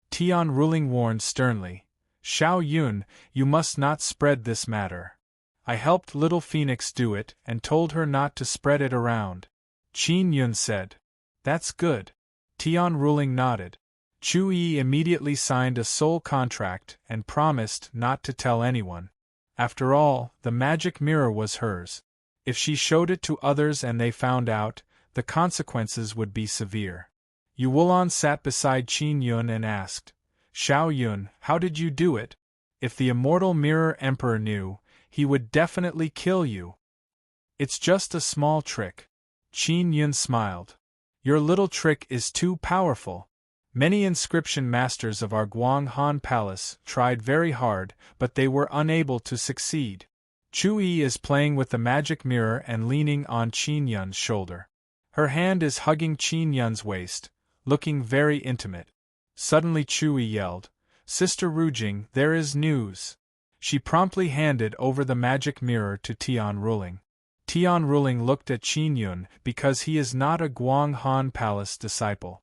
Tian Ruling warned sternly, "Xiao Yun, you must not spread this matter. I helped Little Phoenix do it and told her not to spread it around." Qin Yun said, "That's good." Tian Ruling nodded. Chui immediately signed a soul contract and promised not to tell anyone. After all, the magic mirror was hers. If she showed it to others and they found out, the consequences would be severe. Yu Wulon sat beside Qin Yun and asked, "Xiao Yun, how did you do it? If the immortal Mirror Emperor knew, he would definitely kill you." "It's just a small trick." Qin Yun smiled. "Your little trick is too powerful. Many inscription masters of our Guang Han Palace tried very hard, but they were unable to succeed." Chui is playing with the magic mirror and leaning on Qin Yun's shoulder. Her hand is hugging Qin Yun's waist, looking very intimate. Suddenly Chui yelled, "Sister Rujing, there is news." She promptly handed over the magic mirror to Tian Ruling. Tian Ruling looked at Qin Yun because he is not a Guang Han Palace disciple.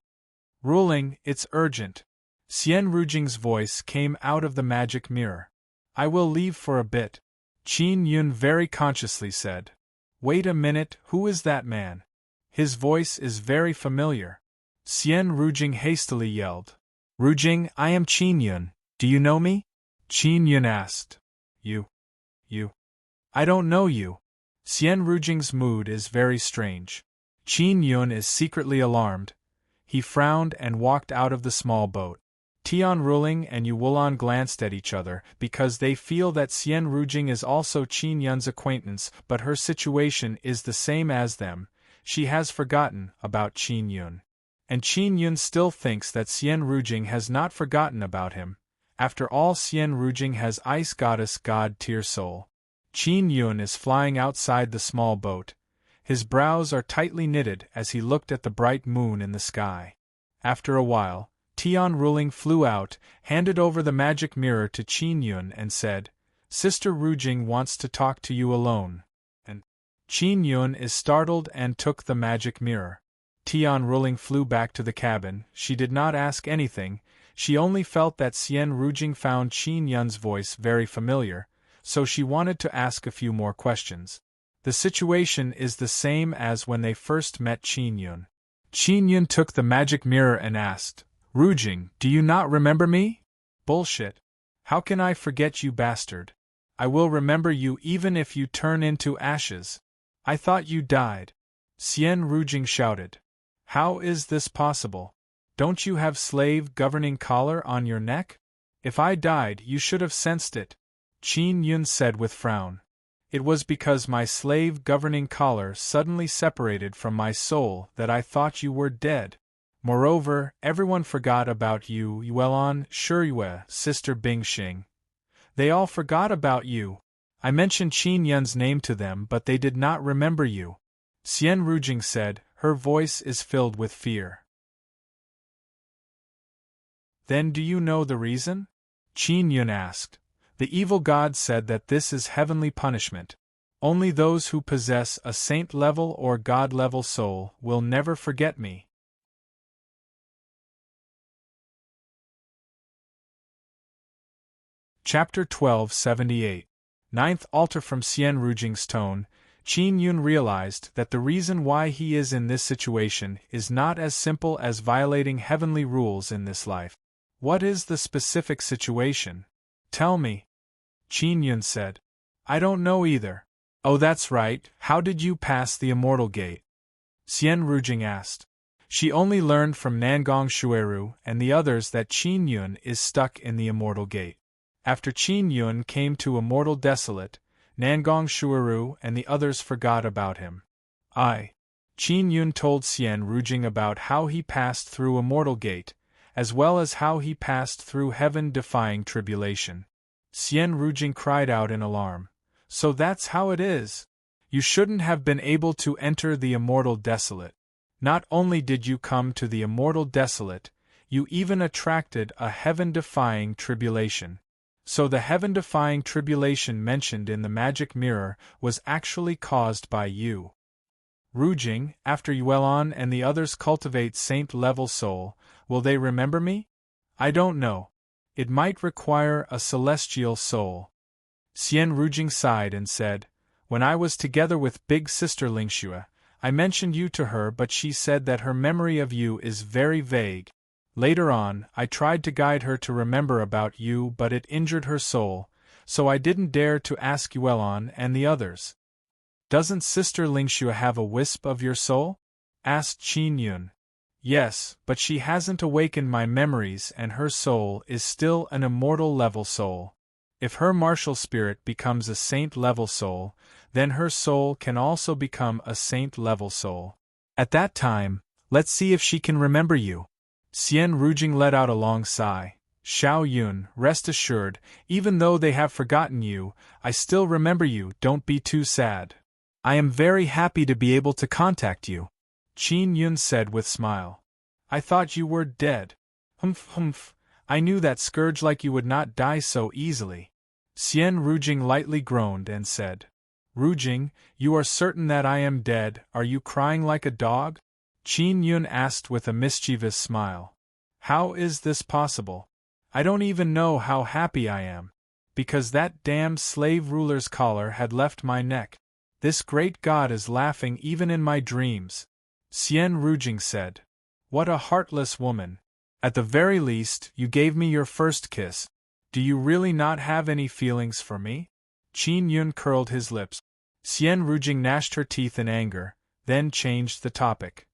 "Ruling, it's urgent." Xian Rujing's voice came out of the magic mirror. "I will leave for a bit." Qin Yun very consciously said, "Wait a minute, who is that man? His voice is very familiar." Xian Rujing hastily yelled, "Rujing, I am Qin Yun, do you know me?" Qin Yun asked, You. I don't know you." Xian Rujing's mood is very strange. Qin Yun is secretly alarmed. He frowned and walked out of the small boat. Tian Ruling and Yu Wulan glanced at each other because they feel that Xian Rujing is also Qin Yun's acquaintance, but her situation is the same as them. She has forgotten about Qin Yun. And Qin Yun still thinks that Xian Rujing has not forgotten about him. After all, Xian Rujing has ice goddess god tier soul. Qin Yun is flying outside the small boat. His brows are tightly knitted as he looked at the bright moon in the sky. After a while, Tian Ruling flew out, handed over the magic mirror to Qin Yun and said, "Sister Rujing wants to talk to you alone." And Qin Yun is startled and took the magic mirror. Tian Ruling flew back to the cabin. She did not ask anything, she only felt that Xian Rujing found Qin Yun's voice very familiar, so she wanted to ask a few more questions. The situation is the same as when they first met Qin Yun. Qin Yun took the magic mirror and asked, "Rujing, do you not remember me?" "Bullshit. How can I forget you, bastard? I will remember you even if you turn into ashes. I thought you died." Xian Rujing shouted. "How is this possible? Don't you have slave governing collar on your neck? If I died, you should have sensed it," Qin Yun said with frown. "It was because my slave governing collar suddenly separated from my soul that I thought you were dead. Moreover, everyone forgot about you, Yuelan, Shiyue, Sister Bingxing. They all forgot about you. I mentioned Qin Yun's name to them, but they did not remember you," Xian Rujing said, her voice is filled with fear. "Then do you know the reason?" Qin Yun asked. "The evil god said that this is heavenly punishment. Only those who possess a saint-level or god-level soul will never forget me." Chapter 1278. Ninth Altar. From Xian Rujing's tone, Qin Yun realized that the reason why he is in this situation is not as simple as violating heavenly rules in this life. "What is the specific situation? Tell me," Qin Yun said. "I don't know either." "Oh, that's right, how did you pass the Immortal Gate?" Xian Rujing asked. She only learned from Nangong Shueru and the others that Qin Yun is stuck in the Immortal Gate. After Qin Yun came to Immortal Desolate, Nangong Shueru and the others forgot about him. Qin Yun told Xian Rujing about how he passed through Immortal Gate, as well as how he passed through heaven-defying tribulation. Xian Rujing cried out in alarm. "So that's how it is? You shouldn't have been able to enter the Immortal Desolate. Not only did you come to the Immortal Desolate, you even attracted a heaven-defying tribulation. So the heaven-defying tribulation mentioned in the magic mirror was actually caused by you. Rujing, after Yuelan and the others cultivate saint-level soul, will they remember me? I don't know. It might require a celestial soul." Xian Rujing sighed and said, "When I was together with Big Sister Lingxue, I mentioned you to her, but she said that her memory of you is very vague. Later on, I tried to guide her to remember about you, but it injured her soul, so I didn't dare to ask Yuelan and the others." "Doesn't Sister Lingxue have a wisp of your soul?" asked Qin Yun. "Yes, but she hasn't awakened my memories and her soul is still an immortal level soul. If her martial spirit becomes a saint-level soul, then her soul can also become a saint-level soul. At that time, let's see if she can remember you." Xian Rujing let out a long sigh. "Xiao Yun, rest assured, even though they have forgotten you, I still remember you, don't be too sad. I am very happy to be able to contact you," Qin Yun said with smile. "I thought you were dead." Humph, I knew that scourge like you would not die so easily." Xian Rujing lightly groaned and said, "Rujing, you are certain that I am dead, are you crying like a dog?" Qin Yun asked with a mischievous smile. "How is this possible? I don't even know how happy I am. Because that damned slave ruler's collar had left my neck. This great god is laughing even in my dreams." Xian Rujing said, "What a heartless woman. At the very least, you gave me your first kiss. Do you really not have any feelings for me?" Qin Yun curled his lips. Xian Rujing gnashed her teeth in anger, then changed the topic.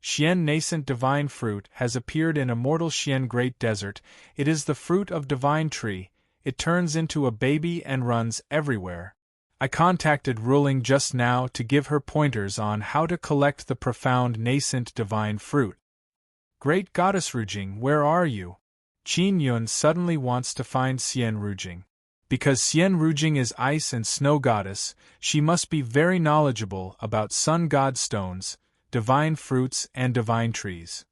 Xian nascent divine fruit has appeared in immortal Xian great desert. It is the fruit of divine tree. It turns into a baby and runs everywhere. I contacted Ruling just now to give her pointers on how to collect the profound nascent divine fruit. Great Goddess Rujing, where are you? Qin Yun suddenly wants to find Xian Rujing. Because Xian Rujing is ice and snow goddess, she must be very knowledgeable about sun god stones, divine fruits and divine trees.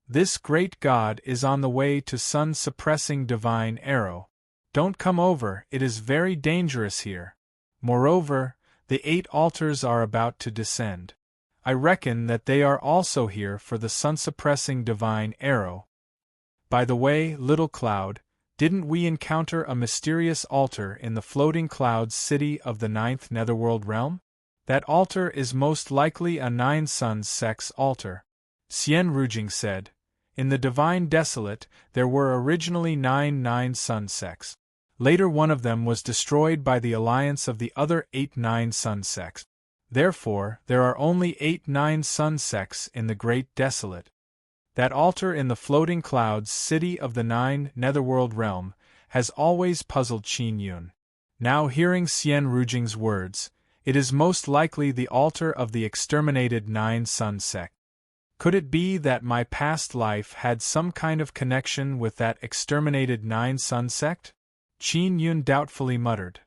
This great god is on the way to sun-suppressing divine arrow. Don't come over, it is very dangerous here. Moreover, the 8 altars are about to descend. I reckon that they are also here for the sun-suppressing divine arrow. By the way, little cloud, didn't we encounter a mysterious altar in the floating clouds city of the 9th netherworld realm? That altar is most likely a 9 suns sex altar. Xian Rujing said. In the divine desolate, there were originally 9 sun sects. Later one of them was destroyed by the alliance of the other 8 sun sects. Therefore, there are only 8 sun sects in the great desolate. That altar in the floating clouds city of the 9 netherworld realm has always puzzled Qin Yun. Now hearing Xian Rujing's words, it is most likely the altar of the exterminated 9 sun sect. Could it be that my past life had some kind of connection with that exterminated 9 sun sect? Qin Yun doubtfully muttered.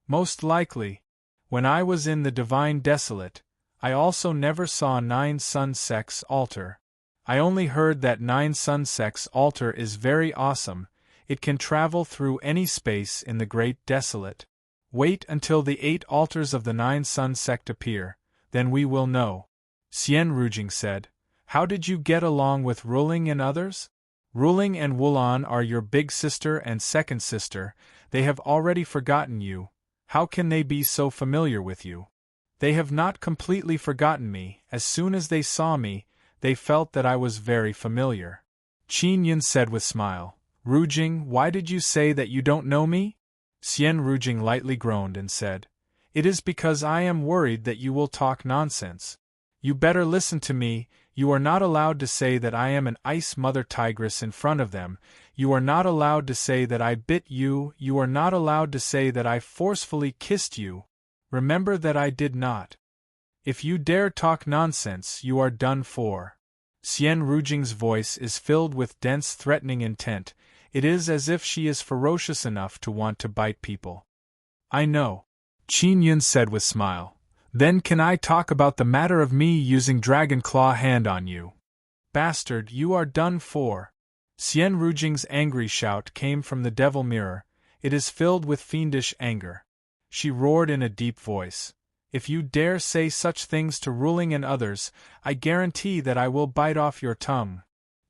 Most likely. When I was in the divine desolate, I also never saw 9 sun sects altar. I only heard that 9 sun sects altar is very awesome. It can travel through any space in the great desolate. Wait until the 8 altars of the 9 sun sect appear, then we will know. Xian Rujing said. How did you get along with Ruling and others? Ruling and Wulan are your big sister and second sister. They have already forgotten you. How can they be so familiar with you? They have not completely forgotten me. As soon as they saw me, they felt that I was very familiar. Qin Yun said with smile. Rujing, why did you say that you don't know me? Xian Rujing lightly groaned and said, It is because I am worried that you will talk nonsense. You better listen to me. You are not allowed to say that I am an ice mother tigress in front of them. You are not allowed to say that I bit you. You are not allowed to say that I forcefully kissed you. Remember that I did not. If you dare talk nonsense, you are done for. Xian Rujing's voice is filled with dense threatening intent. It is as if she is ferocious enough to want to bite people. I know. Qin Yun said with smile. Then can I talk about the matter of me using Dragon Claw hand on you? Bastard, you are done for. Xian Rujing's angry shout came from the devil mirror. It is filled with fiendish anger. She roared in a deep voice. If you dare say such things to Ruling and others, I guarantee that I will bite off your tongue.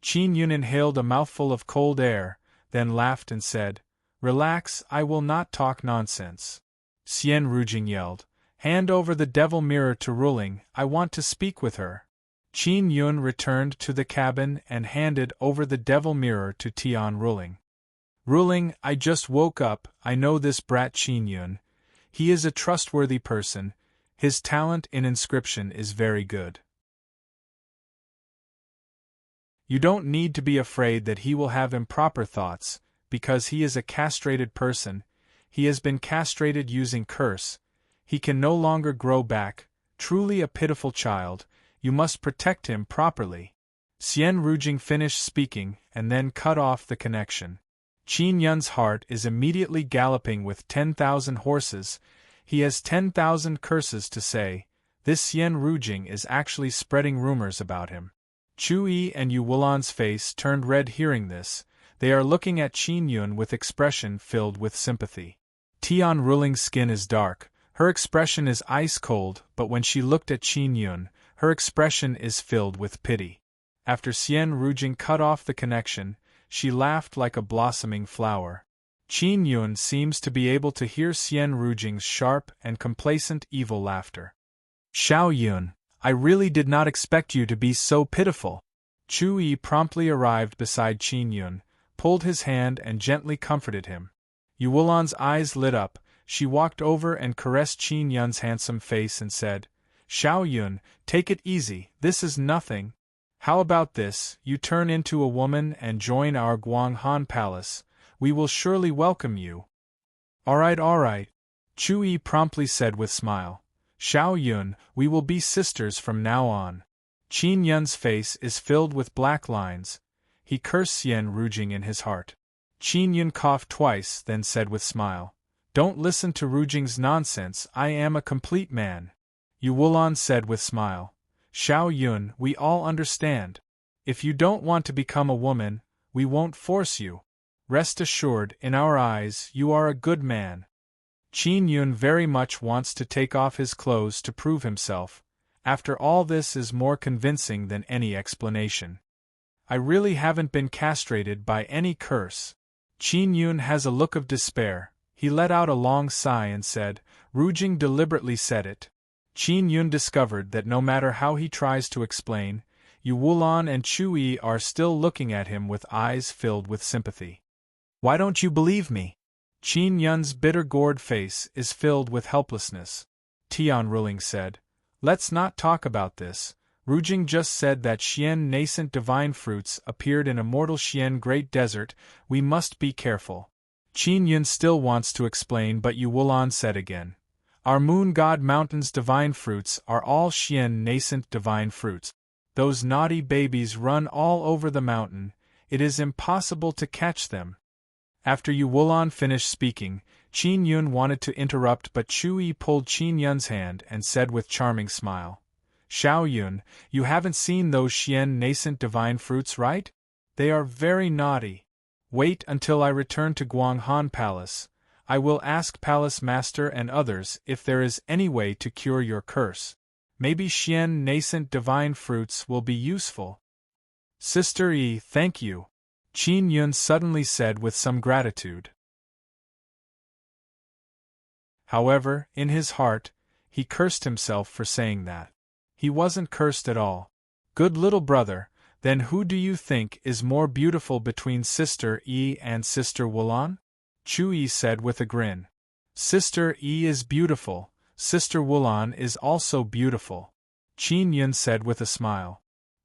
Qin Yun inhaled a mouthful of cold air, then laughed and said, Relax, I will not talk nonsense. Xian Rujing yelled, Hand over the devil mirror to Ruling, I want to speak with her. Qin Yun returned to the cabin and handed over the devil mirror to Tian Ruling. Ruling, I just woke up, I know this brat Qin Yun. He is a trustworthy person. His talent in inscription is very good. You don't need to be afraid that he will have improper thoughts, because he is a castrated person. He has been castrated using curse. He can no longer grow back, truly a pitiful child. You must protect him properly. Xian Rujing finished speaking and then cut off the connection. Qin Yun's heart is immediately galloping with 10,000 horses. He has 10,000 curses to say. This Xian Rujing is actually spreading rumors about him. Chu Yi and Yu Wulan's face turned red hearing this. They are looking at Qin Yun with expression filled with sympathy. Tian Ruling's skin is dark. Her expression is ice cold, but when she looked at Qin Yun, her expression is filled with pity. After Xian Rujing cut off the connection, she laughed like a blossoming flower. Qin Yun seems to be able to hear Xian Rujing's sharp and complacent evil laughter. Xiao Yun, I really did not expect you to be so pitiful. Chu Yi promptly arrived beside Qin Yun, pulled his hand and gently comforted him. Yu Wulan's eyes lit up. She walked over and caressed Qin Yun's handsome face and said, Xiao Yun, take it easy, this is nothing. How about this, you turn into a woman and join our Guanghan palace, we will surely welcome you. Alright, Chu Yi promptly said with smile. Xiao Yun, we will be sisters from now on. Qin Yun's face is filled with black lines. He cursed Xian Rujing in his heart. Qin Yun coughed twice, then said with smile. Don't listen to Rujing's nonsense, I am a complete man. Yu Wulan said with smile. Xiao Yun, we all understand. If you don't want to become a woman, we won't force you. Rest assured, in our eyes, you are a good man. Qin Yun very much wants to take off his clothes to prove himself. After all, this is more convincing than any explanation. I really haven't been castrated by any curse. Qin Yun has a look of despair. He let out a long sigh and said, Rujing deliberately said it. Qin Yun discovered that no matter how he tries to explain, Yu Wulan and Chu Yi are still looking at him with eyes filled with sympathy. Why don't you believe me? Qin Yun's bitter gourd face is filled with helplessness. Tian Ruling said, Let's not talk about this. Rujing just said that Xian nascent divine fruits appeared in immortal Xian Great Desert, we must be careful. Qin Yun still wants to explain, but Yu Wulan said again. Our Moon God Mountain's divine fruits are all Xian nascent divine fruits. Those naughty babies run all over the mountain, it is impossible to catch them. After Yu Wulan finished speaking, Qin Yun wanted to interrupt, but Chu Yi pulled Qin Yun's hand and said with charming smile. Xiao Yun, you haven't seen those Xian nascent divine fruits, right? They are very naughty. Wait until I return to Guanghan Palace. I will ask Palace Master and others if there is any way to cure your curse. Maybe Xian nascent divine fruits will be useful. Sister Yi, thank you, Qin Yun suddenly said with some gratitude. However, in his heart, he cursed himself for saying that. He wasn't cursed at all. Good little brother, then who do you think is more beautiful between Sister Yi and Sister Wulan? Chu Yi said with a grin. Sister Yi is beautiful, Sister Wulan is also beautiful. Qin Yun said with a smile.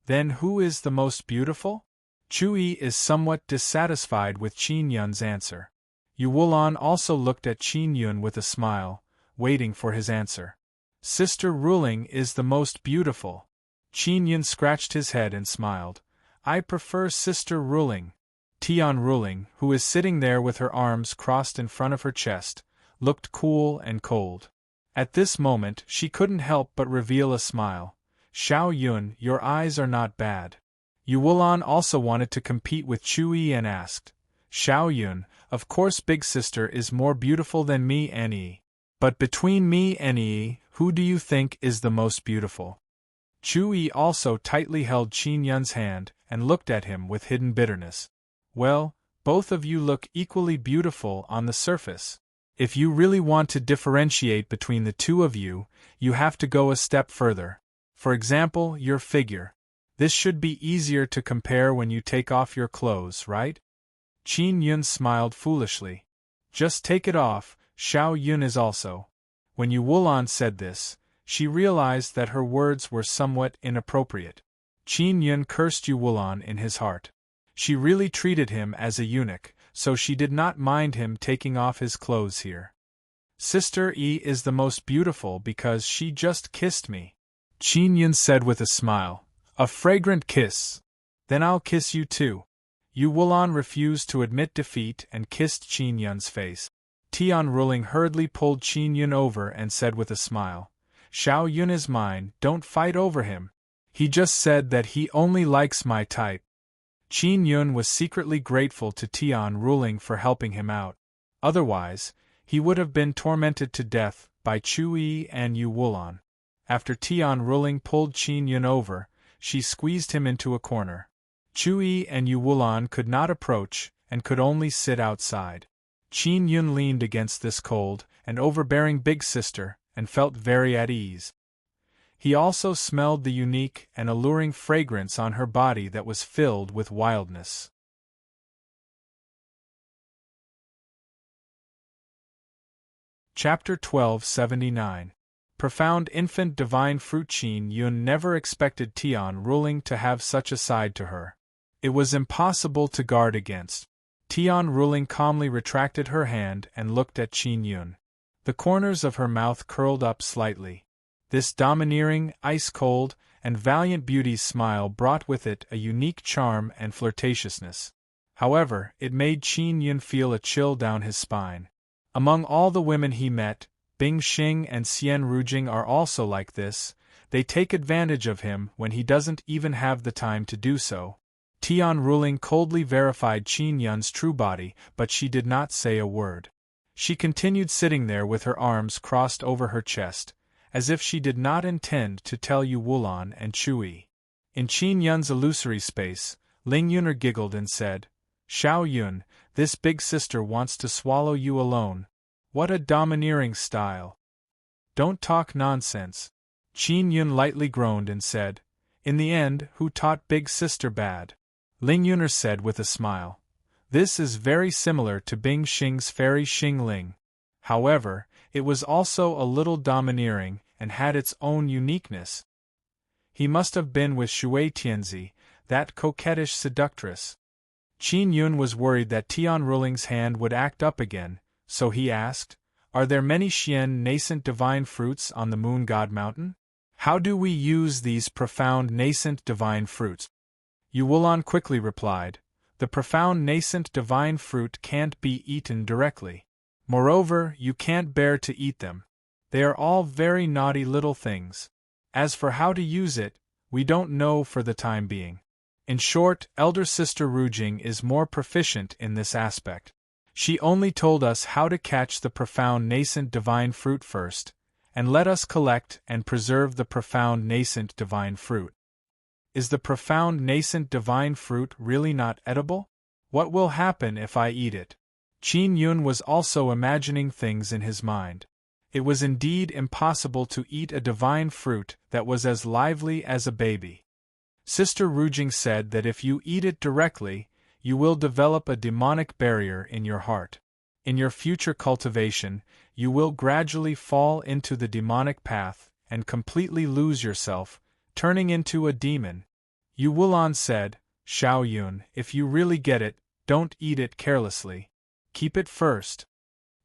Then who is the most beautiful? Chu Yi is somewhat dissatisfied with Qin Yun's answer. Yu Wulan also looked at Qin Yun with a smile, waiting for his answer. Sister Ruling is the most beautiful. Qin Yun scratched his head and smiled. I prefer Sister Ruling. Tian Ruling, who is sitting there with her arms crossed in front of her chest, looked cool and cold. At this moment she couldn't help but reveal a smile. Xiao Yun, your eyes are not bad. Yu Wulan also wanted to compete with Chu Yi and asked, Xiao Yun, of course Big Sister is more beautiful than me and Yi. But between me and Yi, who do you think is the most beautiful? Chu Yi also tightly held Qin Yun's hand and looked at him with hidden bitterness. Well, both of you look equally beautiful on the surface. If you really want to differentiate between the two of you, you have to go a step further. For example, your figure. This should be easier to compare when you take off your clothes, right? Qin Yun smiled foolishly. Just take it off, Xiao Yun is also. When Yu Wulan said this, she realized that her words were somewhat inappropriate. Qin Yun cursed Yu Wulan in his heart. She really treated him as a eunuch, so she did not mind him taking off his clothes here. Sister Yi is the most beautiful because she just kissed me, Qin Yun said with a smile. A fragrant kiss. Then I'll kiss you too. Yu Wulan refused to admit defeat and kissed Qin Yun's face. Tian Ruling hurriedly pulled Qin Yun over and said with a smile, Xiao Yun is mine, don't fight over him. He just said that he only likes my type. Qin Yun was secretly grateful to Tian Ruling for helping him out. Otherwise, he would have been tormented to death by Chu Yi and Yu Wulan. After Tian Ruling pulled Qin Yun over, she squeezed him into a corner. Chu Yi and Yu Wulan could not approach and could only sit outside. Qin Yun leaned against this cold and overbearing big sister and felt very at ease. He also smelled the unique and alluring fragrance on her body that was filled with wildness. Chapter 1279. Profound infant divine fruit. Qin Yun never expected Tian Ruling to have such a side to her. It was impossible to guard against. Tian Ruling calmly retracted her hand and looked at Qin Yun. The corners of her mouth curled up slightly. This domineering, ice-cold, and valiant beauty's smile brought with it a unique charm and flirtatiousness. However, it made Qin Yun feel a chill down his spine. Among all the women he met, Bing Xing and Xian Rujing are also like this. They take advantage of him when he doesn't even have the time to do so. Tian Ruling coldly verified Qin Yun's true body, but she did not say a word. She continued sitting there with her arms crossed over her chest, as if she did not intend to tell Yu Wulan and Chui. In Qin Yun's illusory space, Ling Yuner giggled and said, "Xiao Yun, this big sister wants to swallow you alone. What a domineering style." "Don't talk nonsense." Qin Yun lightly groaned and said, "In the end, who taught big sister bad?" Ling Yuner said with a smile, "This is very similar to Bing Xing's fairy Xing Ling. However, it was also a little domineering and had its own uniqueness. He must have been with Shui Tianzi, that coquettish seductress." Qin Yun was worried that Tian Ruling's hand would act up again, so he asked, "Are there many Xian nascent divine fruits on the Moon God Mountain? How do we use these profound nascent divine fruits?" Yu Wulan quickly replied, "The profound nascent divine fruit can't be eaten directly. Moreover, you can't bear to eat them. They are all very naughty little things. As for how to use it, we don't know for the time being. In short, elder sister Rujing is more proficient in this aspect. She only told us how to catch the profound nascent divine fruit first, and let us collect and preserve the profound nascent divine fruit." "Is the profound nascent divine fruit really not edible? What will happen if I eat it?" Qin Yun was also imagining things in his mind. It was indeed impossible to eat a divine fruit that was as lively as a baby. Sister Rujing said that if you eat it directly, you will develop a demonic barrier in your heart. In your future cultivation, you will gradually fall into the demonic path and completely lose yourself, turning into a demon. Yu Wulan said, "Xiao Yun, if you really get it, don't eat it carelessly. Keep it first."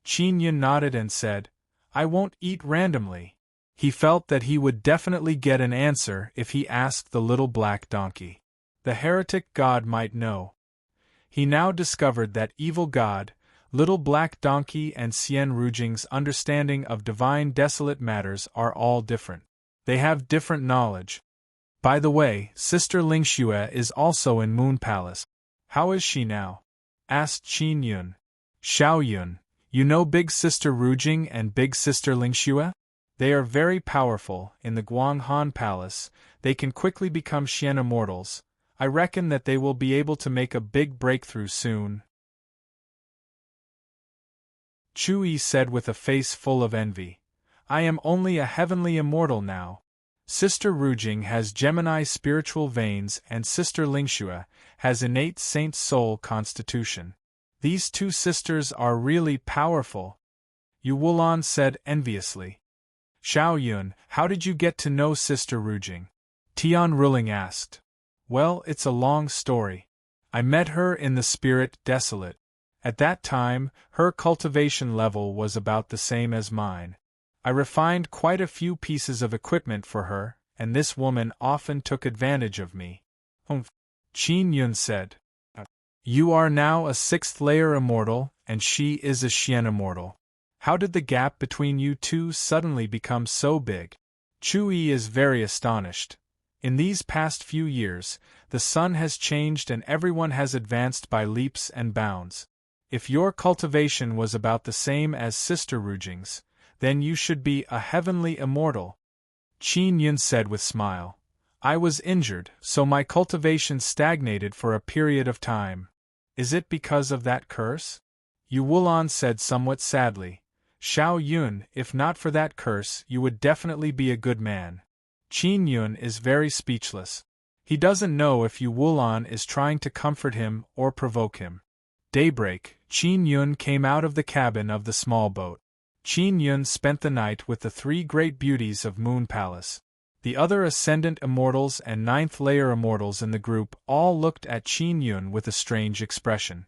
Qin Yun nodded and said, "I won't eat randomly." He felt that he would definitely get an answer if he asked the little black donkey. The heretic god might know. He now discovered that evil god, little black donkey and Xian Rujing's understanding of divine desolate matters are all different. They have different knowledge. By the way, Sister Lingxue is also in Moon Palace. "How is she now?" asked Qin Yun. "Xiao Yun, you know Big Sister Rujing and Big Sister Lingxue? They are very powerful. In the Guanghan Palace, they can quickly become Xian immortals. I reckon that they will be able to make a big breakthrough soon." Chui said with a face full of envy, "I am only a heavenly immortal now. Sister Rujing has Gemini spiritual veins and Sister Lingxue has innate saint soul constitution. These two sisters are really powerful." Yu Wulan said enviously. "Xiao Yun, how did you get to know Sister Rujing?" Tian Ruling asked. "Well, it's a long story. I met her in the spirit desolate. At that time, her cultivation level was about the same as mine. I refined quite a few pieces of equipment for her, and this woman often took advantage of me." Qin Yun said. "You are now a sixth-layer immortal, and she is a Xian immortal. How did the gap between you two suddenly become so big?" Chui is very astonished. In these past few years, the sun has changed and everyone has advanced by leaps and bounds. If your cultivation was about the same as Sister Rujing's, then you should be a heavenly immortal." Qin Yun said with smile, "I was injured, so my cultivation stagnated for a period of time. Is it because of that curse?" Yu Wulan said somewhat sadly, "Xiao Yun, if not for that curse, you would definitely be a good man." Qin Yun is very speechless. He doesn't know if Yu Wulan is trying to comfort him or provoke him. Daybreak, Qin Yun came out of the cabin of the small boat. Qin Yun spent the night with the three great beauties of Moon Palace. The other Ascendant Immortals and Ninth Layer Immortals in the group all looked at Qin Yun with a strange expression.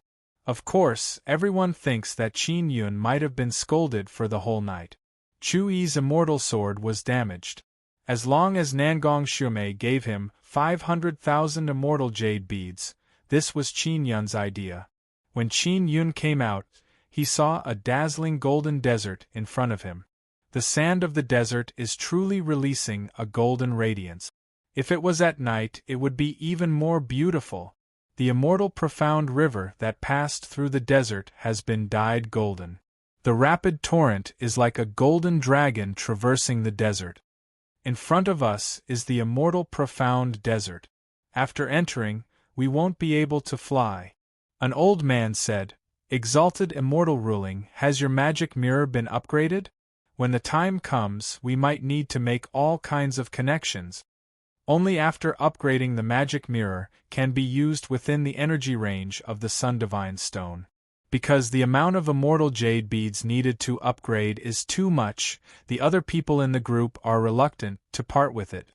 Of course, everyone thinks that Qin Yun might have been scolded for the whole night. Chu Yi's immortal sword was damaged. As long as Nangong Shumei gave him 500,000 immortal jade beads, this was Qin Yun's idea. When Qin Yun came out, he saw a dazzling golden desert in front of him. The sand of the desert is truly releasing a golden radiance. If it was at night, it would be even more beautiful. The immortal profound river that passed through the desert has been dyed golden. The rapid torrent is like a golden dragon traversing the desert. In front of us is the immortal profound desert. After entering, we won't be able to fly. An old man said, "Exalted immortal ruling, has your magic mirror been upgraded? When the time comes, we might need to make all kinds of connections. Only after upgrading the magic mirror can be used within the energy range of the Sun Divine Stone. Because the amount of immortal jade beads needed to upgrade is too much, the other people in the group are reluctant to part with it."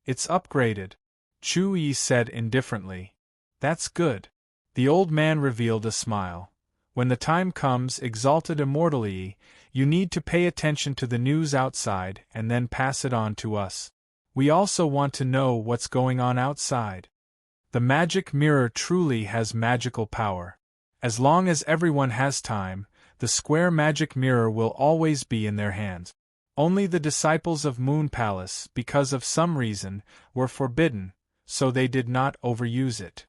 "It's upgraded," Chu Yi said indifferently. "That's good." The old man revealed a smile. "When the time comes, Exalted Immortal Yi, you need to pay attention to the news outside and then pass it on to us. We also want to know what's going on outside." The magic mirror truly has magical power. As long as everyone has time, the square magic mirror will always be in their hands. Only the disciples of Moon Palace, because of some reason, were forbidden, so they did not overuse it.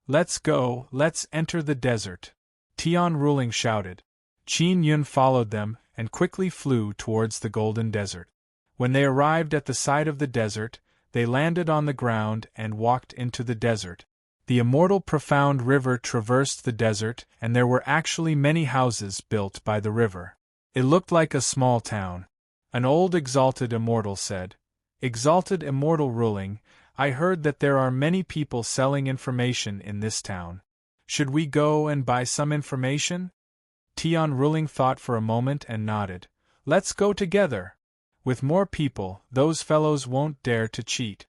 "Let's go, let's enter the desert," Tian Ruling shouted. Qin Yun followed them and quickly flew towards the golden desert. When they arrived at the side of the desert, they landed on the ground and walked into the desert. The immortal profound river traversed the desert, and there were actually many houses built by the river. It looked like a small town. An old exalted immortal said, "Exalted immortal ruling, I heard that there are many people selling information in this town. Should we go and buy some information?" Tian Ruling thought for a moment and nodded. "Let's go together. With more people, those fellows won't dare to cheat."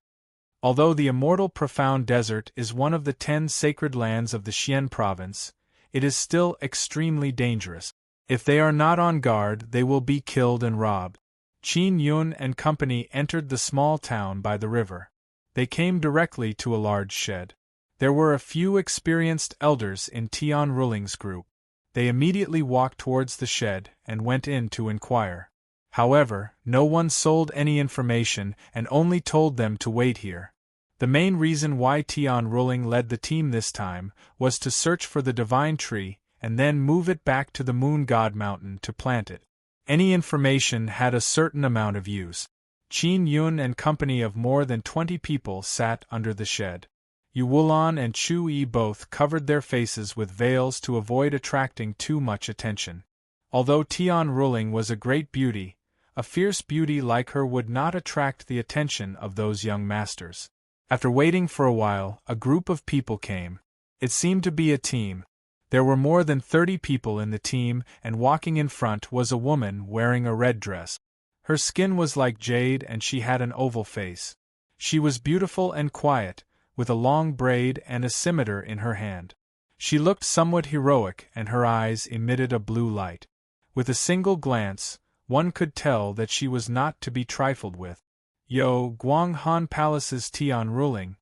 Although the immortal profound desert is one of the 10 sacred lands of the Xian province, it is still extremely dangerous. If they are not on guard, they will be killed and robbed. Qin Yun and company entered the small town by the river. They came directly to a large shed. There were a few experienced elders in Tian Ruling's group. They immediately walked towards the shed and went in to inquire. However, no one sold any information and only told them to wait here. The main reason why Tian Ruling led the team this time was to search for the divine tree and then move it back to the Moon God Mountain to plant it. Any information had a certain amount of use. Qin Yun and company of more than 20 people sat under the shed. Yu Wulan and Chu Yi both covered their faces with veils to avoid attracting too much attention. Although Tian Ruling was a great beauty, a fierce beauty like her would not attract the attention of those young masters. After waiting for a while, a group of people came. It seemed to be a team. There were more than 30 people in the team, and walking in front was a woman wearing a red dress. Her skin was like jade and she had an oval face. She was beautiful and quiet, with a long braid and a scimitar in her hand. She looked somewhat heroic and her eyes emitted a blue light. With a single glance, one could tell that she was not to be trifled with. "Yo, Guanghan Palace's Tian Ruling.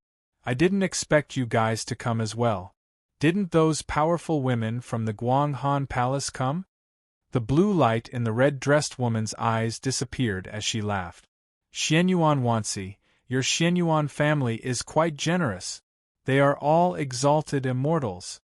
I didn't expect you guys to come as well. Didn't those powerful women from the Guanghan Palace come?" The blue light in the red-dressed woman's eyes disappeared as she laughed. "Xianyuan Wansi, your Xianyuan family is quite generous. They are all exalted immortals."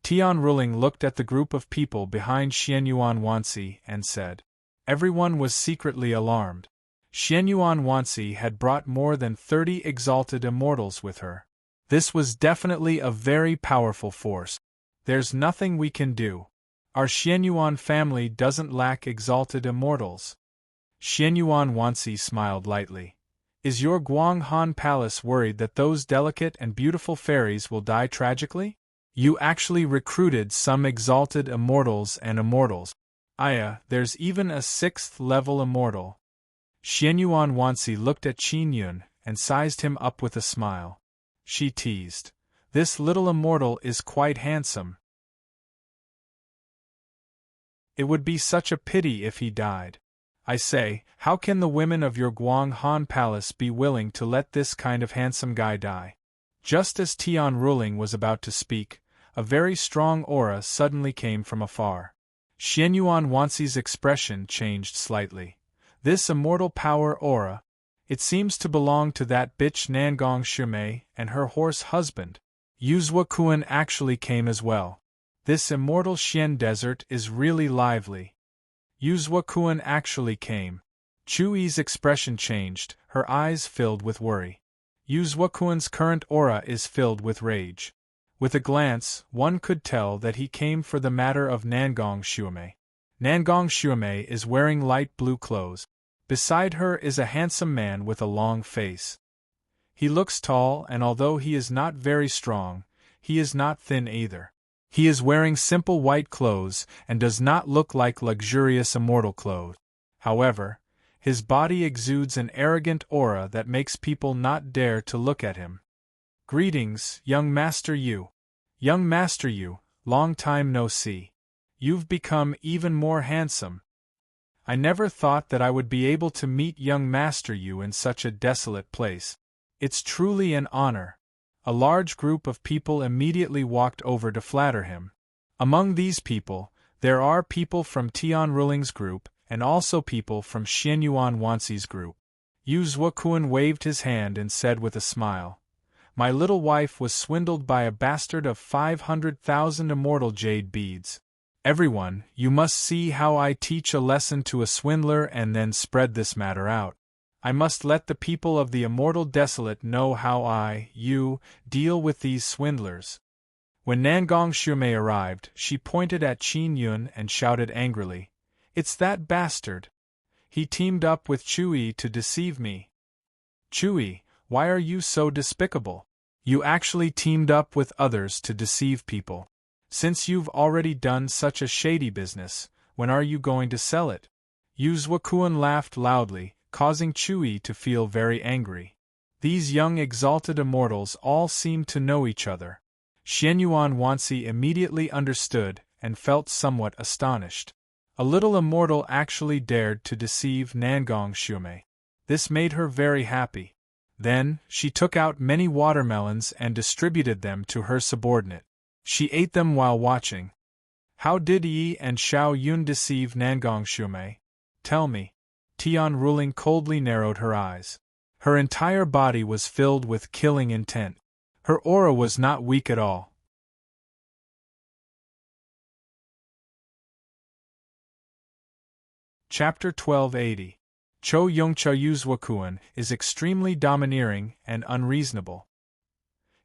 Tian Ruling looked at the group of people behind Xianyuan Wansi and said. Everyone was secretly alarmed. Xianyuan Wansi had brought more than 30 exalted immortals with her. This was definitely a very powerful force. There's nothing we can do. Our Xianyuan family doesn't lack exalted immortals. Xianyuan Wansi smiled lightly. Is your Guanghan Palace worried that those delicate and beautiful fairies will die tragically? You actually recruited some exalted immortals and immortals. There's even a 6th-level immortal. Xianyuan Wansi looked at Qin Yun and sized him up with a smile. She teased. This little immortal is quite handsome. It would be such a pity if he died. I say, how can the women of your Guang Han Palace be willing to let this kind of handsome guy die? Just as Tian Ruling was about to speak, a very strong aura suddenly came from afar. Xianyuan Wansi's expression changed slightly. This immortal power aura, it seems to belong to that bitch Nangong Shumei and her horse husband. Yuzhua Kuan actually came as well. This immortal Xian desert is really lively. Yuzhua Kuan actually came. Chuyi's expression changed, her eyes filled with worry. Yuzhua Kuan's current aura is filled with rage. With a glance, one could tell that he came for the matter of Nangong Shumei. Nangong Shumei is wearing light blue clothes. Beside her is a handsome man with a long face. He looks tall, and although he is not very strong, he is not thin either. He is wearing simple white clothes and does not look like luxurious immortal clothes. However, his body exudes an arrogant aura that makes people not dare to look at him. Greetings, young Master Yu. Young Master Yu, long time no see. You've become even more handsome. I never thought that I would be able to meet young Master Yu in such a desolate place. It's truly an honor. A large group of people immediately walked over to flatter him. Among these people, there are people from Tian Ruling's group, and also people from Xianyuan Wansi's group. Yuzhua Kuan waved his hand and said with a smile, "My little wife was swindled by a bastard of 500,000 immortal jade beads. Everyone, you must see how I teach a lesson to a swindler and then spread this matter out. I must let the people of the immortal desolate know how you, deal with these swindlers." When Nangong Shumei arrived, she pointed at Qin Yun and shouted angrily, "It's that bastard! He teamed up with Chuyi to deceive me. Chuyi, why are you so despicable? You actually teamed up with others to deceive people. Since you've already done such a shady business, when are you going to sell it?" Yuzhua Kuan laughed loudly, causing Chuyi to feel very angry. These young exalted immortals all seemed to know each other. Xianyuan Wansi immediately understood and felt somewhat astonished. A little immortal actually dared to deceive Nangong Shumei. This made her very happy. Then, she took out many watermelons and distributed them to her subordinate. She ate them while watching. How did Yi and Xiao Yun deceive Nangong Shumei? Tell me. Tian Ruling coldly narrowed her eyes. Her entire body was filled with killing intent. Her aura was not weak at all. Chapter 1280. Cho Yongcha Yuzhua Kuan is extremely domineering and unreasonable.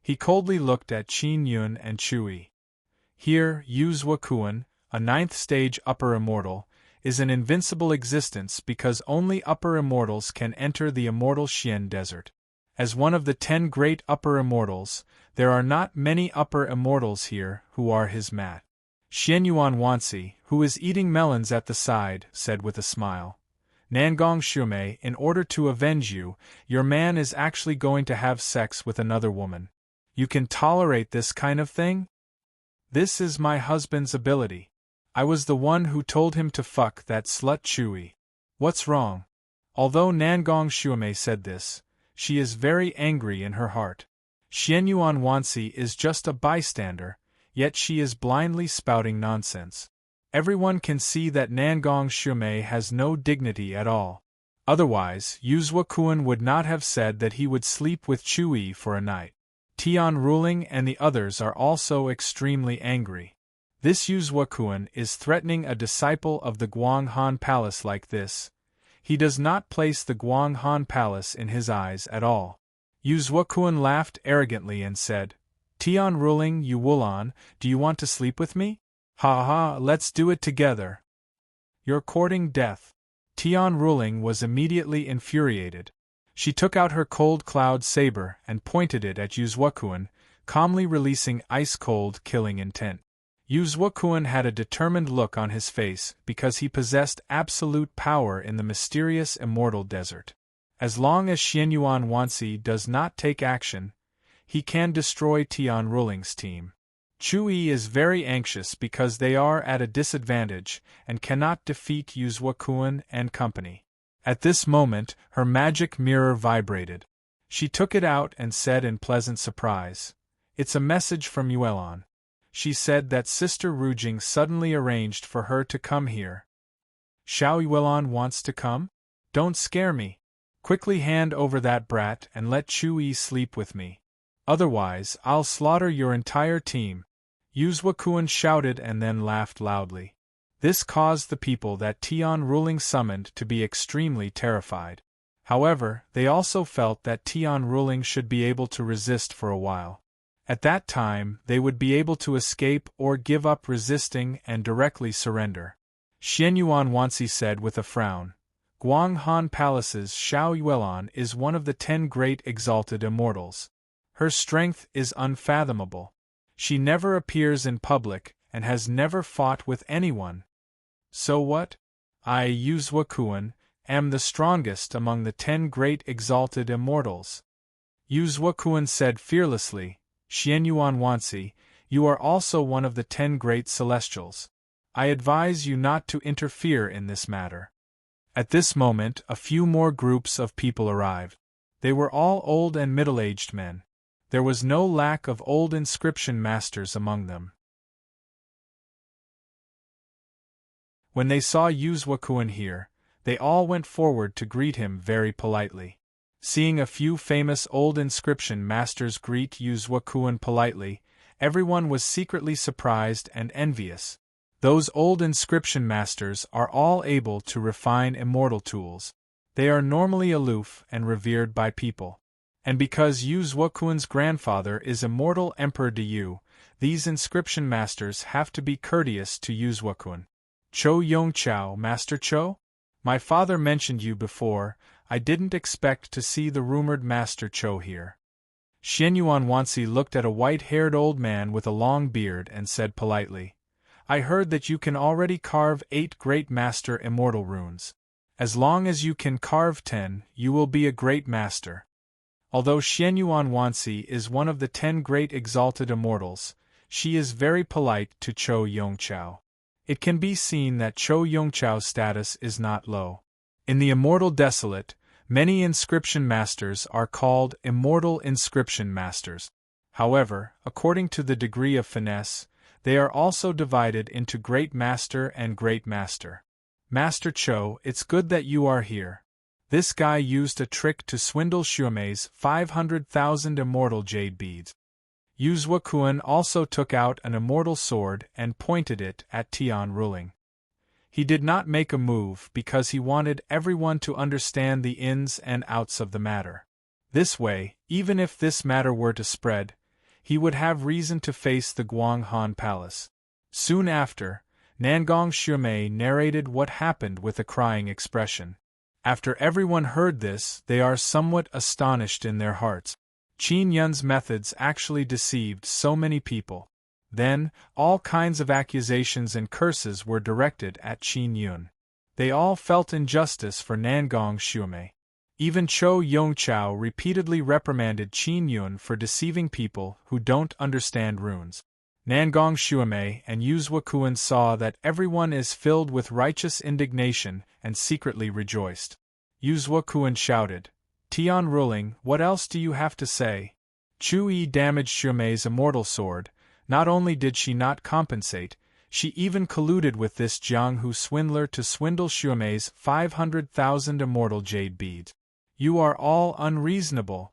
He coldly looked at Qin Yun and Chuyi. Here, Yuzhua Kuan, a 9th-stage upper immortal, is an invincible existence because only upper immortals can enter the immortal Xian desert. As one of the 10 great upper immortals, there are not many upper immortals here who are his mat. Xianyuan Wansi, who is eating melons at the side, said with a smile, "Nangong Shumei, in order to avenge you, your man is actually going to have sex with another woman. You can tolerate this kind of thing? This is my husband's ability. I was the one who told him to fuck that slut Chuyi. What's wrong?" Although Nangong Shumei said this, she is very angry in her heart. Xianyuan Wansi is just a bystander, yet she is blindly spouting nonsense. Everyone can see that Nangong Shumei has no dignity at all. Otherwise, Yuzhua Kuan would not have said that he would sleep with Chuyi for a night. Tian Ruling and the others are also extremely angry. This Yuzhua Kuan is threatening a disciple of the Guang Han Palace like this. He does not place the Guang Han Palace in his eyes at all. Yuzhua Kuan laughed arrogantly and said, "Tian Ruling Yu Wulan, do you want to sleep with me? Ha ha, let's do it together. You're courting death." Tian Ruling was immediately infuriated. She took out her cold cloud saber and pointed it at Yuzhua Kuan, calmly releasing ice-cold killing intent. Yu Zuokun had a determined look on his face because he possessed absolute power in the mysterious immortal desert. As long as Xianyuan Wansi does not take action, he can destroy Tian Ruling's team. Chui is very anxious because they are at a disadvantage and cannot defeat Yu Zuokun and company. At this moment, her magic mirror vibrated. She took it out and said in pleasant surprise, "It's a message from Yuelon. She said that Sister Rujing suddenly arranged for her to come here." "Xiao Yuelon wants to come? Don't scare me. Quickly hand over that brat and let Chui sleep with me. Otherwise, I'll slaughter your entire team." Yu Zuokun shouted and then laughed loudly. This caused the people that Tian Ruling summoned to be extremely terrified. However, they also felt that Tian Ruling should be able to resist for a while. At that time, they would be able to escape or give up resisting and directly surrender. Xianyuan Wansi said with a frown, "Guang Han Palace's Xiao Yuelon is one of the 10 great exalted immortals. Her strength is unfathomable. She never appears in public and has never fought with anyone. So what? I, Yu Zuokun, am the strongest among the 10 great exalted immortals." Yu Zuokun said fearlessly, "Xianyuan Wansi, you are also one of the 10 great celestials. I advise you not to interfere in this matter." At this moment, a few more groups of people arrived. They were all old and middle-aged men. There was no lack of old inscription masters among them. When they saw Yu Zuokun here, they all went forward to greet him very politely. Seeing a few famous old inscription masters greet Yu Zuokun politely, everyone was secretly surprised and envious. Those old inscription masters are all able to refine immortal tools. They are normally aloof and revered by people. And because Yu Zuokun's grandfather is immortal Emperor de Yu, these inscription masters have to be courteous to Yu Zuokun. "Cho Yongchao, Master Cho? My father mentioned you before. I didn't expect to see the rumored Master Cho here." Xianyuan Wansi looked at a white-haired old man with a long beard and said politely, "I heard that you can already carve 8 great master immortal runes. As long as you can carve 10, you will be a great master." Although Xianyuan Wansi is one of the 10 great exalted immortals, she is very polite to Cho Yongchao. It can be seen that Cho Yongchao's status is not low. In the Immortal Desolate, many inscription masters are called Immortal Inscription Masters. However, according to the degree of finesse, they are also divided into Great Master and Great Master. "Master Cho, it's good that you are here. This guy used a trick to swindle Xuemei's 500,000 immortal jade beads." Yu Zuokun also took out an immortal sword and pointed it at Tian Ruling. He did not make a move because he wanted everyone to understand the ins and outs of the matter. This way, even if this matter were to spread, he would have reason to face the Guang Han Palace. Soon after, Nangong Xuemei narrated what happened with a crying expression. After everyone heard this, they are somewhat astonished in their hearts. Qin Yun's methods actually deceived so many people. Then, all kinds of accusations and curses were directed at Qin Yun. They all felt injustice for Nangong Xuemei. Even Cho Yongchao repeatedly reprimanded Qin Yun for deceiving people who don't understand runes. Nangong Xuemei and Yu Zuokun saw that everyone is filled with righteous indignation and secretly rejoiced. Yu Zuokun shouted, "Tian Ruling, what else do you have to say? Chui damaged Xuemei's immortal sword. Not only did she not compensate, she even colluded with this Jianghu swindler to swindle Xuemei's 500,000 immortal jade beads. You are all unreasonable."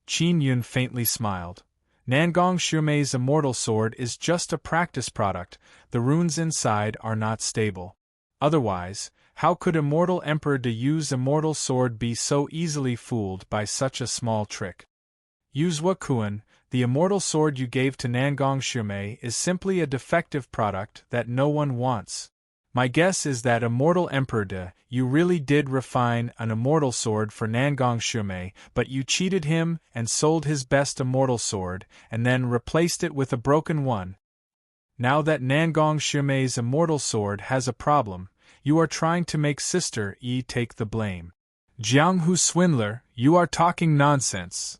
Qin Yun faintly smiled. "Nangong Xuemei's immortal sword is just a practice product. The runes inside are not stable. Otherwise, how could Immortal Emperor de Yu's immortal sword be so easily fooled by such a small trick? Yu Zuokun, the immortal sword you gave to Nangong Xuemei is simply a defective product that no one wants. My guess is that immortal Emperor De, you really did refine an immortal sword for Nangong Shumei, but you cheated him and sold his best immortal sword, and then replaced it with a broken one. Now that Nangong Shumei's immortal sword has a problem, you are trying to make Sister Yi take the blame. Jiang Hu swindler, you are talking nonsense.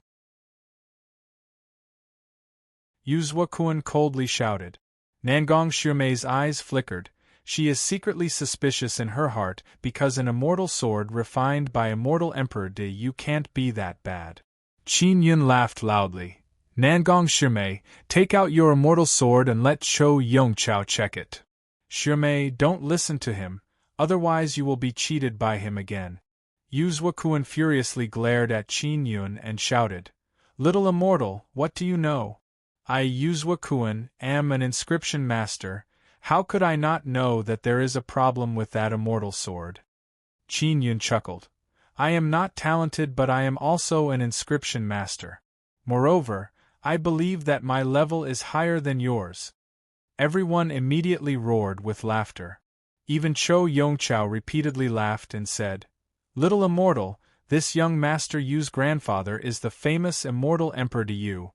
Yu Zuokuan coldly shouted. Nangong Shumei's eyes flickered. She is secretly suspicious in her heart because an immortal sword refined by immortal Emperor De Yu can't be that bad. Qin Yun laughed loudly. Nangong Shumei, take out your immortal sword and let Chou Yongchao check it. Shumei, don't listen to him, otherwise you will be cheated by him again. Yu Zuokuan furiously glared at Qin Yun and shouted. Little immortal, what do you know? I, Yu Zuokuan, am an inscription master. How could I not know that there is a problem with that immortal sword? Qin Yun chuckled. I am not talented, but I am also an inscription master. Moreover, I believe that my level is higher than yours. Everyone immediately roared with laughter. Even Chou Yongchao repeatedly laughed and said, Little immortal, this young Master Yu's grandfather is the famous immortal Emperor De Yu.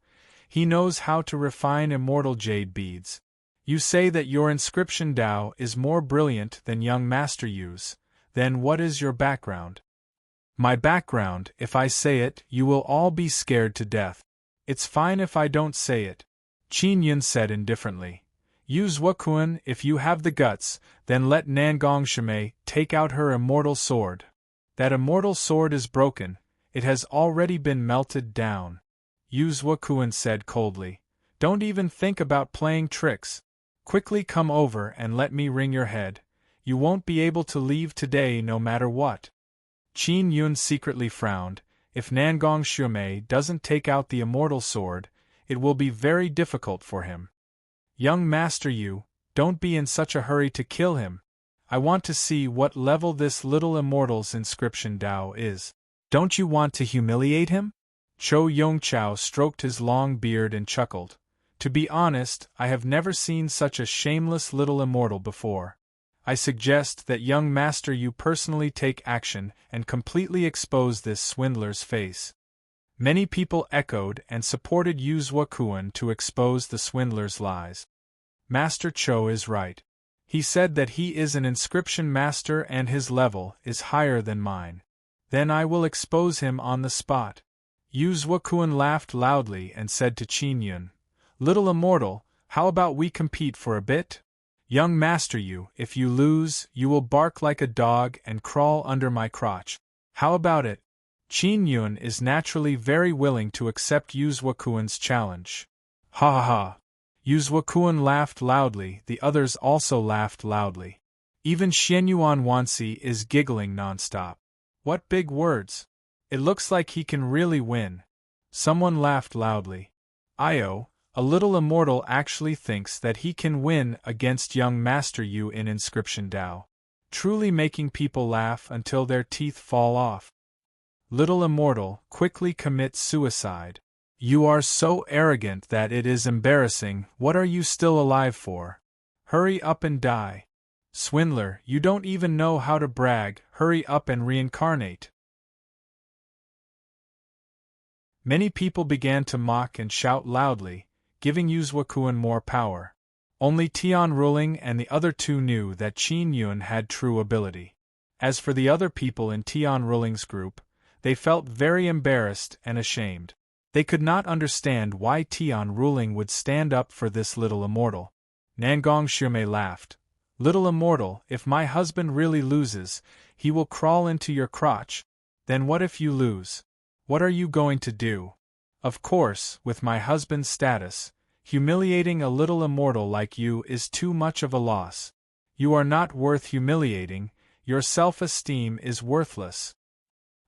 He knows how to refine immortal jade beads. You say that your inscription Dao is more brilliant than young Master Yu's. Then what is your background? My background, if I say it, you will all be scared to death. It's fine if I don't say it. Qin Yun said indifferently. Yu Zuokuan, if you have the guts, then let Nangong Shumei take out her immortal sword. That immortal sword is broken, it has already been melted down. Yu Zuokuan said coldly. Don't even think about playing tricks. Quickly come over and let me wring your head. You won't be able to leave today no matter what. Qin Yun secretly frowned. If Nangong Shumei doesn't take out the immortal sword, it will be very difficult for him. Young Master Yu, don't be in such a hurry to kill him. I want to see what level this little immortal's inscription Dao is. Don't you want to humiliate him? Chou Yongchao stroked his long beard and chuckled. To be honest, I have never seen such a shameless little immortal before. I suggest that young Master Yu personally take action and completely expose this swindler's face. Many people echoed and supported Yu Zuokuan to expose the swindler's lies. Master Chou is right. He said that he is an inscription master and his level is higher than mine. Then I will expose him on the spot. Yu Zuokuan laughed loudly and said to Qin Yun, Little immortal, how about we compete for a bit? Young Master Yu, if you lose, you will bark like a dog and crawl under my crotch. How about it? Qin Yun is naturally very willing to accept Yu Zuokuan's challenge. Ha ha ha. Yu Zuokuan laughed loudly, the others also laughed loudly. Even Xianyuan Wanxi is giggling non-stop. What big words! It looks like he can really win. Someone laughed loudly. Io, a little immortal actually thinks that he can win against young Master Yu in Inscription Dao. Truly making people laugh until their teeth fall off. Little immortal, quickly commit suicide. You are so arrogant that it is embarrassing. What are you still alive for? Hurry up and die. Swindler, you don't even know how to brag. Hurry up and reincarnate. Many people began to mock and shout loudly, giving Yu Zuokuan more power. Only Tian Ruling and the other two knew that Qin Yun had true ability. As for the other people in Tian Ruling's group, they felt very embarrassed and ashamed. They could not understand why Tian Ruling would stand up for this little immortal. Nangong Shumei laughed. Little immortal, if my husband really loses, he will crawl into your crotch. Then what if you lose? What are you going to do? Of course, with my husband's status, humiliating a little immortal like you is too much of a loss. You are not worth humiliating, your self-esteem is worthless.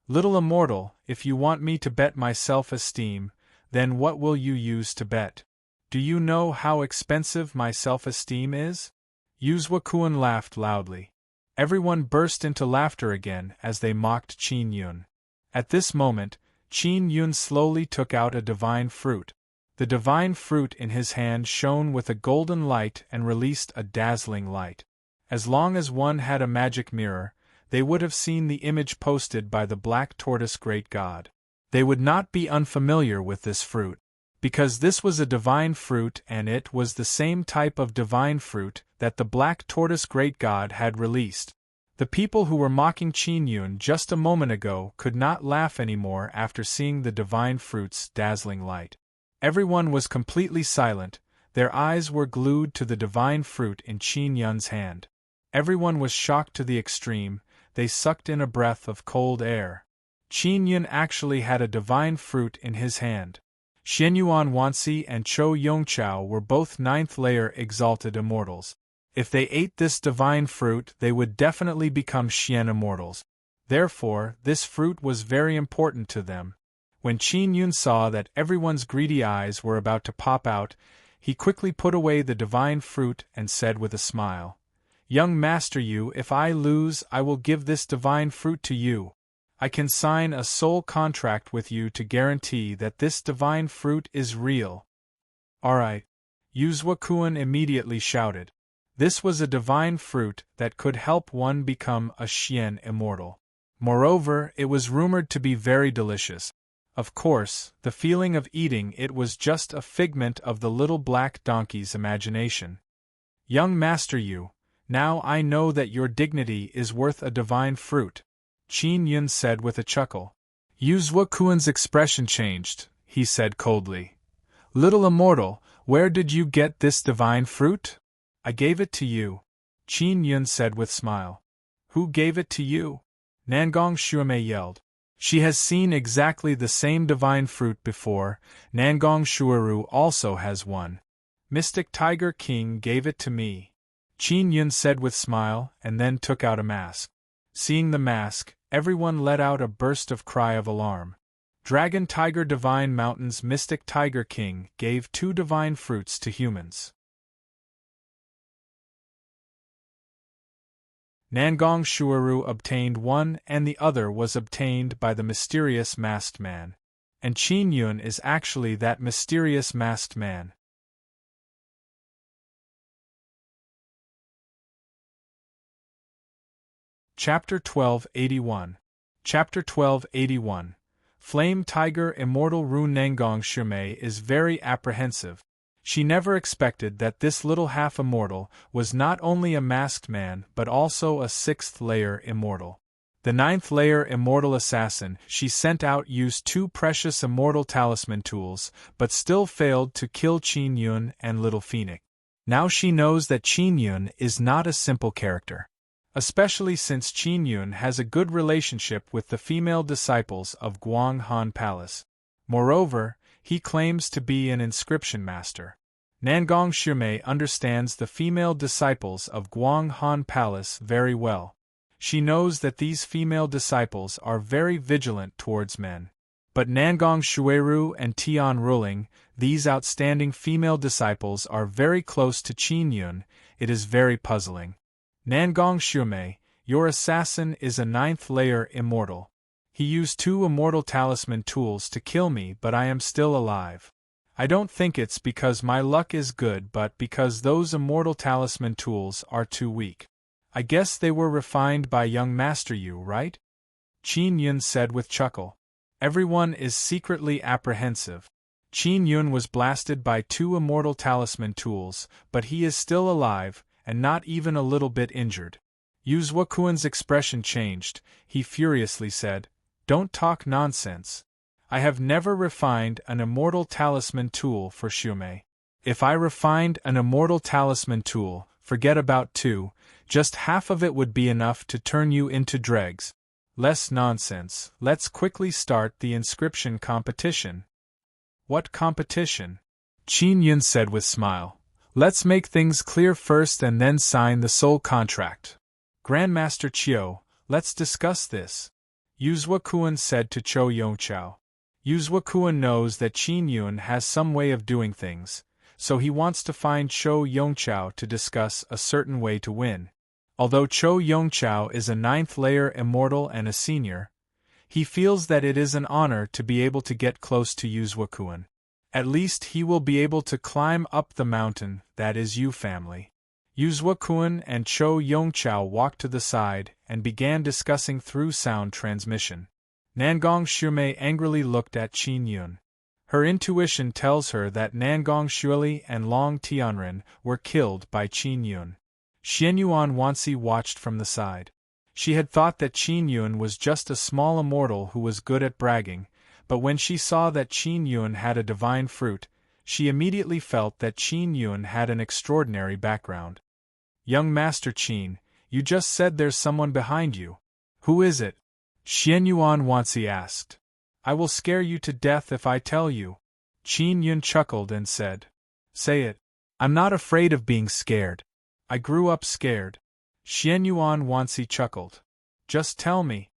Little immortal, if you want me to bet my self-esteem, then what will you use to bet? Do you know how expensive my self-esteem is? Yu Zuokuan laughed loudly. Everyone burst into laughter again as they mocked Qin Yun. At this moment, Qin Yun slowly took out a divine fruit. The divine fruit in his hand shone with a golden light and released a dazzling light. As long as one had a magic mirror, they would have seen the image posted by the black tortoise great god. They would not be unfamiliar with this fruit, because this was a divine fruit and it was the same type of divine fruit that the black tortoise great god had released. The people who were mocking Qin Yun just a moment ago could not laugh anymore after seeing the divine fruit's dazzling light. Everyone was completely silent, their eyes were glued to the divine fruit in Qin Yun's hand. Everyone was shocked to the extreme, they sucked in a breath of cold air. Qin Yun actually had a divine fruit in his hand. Xianyuan Wanxi and Chou Yongqiao were both ninth-layer exalted immortals. If they ate this divine fruit, they would definitely become Xian immortals. Therefore, this fruit was very important to them. When Qin Yun saw that everyone's greedy eyes were about to pop out, he quickly put away the divine fruit and said with a smile, "Young Master Yu, if I lose, I will give this divine fruit to you. I can sign a soul contract with you to guarantee that this divine fruit is real." "Alright," Yuzhuakuan immediately shouted. This was a divine fruit that could help one become a Xian immortal. Moreover, it was rumored to be very delicious. Of course, the feeling of eating it was just a figment of the little black donkey's imagination. "Young Master Yu, now I know that your dignity is worth a divine fruit," Qin Yun said with a chuckle. Yuzhuakuan's expression changed. He said coldly, "Little immortal, where did you get this divine fruit?" "I gave it to you," Qin Yun said with smile. "Who gave it to you?" Nangong Shuemei yelled. "She has seen exactly the same divine fruit before, Nangong Shueru also has one. Mystic Tiger King gave it to me," Qin Yun said with smile and then took out a mask. Seeing the mask, everyone let out a burst of cry of alarm. Dragon Tiger Divine Mountain's Mystic Tiger King gave 2 divine fruits to humans. Nangong Shueru obtained one and the other was obtained by the mysterious masked man. And Qin Yun is actually that mysterious masked man. Chapter 1281. Chapter 1281. Flame Tiger Immortal Ru Nangong Shuemei is very apprehensive. She never expected that this little half-immortal was not only a masked man but also a 6th-layer immortal. The 9th-layer immortal assassin she sent out used 2 precious immortal talisman tools, but still failed to kill Qin Yun and Little Phoenix. Now she knows that Qin Yun is not a simple character. Especially since Qin Yun has a good relationship with the female disciples of Guang Han Palace. Moreover, he claims to be an inscription master. Nangong Shuemei understands the female disciples of Guang Han Palace very well. She knows that these female disciples are very vigilant towards men. But Nangong Shueru and Tian Ruling, these outstanding female disciples are very close to Qin Yun. It is very puzzling. Nangong Shuemei, your assassin is a 9th-layer immortal. He used 2 immortal talisman tools to kill me, but I am still alive. I don't think it's because my luck is good but because those immortal talisman tools are too weak. I guess they were refined by young Master Yu, right? Qin Yun said with chuckle. Everyone is secretly apprehensive. Qin Yun was blasted by 2 immortal talisman tools, but he is still alive, and not even a little bit injured. Yuzhuakuan's expression changed. He furiously said, "Don't talk nonsense. I have never refined an immortal talisman tool for Shuemei. If I refined an immortal talisman tool, forget about 2, just half of it would be enough to turn you into dregs. Less nonsense, let's quickly start the inscription competition." "What competition?" Qin Yun said with smile. "Let's make things clear first and then sign the soul contract." "Grandmaster Qiu, let's discuss this," Yuzhuakuan said to Chou Yongqiao. Yuzhuakuan knows that Qin Yun has some way of doing things, so he wants to find Chou Yongqiao to discuss a certain way to win. Although Chou Yongqiao is a 9th-layer immortal and a senior, he feels that it is an honor to be able to get close to Yuzhuakuan. At least he will be able to climb up the mountain, that is Yu family. Yuzhua Kun and Cho Yongchao walked to the side and began discussing through sound transmission. Nangong Shumei angrily looked at Qin Yun. Her intuition tells her that Nangong Shuili and Long Tianren were killed by Qin Yun. Xianyuan Wansi watched from the side. She had thought that Qin Yun was just a small immortal who was good at bragging, but when she saw that Qin Yun had a divine fruit, she immediately felt that Qin Yun had an extraordinary background. Young Master Qin, you just said there's someone behind you. Who is it? Xianyuan Wansi asked. I will scare you to death if I tell you. Qin Yun chuckled and said. Say it. I'm not afraid of being scared. I grew up scared. Xianyuan Wansi chuckled. Just tell me.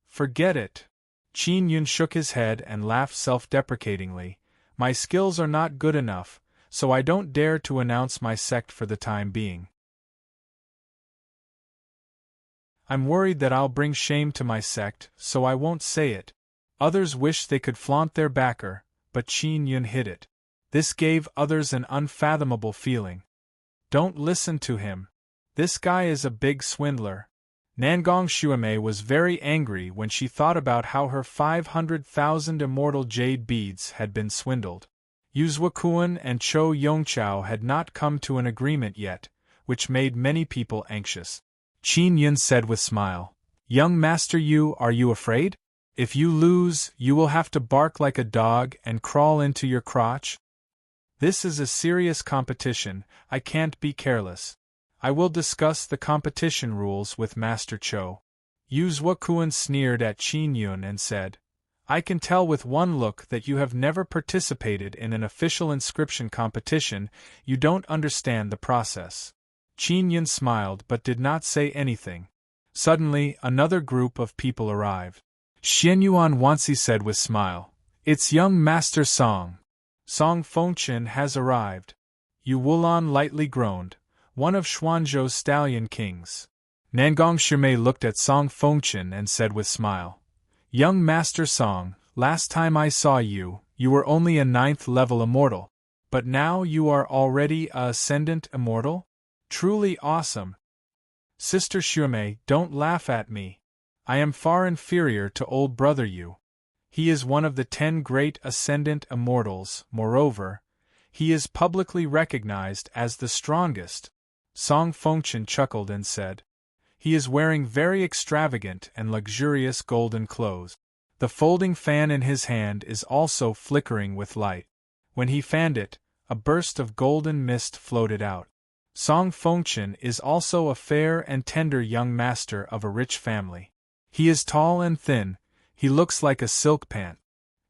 Forget it. Qin Yun shook his head and laughed self-deprecatingly. My skills are not good enough, so I don't dare to announce my sect for the time being. I'm worried that I'll bring shame to my sect, so I won't say it. Others wish they could flaunt their backer, but Qin Yun hid it. This gave others an unfathomable feeling. Don't listen to him. This guy is a big swindler. Nangong Shuime was very angry when she thought about how her 500,000 immortal jade beads had been swindled. Yuzhua Kun and Cho Yongchao had not come to an agreement yet, which made many people anxious. Qin Yun said with smile, Young Master Yu, are you afraid? If you lose, you will have to bark like a dog and crawl into your crotch. This is a serious competition, I can't be careless. I will discuss the competition rules with Master Cho. Yuzhua Kun sneered at Qin Yun and said, I can tell with one look that you have never participated in an official inscription competition, you don't understand the process. Qin Yun smiled but did not say anything. Suddenly, another group of people arrived. Xianyuan Wansi said with smile, It's young Master Song. Song Fengchen has arrived. Yu Wulan lightly groaned, one of Xuanzhou's stallion kings. Nangong Shimei looked at Song Fengchen and said with smile, Young Master Song, last time I saw you, you were only a 9th level immortal, but now you are already a ascendant immortal? Truly awesome. Sister Shumei, don't laugh at me. I am far inferior to old brother Yu. He is one of the 10 great ascendant immortals, moreover, he is publicly recognized as the strongest. Song Fengchen chuckled and said, He is wearing very extravagant and luxurious golden clothes. The folding fan in his hand is also flickering with light. When he fanned it, a burst of golden mist floated out. Song Fengchen is also a fair and tender young master of a rich family. He is tall and thin, he looks like a silk pant.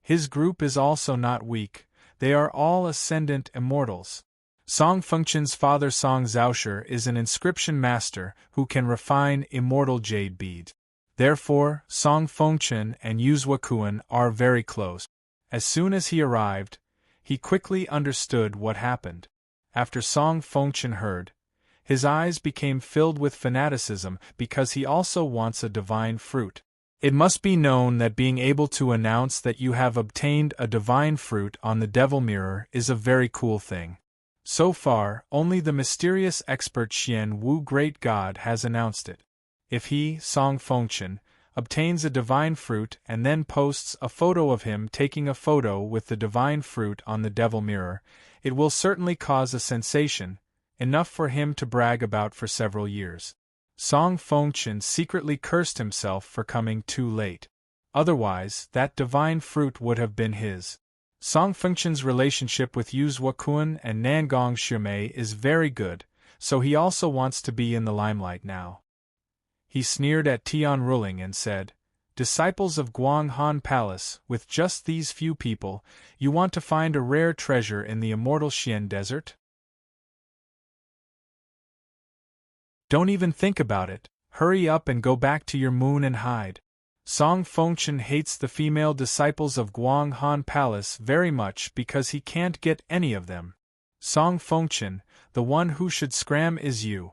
His group is also not weak, they are all ascendant immortals. Song Fengchen's father Song Zhaosher is an inscription master who can refine immortal jade beads. Therefore, Song Fengchen and Yuzhua Kun are very close. As soon as he arrived, he quickly understood what happened. After Song Fengchen heard, his eyes became filled with fanaticism because he also wants a divine fruit. It must be known that being able to announce that you have obtained a divine fruit on the Devil Mirror is a very cool thing. So far, only the mysterious expert Xian Wu Great God has announced it. If he, Song Fengchen, obtains a divine fruit and then posts a photo of him taking a photo with the divine fruit on the Devil Mirror, it will certainly cause a sensation, enough for him to brag about for several years. Song Fengchen secretly cursed himself for coming too late. Otherwise, that divine fruit would have been his. Song Fengchen's relationship with Yuzhua Kun and Nangong Shumei is very good, so he also wants to be in the limelight now. He sneered at Tian Ruling and said, Disciples of Guang Han Palace, with just these few people, you want to find a rare treasure in the immortal Xian Desert? Don't even think about it, hurry up and go back to your moon and hide. Song Fengchen hates the female disciples of Guang Han Palace very much because he can't get any of them. Song Fengchen, the one who should scram is you.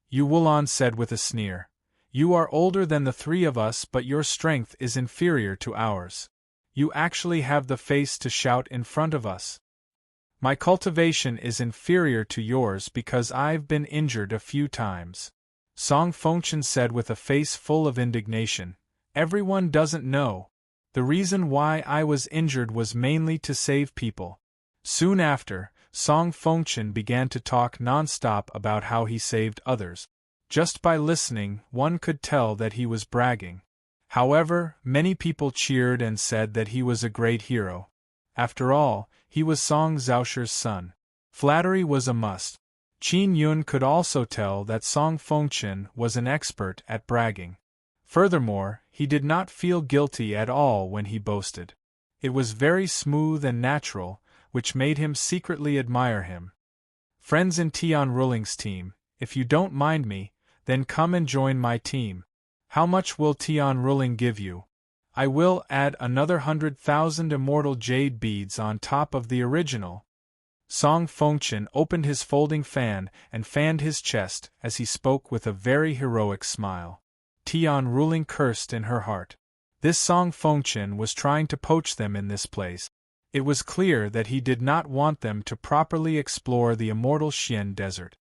Yu Wulan said with a sneer. You are older than the 3 of us, but your strength is inferior to ours. You actually have the face to shout in front of us. My cultivation is inferior to yours because I've been injured a few times. Song Fengchen said with a face full of indignation. Everyone doesn't know. The reason why I was injured was mainly to save people. Soon after, Song Fengchen began to talk non-stop about how he saved others. Just by listening, one could tell that he was bragging. However, many people cheered and said that he was a great hero. After all, he was Song Zhaoshi's son. Flattery was a must. Qin Yun could also tell that Song Fengchen was an expert at bragging. Furthermore, he did not feel guilty at all when he boasted. It was very smooth and natural, which made him secretly admire him. Friends in Tian Ruling's team, if you don't mind me, then come and join my team. How much will Tian Ruling give you? I will add another 100,000 immortal jade beads on top of the original. Song Fengchen opened his folding fan and fanned his chest as he spoke with a very heroic smile. Tian Ruling cursed in her heart. This Song Fengchen was trying to poach them in this place. It was clear that he did not want them to properly explore the immortal Xian desert.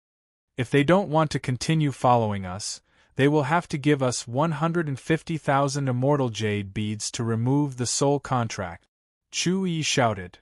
If they don't want to continue following us, they will have to give us 150,000 immortal jade beads to remove the soul contract. Chu Yi shouted.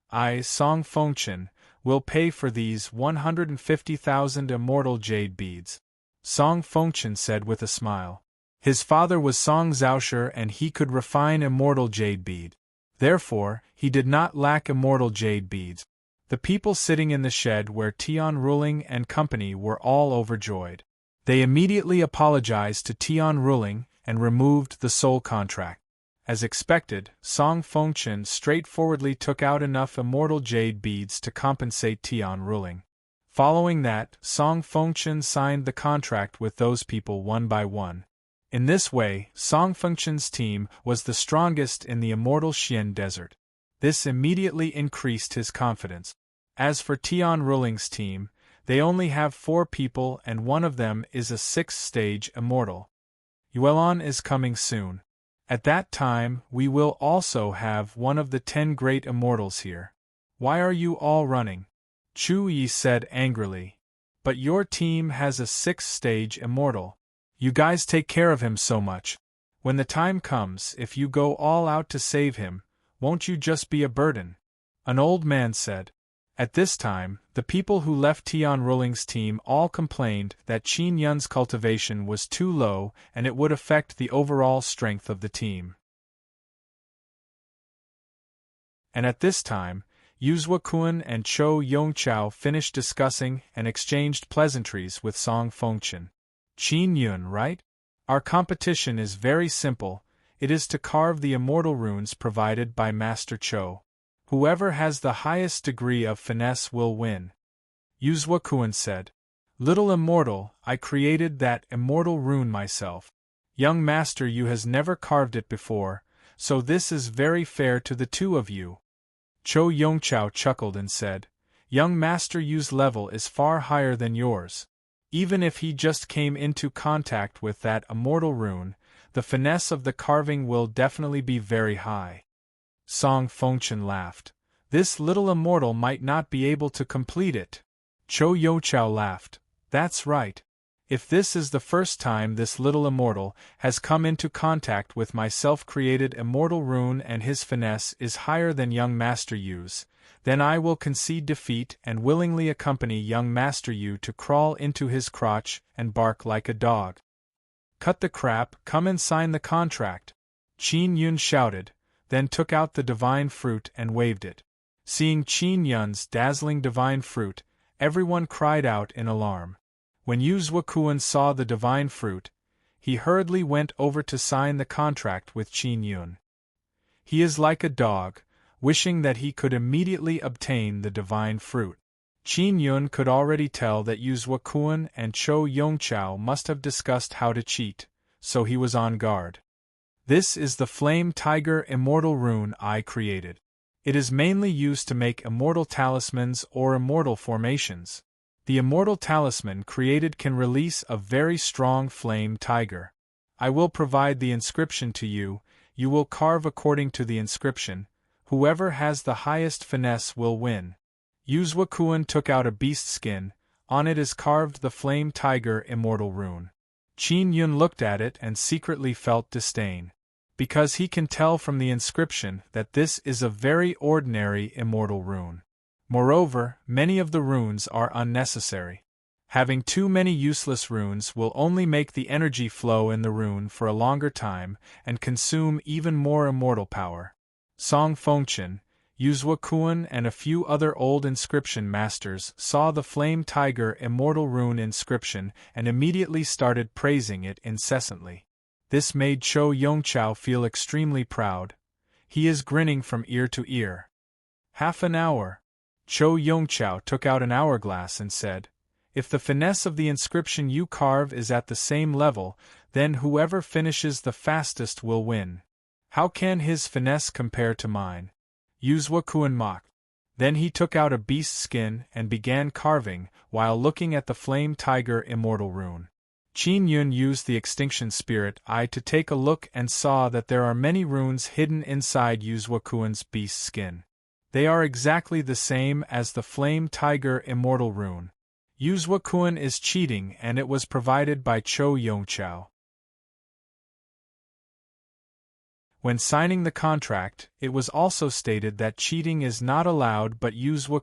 I, Song Fengchen, will pay for these 150,000 immortal jade beads. Song Fengchen said with a smile. His father was Song Zhaoshi and he could refine immortal jade bead. Therefore, he did not lack immortal jade beads. The people sitting in the shed where Tian Ruling and company were all overjoyed. They immediately apologized to Tian Ruling and removed the soul contract. As expected, Song Fengchen straightforwardly took out enough immortal jade beads to compensate Tian Ruling. Following that, Song Fengchen signed the contract with those people one by one. In this way, Song Fengchen's team was the strongest in the immortal Xian desert. This immediately increased his confidence. As for Tian Ruling's team, they only have 4 people and one of them is a 6th-stage immortal. Yuelon is coming soon. At that time, we will also have one of the 10 great immortals here. Why are you all running? Chu Yi said angrily. But your team has a 6th-stage immortal. You guys take care of him so much. When the time comes, if you go all out to save him, won't you just be a burden? An old man said. At this time, the people who left Tian Ruling's team all complained that Qin Yun's cultivation was too low and it would affect the overall strength of the team. And at this time, Yuzhua Kun and Chou Yongchao finished discussing and exchanged pleasantries with Song Fengchen. Qin Yun, right? Our competition is very simple, it is to carve the immortal runes provided by Master Chou. Whoever has the highest degree of finesse will win. Yuzhua Kun said. Little immortal, I created that immortal rune myself. Young master, you has never carved it before, so this is very fair to the two of you. Chou Yongchao chuckled and said, Young master Yu's level is far higher than yours. Even if he just came into contact with that immortal rune, the finesse of the carving will definitely be very high. Song Fengchen laughed. This little immortal might not be able to complete it. Chou Yongchao laughed. That's right. If this is the first time this little immortal has come into contact with my self-created immortal rune and his finesse is higher than young Master Yu's, then I will concede defeat and willingly accompany young Master Yu to crawl into his crotch and bark like a dog. Cut the crap, come and sign the contract. Qin Yun shouted, then took out the divine fruit and waved it. Seeing Qin Yun's dazzling divine fruit, everyone cried out in alarm. When Yuzhua Kun saw the divine fruit, he hurriedly went over to sign the contract with Qin Yun. He is like a dog, wishing that he could immediately obtain the divine fruit. Qin Yun could already tell that Yuzhua Kun and Chou Yongchao must have discussed how to cheat, so he was on guard. This is the Flame Tiger Immortal Rune I created. It is mainly used to make immortal talismans or immortal formations. The immortal talisman created can release a very strong flame tiger. I will provide the inscription to you, you will carve according to the inscription, whoever has the highest finesse will win. Kuan took out a beast skin. On it is carved the Flame Tiger Immortal rune. Qin Yun looked at it and secretly felt disdain. Because he can tell from the inscription that this is a very ordinary immortal rune. Moreover, many of the runes are unnecessary. Having too many useless runes will only make the energy flow in the rune for a longer time and consume even more immortal power. Song Fengchen, Kuan and a few other old inscription masters saw the Flame Tiger Immortal rune inscription and immediately started praising it incessantly. This made Chou Yongqiao feel extremely proud. He is grinning from ear to ear. Half an hour. Chou Yongqiao took out an hourglass and said, "If the finesse of the inscription you carve is at the same level, then whoever finishes the fastest will win. How can his finesse compare to mine?" Kuan mocked. Then he took out a beast skin and began carving while looking at the Flame Tiger Immortal rune. Qin Yun used the Extinction Spirit Eye to take a look and saw that there are many runes hidden inside Kuan's beast skin. They are exactly the same as the Flame Tiger Immortal rune. Kuan is cheating and it was provided by Chou Yongqiao. When signing the contract, it was also stated that cheating is not allowed, but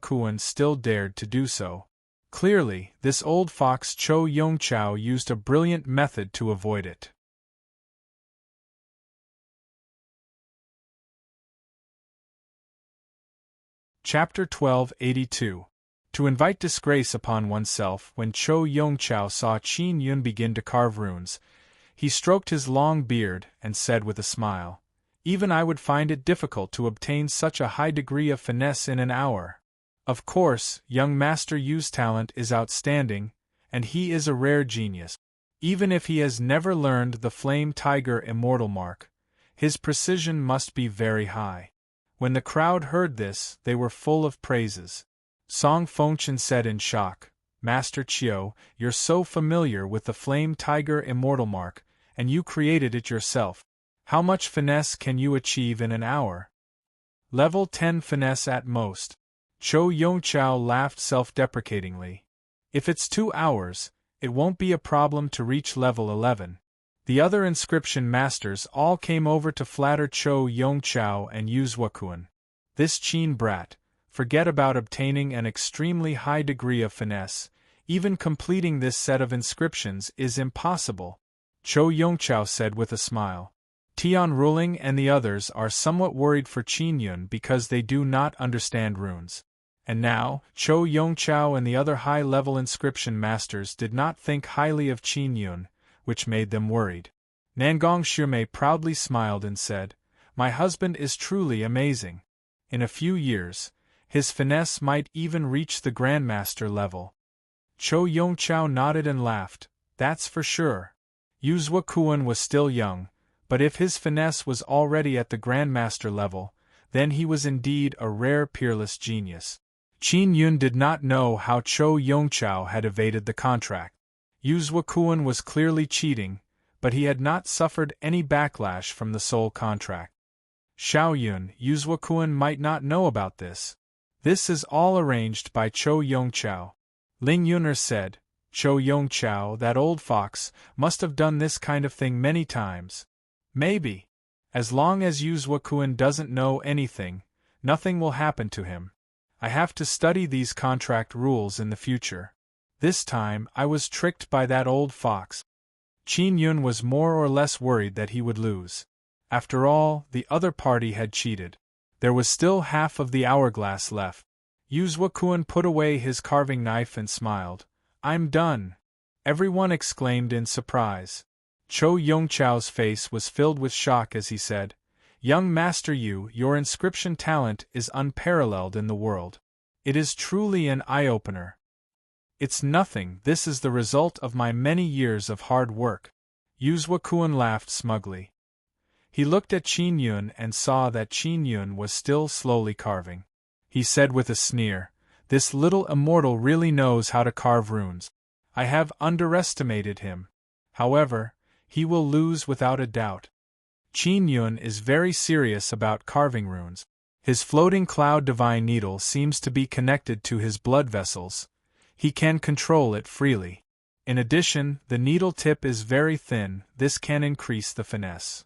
Kuan still dared to do so. Clearly, this old fox Chou Yongqiao used a brilliant method to avoid it. Chapter 1282. To invite disgrace upon oneself. When Chou Yongqiao saw Qin Yun begin to carve runes, he stroked his long beard and said with a smile, "Even I would find it difficult to obtain such a high degree of finesse in an hour." Of course, young Master Yu's talent is outstanding, and he is a rare genius. Even if he has never learned the Flame Tiger Immortal mark, his precision must be very high. When the crowd heard this, they were full of praises. Song Fengchen said in shock, "Master Chiu, you're so familiar with the Flame Tiger Immortal mark, and you created it yourself. How much finesse can you achieve in an hour?" "Level 10 finesse at most." Chou Yongqiao laughed self-deprecatingly. "If it's 2 hours, it won't be a problem to reach level 11. The other inscription masters all came over to flatter Chou Yongqiao and Kuan. This Qin brat, forget about obtaining an extremely high degree of finesse, even completing this set of inscriptions is impossible," Chou Yongqiao said with a smile. Tian Ruling and the others are somewhat worried for Qin Yun because they do not understand runes. And now, Chou Yongqiao and the other high-level inscription masters did not think highly of Qin Yun, which made them worried. Nangong Shimei proudly smiled and said, "My husband is truly amazing. In a few years, his finesse might even reach the Grandmaster level." Chou Yongqiao nodded and laughed, "That's for sure." Kuan was still young, but if his finesse was already at the Grandmaster level, then he was indeed a rare peerless genius. Qin Yun did not know how Chou Yongqiao had evaded the contract. Kuan was clearly cheating, but he had not suffered any backlash from the soul contract. Xiao Yun, Kuan might not know about this. This is all arranged by Chou Yongqiao. Ling Yuner said, "Chou Yongqiao, that old fox, must have done this kind of thing many times." "Maybe. As long as Kuan doesn't know anything, nothing will happen to him. I have to study these contract rules in the future. This time I was tricked by that old fox." Qin Yun was more or less worried that he would lose. After all, the other party had cheated. There was still half of the hourglass left. Kuan put away his carving knife and smiled. "I'm done!" Everyone exclaimed in surprise. Chou Yongqiao's face was filled with shock as he said, "Young Master Yu, your inscription talent is unparalleled in the world. It is truly an eye-opener." "It's nothing, this is the result of my many years of hard work." Kuan laughed smugly. He looked at Qin Yun and saw that Qin Yun was still slowly carving. He said with a sneer, "This little immortal really knows how to carve runes. I have underestimated him. However, he will lose without a doubt. Qin Yun is very serious about carving runes. His floating cloud divine needle seems to be connected to his blood vessels. He can control it freely. In addition, the needle tip is very thin, this can increase the finesse.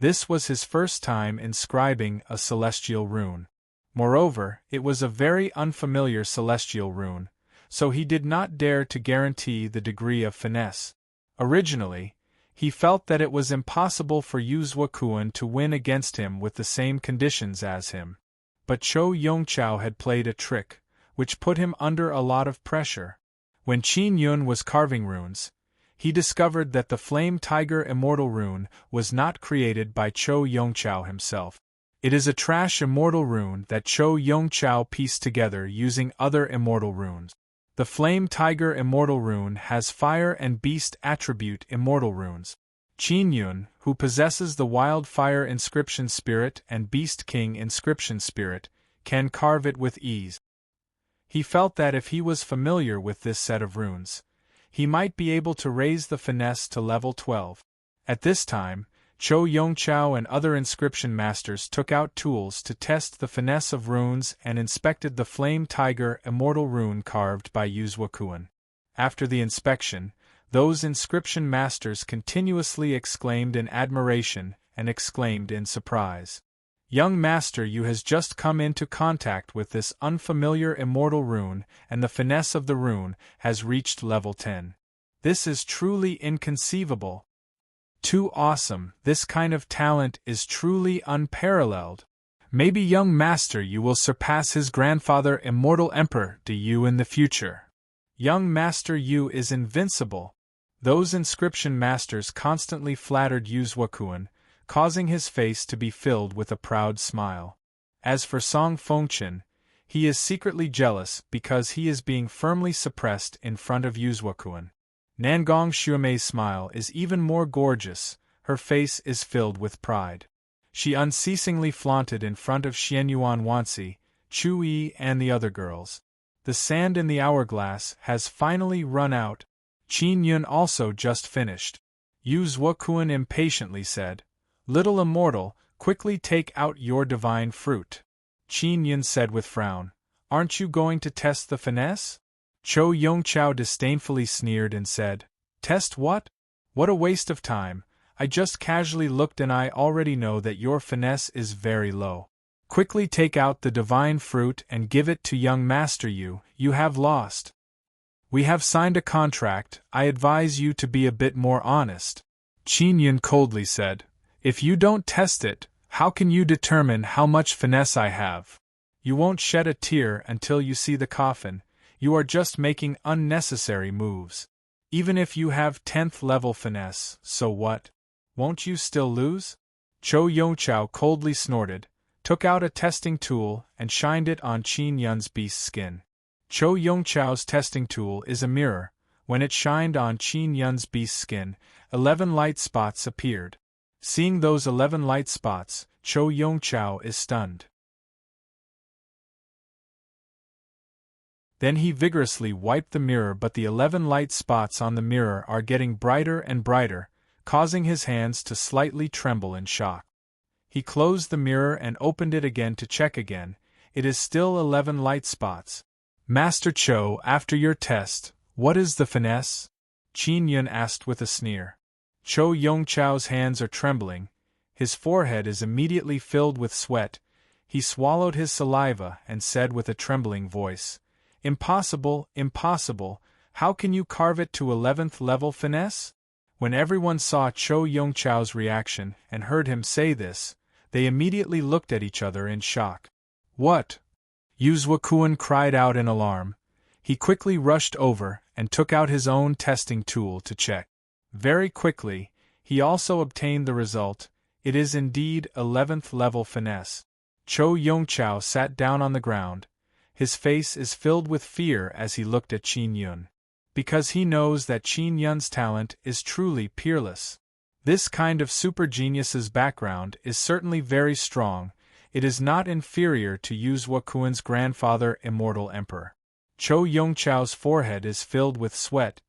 This was his first time inscribing a celestial rune. Moreover, it was a very unfamiliar celestial rune, so he did not dare to guarantee the degree of finesse. Originally, he felt that it was impossible for Yuzhuo to win against him with the same conditions as him. But Cho Yongchao had played a trick, which put him under a lot of pressure. When Qin Yun was carving runes, he discovered that the Flame Tiger Immortal rune was not created by Cho Yongchao himself. It is a trash immortal rune that Cho Yongchao pieced together using other immortal runes. The Flame Tiger Immortal rune has Fire and Beast attribute immortal runes. Qin Yun, who possesses the Wildfire Inscription Spirit and Beast King Inscription Spirit, can carve it with ease. He felt that if he was familiar with this set of runes, he might be able to raise the finesse to level 12. At this time, Cho Yongchao and other inscription masters took out tools to test the finesse of runes and inspected the Flame Tiger Immortal rune carved by Yuzhuo. After the inspection, those inscription masters continuously exclaimed in admiration and exclaimed in surprise. Young master, you has just come into contact with this unfamiliar immortal rune, and the finesse of the rune has reached level 10. This is truly inconceivable. Too awesome, this kind of talent is truly unparalleled. Maybe young master you will surpass his grandfather Immortal Emperor Yu in the future. Young master Yu is invincible. Those inscription masters constantly flattered Yuzhuo, causing his face to be filled with a proud smile. As for Song Fengchen, he is secretly jealous because he is being firmly suppressed in front of Yuzhuo. Nangong Xuemei's smile is even more gorgeous, her face is filled with pride. She unceasingly flaunted in front of Xianyuan Wanxi, Chu Yi and the other girls. The sand in the hourglass has finally run out. Qin Yun also just finished. Yuzhuo impatiently said, "Little immortal, quickly take out your divine fruit." Qin Yun said with frown, "Aren't you going to test the finesse?" Cho Yongchao disdainfully sneered and said, "Test what? What a waste of time, I just casually looked and I already know that your finesse is very low. Quickly take out the divine fruit and give it to young master you have lost. We have signed a contract, I advise you to be a bit more honest." Qin Yun coldly said, "If you don't test it, how can you determine how much finesse I have? You won't shed a tear until you see the coffin, you are just making unnecessary moves. Even if you have 10th level finesse, so what? Won't you still lose?" Cho Yongchao coldly snorted, took out a testing tool and shined it on Qin Yun's beast skin. Cho Yongchao's testing tool is a mirror. When it shined on Qin Yun's beast skin, 11 light spots appeared. Seeing those 11 light spots, Cho Yongchao is stunned. Then he vigorously wiped the mirror, but the 11 light spots on the mirror are getting brighter and brighter, causing his hands to slightly tremble in shock. He closed the mirror and opened it again to check again. It is still 11 light spots. "Master Cho, after your test, what is the finesse?" Qin Yun asked with a sneer. Cho Yongchao's hands are trembling, his forehead is immediately filled with sweat, he swallowed his saliva and said with a trembling voice, "Impossible, impossible, how can you carve it to 11th level finesse?" When everyone saw Cho Yongchao's reaction and heard him say this, they immediately looked at each other in shock. "What?" Yuzhuo cried out in alarm. He quickly rushed over and took out his own testing tool to check. Very quickly, he also obtained the result. It is indeed 11th level finesse. Cho Yongchao sat down on the ground. His face is filled with fear as he looked at Qin Yun. Because he knows that Qin Yun's talent is truly peerless. This kind of super genius's background is certainly very strong. It is not inferior to Yuzhuo grandfather Immortal Emperor. Cho Yongchao's forehead is filled with sweat.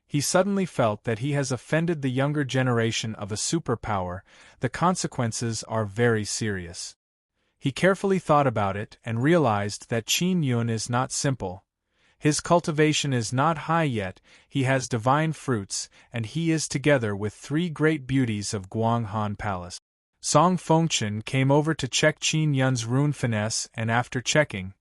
He suddenly felt that he has offended the younger generation of a superpower. The consequences are very serious. He carefully thought about it and realized that Qin Yun is not simple. His cultivation is not high yet, he has divine fruits, and he is together with 3 great beauties of Guanghan Palace. Song Fengchen came over to check Qin Yun's rune finesse, and after checking,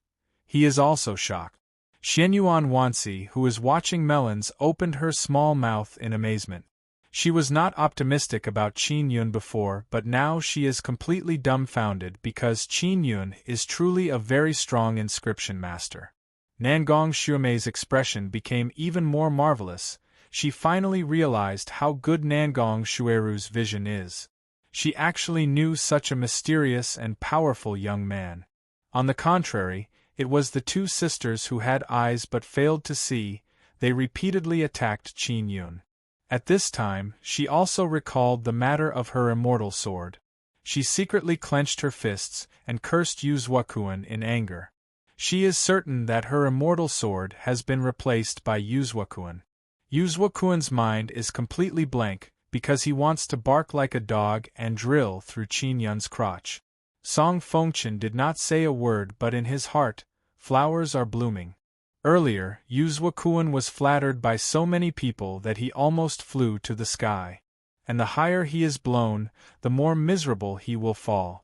he is also shocked. Xianyuan Wansi, who is watching melons, opened her small mouth in amazement. She was not optimistic about Qin Yun before, but now she is completely dumbfounded because Qin Yun is truly a very strong inscription master. Nangong Xuemei's expression became even more marvelous. She finally realized how good Nangong Xueru's vision is. She actually knew such a mysterious and powerful young man. On the contrary, it was the 2 sisters who had eyes but failed to see. They repeatedly attacked Qin Yun. At this time, she also recalled the matter of her immortal sword. She secretly clenched her fists and cursed Yu Zuokuan in anger. She is certain that her immortal sword has been replaced by Yu Zuokuan. Yu Zuokuan's mind is completely blank because he wants to bark like a dog and drill through Qin Yun's crotch. Song Fengchen did not say a word, but in his heart, flowers are blooming. Earlier, Yu Zuokuan was flattered by so many people that he almost flew to the sky. And the higher he is blown, the more miserable he will fall.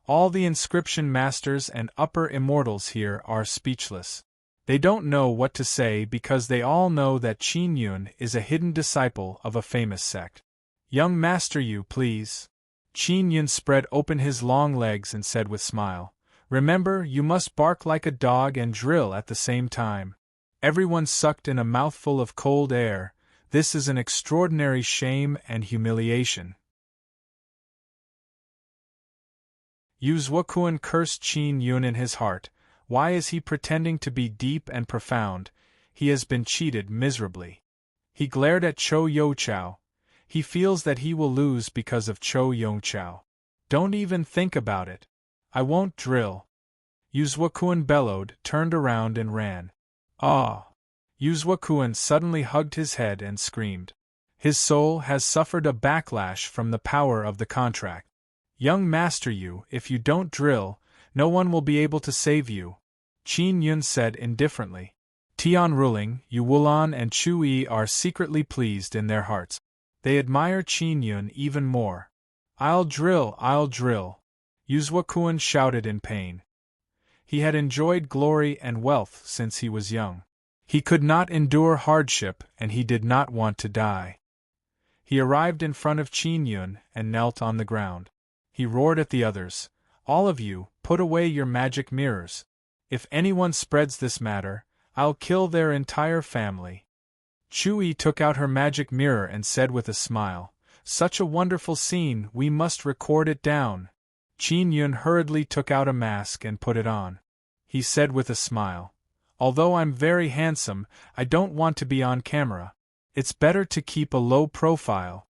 All the inscription masters and upper immortals here are speechless. They don't know what to say because they all know that Qin Yun is a hidden disciple of a famous sect. Young Master Yu, please. Qin Yun spread open his long legs and said with smile, remember, you must bark like a dog and drill at the same time. Everyone sucked in a mouthful of cold air. This is an extraordinary shame and humiliation. Yu Zuokuan cursed Qin Yun in his heart. Why is he pretending to be deep and profound? He has been cheated miserably. He glared at Chou Youchao. He feels that he will lose because of Chou Yongchao. Don't even think about it. I won't drill. Yu Zuokuan bellowed, turned around and ran. Ah! Yu Zuokuan suddenly hugged his head and screamed. His soul has suffered a backlash from the power of the contract. Young Master Yu, if you don't drill, no one will be able to save you, Qin Yun said indifferently. Tian Ruling, Yu Wulan and Chu Yi are secretly pleased in their hearts. They admire Qin Yun even more. I'll drill, Yu Zuokuan shouted in pain. He had enjoyed glory and wealth since he was young. He could not endure hardship and he did not want to die. He arrived in front of Qin Yun and knelt on the ground. He roared at the others, all of you, put away your magic mirrors. If anyone spreads this matter, I'll kill their entire family. Chu Yi took out her magic mirror and said with a smile, such a wonderful scene, we must record it down. Qin Yun hurriedly took out a mask and put it on. He said with a smile, although I'm very handsome, I don't want to be on camera. It's better to keep a low profile.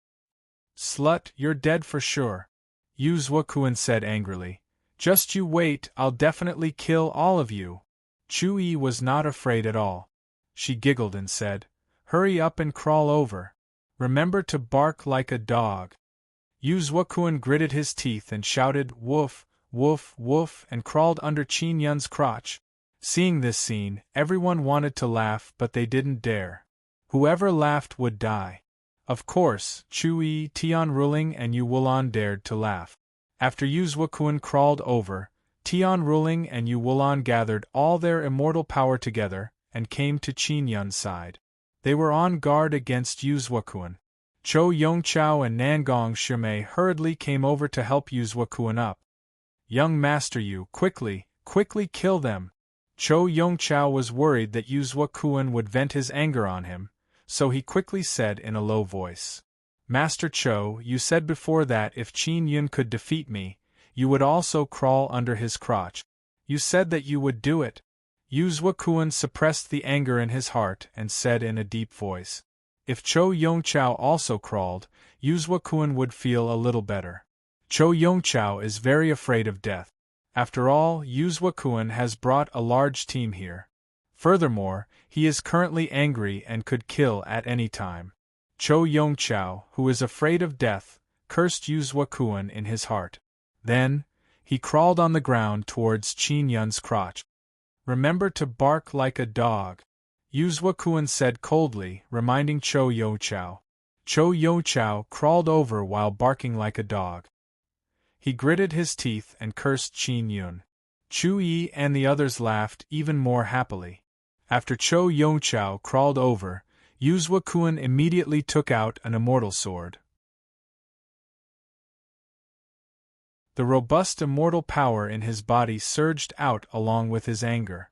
Slut, you're dead for sure. Yu Zuokuan said angrily. Just you wait, I'll definitely kill all of you. Chu Yi was not afraid at all. She giggled and said, hurry up and crawl over. Remember to bark like a dog. Yu Zuokuan gritted his teeth and shouted, woof, woof, woof, and crawled under Qin Yun's crotch. Seeing this scene, everyone wanted to laugh but they didn't dare. Whoever laughed would die. Of course, Chu Yi, Tian Ruling and Yu Wulan dared to laugh. After Yu Zuokuan crawled over, Tian Ruling and Yu Wulan gathered all their immortal power together and came to Qin Yun's side. They were on guard against Yu Zuokuan. Chou Yongchao and Nangong Xuemei hurriedly came over to help Yu Zuokuan up. Young Master Yu, quickly kill them. Chou Yongchao was worried that Yu Zuokuan would vent his anger on him, so he quickly said in a low voice, Master Chou, you said before that if Qin Yun could defeat me, you would also crawl under his crotch. You said that you would do it. Yu Zuokuan suppressed the anger in his heart and said in a deep voice, if Chou Yongchao also crawled, Yu Zuokuan would feel a little better. Chou Yongchao is very afraid of death. After all, Yu Zuokuan has brought a large team here. Furthermore, he is currently angry and could kill at any time. Cho Yongchao, who is afraid of death, cursed Yuzhuakuan in his heart. Then, he crawled on the ground towards Qin Yun's crotch. Remember to bark like a dog, Yuzhuakuan said coldly, reminding Cho Yongchao. Cho Yongchao crawled over while barking like a dog. He gritted his teeth and cursed Qin Yun. Chu Yi and the others laughed even more happily. After Cho Yongchao crawled over, Yuzhuakuan immediately took out an immortal sword. The robust immortal power in his body surged out along with his anger.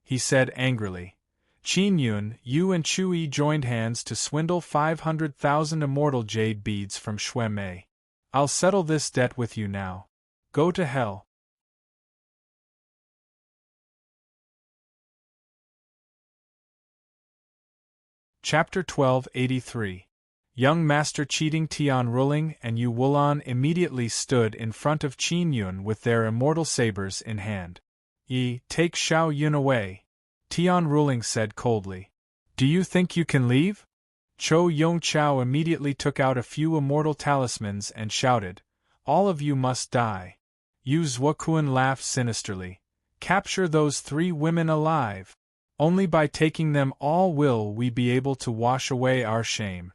He said angrily, Qin Yun, you and Chu Yi joined hands to swindle 500,000 immortal jade beads from Xue Mei. I'll settle this debt with you now. Go to hell. Chapter 1283. Young Master Cheating Tian Ruling and Yu Wulan immediately stood in front of Qin Yun with their immortal sabers in hand. Take Xiao Yun away, Tian Ruling said coldly. Do you think you can leave? Cho Yongchao immediately took out a few immortal talismans and shouted, all of you must die. Yu Zhuakuan laughed sinisterly. Capture those 3 women alive. Only by taking them all will we be able to wash away our shame.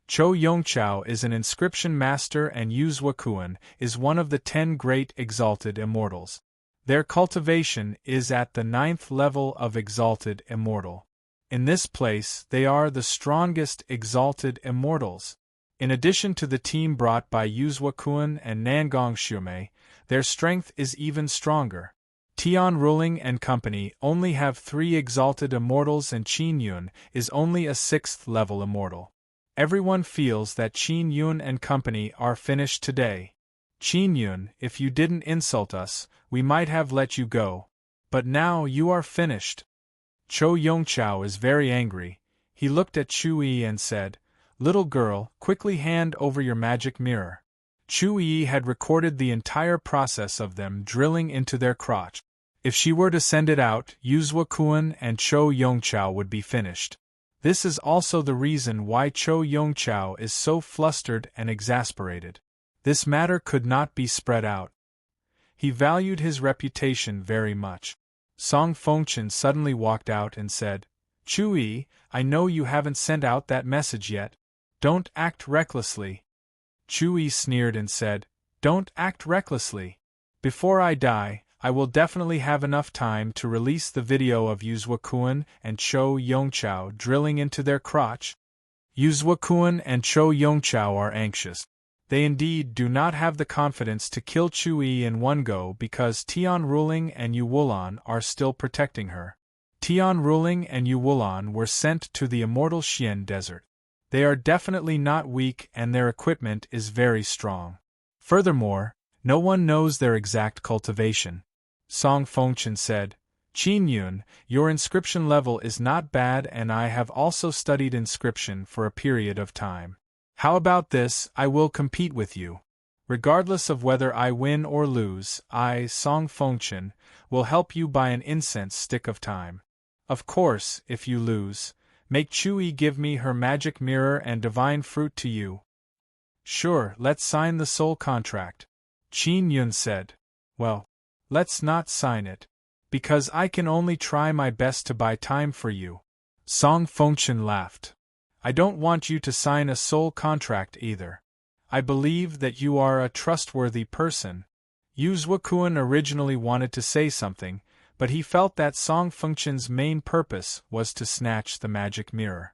Cho Yongchao is an inscription master and Yu Zhuakuan is one of the 10 great exalted immortals. Their cultivation is at the 9th level of exalted immortal. In this place they are the strongest exalted immortals. In addition to the team brought by Yu Zhuakuan and Nangong Shumei, their strength is even stronger. Tian Ruling and company only have 3 exalted immortals and Qin Yun is only a 6th level immortal. Everyone feels that Qin Yun and company are finished today. Qin Yun, if you didn't insult us, we might have let you go. But now you are finished. Cho Yongchao is very angry. He looked at Chu Yi and said, Little girl, quickly hand over your magic mirror. Chu Yi had recorded the entire process of them drilling into their crotch. If she were to send it out, Yu Zhuakuan and Cho Yongchao would be finished. This is also the reason why Cho Yongchao is so flustered and exasperated. This matter could not be spread out. He valued his reputation very much. Song Fengchen suddenly walked out and said, Chu Yi, I know you haven't sent out that message yet. Don't act recklessly. Chu Yi sneered and said, Don't act recklessly. Before I die, I will definitely have enough time to release the video of Yu Zhuakuan and Cho Yongchao drilling into their crotch. Yu Zhuakuan and Cho Yongchao are anxious. They indeed do not have the confidence to kill Chu Yi in one go because Tian Ruling and Yu Wulan are still protecting her. Tian Ruling and Yu Wulan were sent to the immortal Xian Desert. They are definitely not weak and their equipment is very strong. Furthermore, no one knows their exact cultivation. Song Fengchen said, Qin Yun, your inscription level is not bad and I have also studied inscription for a period of time. How about this, I will compete with you. Regardless of whether I win or lose, I, Song Fengchen, will help you by an incense stick of time. Of course, if you lose, make Chu Yi give me her magic mirror and divine fruit to you. Sure, let's sign the soul contract. Qin Yun said. Well, let's not sign it. Because I can only try my best to buy time for you. Song Fengchen laughed. I don't want you to sign a soul contract either. I believe that you are a trustworthy person. Yu Zhuakuan originally wanted to say something, but he felt that Song Fengchen's main purpose was to snatch the magic mirror.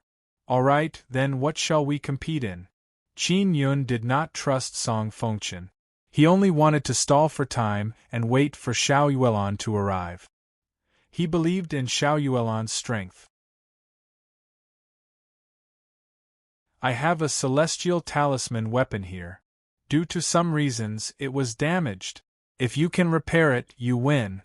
Alright, then what shall we compete in? Qin Yun did not trust Song Fengchen. He only wanted to stall for time and wait for Xiao Yuelan to arrive. He believed in Xiao Yuelan's strength. I have a celestial talisman weapon here. Due to some reasons, it was damaged. If you can repair it, you win.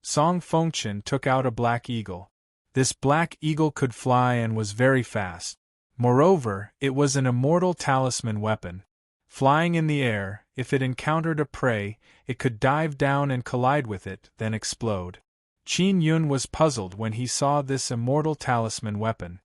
Song Fengchen took out a black eagle. This black eagle could fly and was very fast. Moreover, it was an immortal talisman weapon. Flying in the air, if it encountered a prey, it could dive down and collide with it, then explode. Qin Yun was puzzled when he saw this immortal talisman weapon.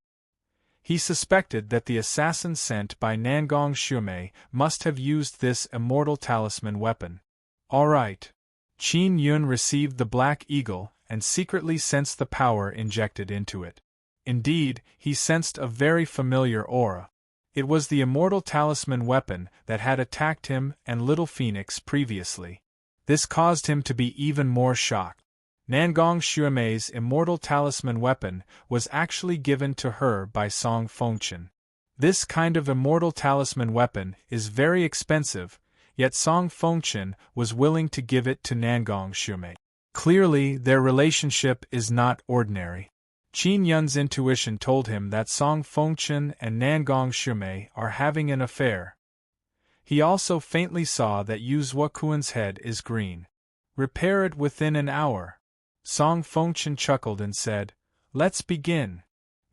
He suspected that the assassin sent by Nangong Shumei must have used this immortal talisman weapon. All right. Qin Yun received the Black Eagle and secretly sensed the power injected into it. Indeed, he sensed a very familiar aura. It was the immortal talisman weapon that had attacked him and Little Phoenix previously. This caused him to be even more shocked. Nangong Shumei's immortal talisman weapon was actually given to her by Song Fengchen. This kind of immortal talisman weapon is very expensive, yet Song Fengchen was willing to give it to Nangong Shumei. Clearly, their relationship is not ordinary. Qin Yun's intuition told him that Song Fengchen and Nangong Shumei are having an affair. He also faintly saw that Yu Zuoquan's head is green. Repair it within an hour. Song Fengchen chuckled and said, "Let's begin."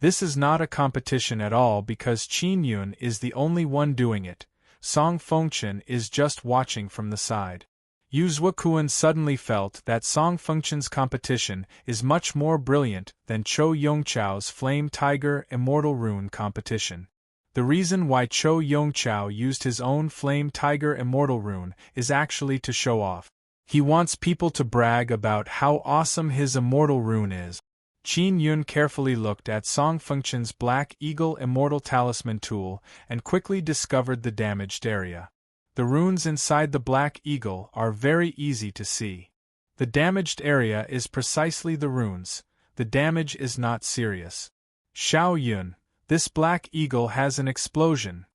This is not a competition at all because Qin Yun is the only one doing it. Song Fengchen is just watching from the side. Yu Zuoquan suddenly felt that Song Fengchen's competition is much more brilliant than Chou Yongchao's Flame Tiger Immortal Rune competition. The reason why Chou Yongchao used his own Flame Tiger Immortal Rune is actually to show off. He wants people to brag about how awesome his Immortal Rune is. Qin Yun carefully looked at Song Fengchen's Black Eagle Immortal Talisman tool and quickly discovered the damaged area. The runes inside the Black Eagle are very easy to see. The damaged area is precisely the runes. The damage is not serious. Xiao Yun, this Black Eagle has an explosion.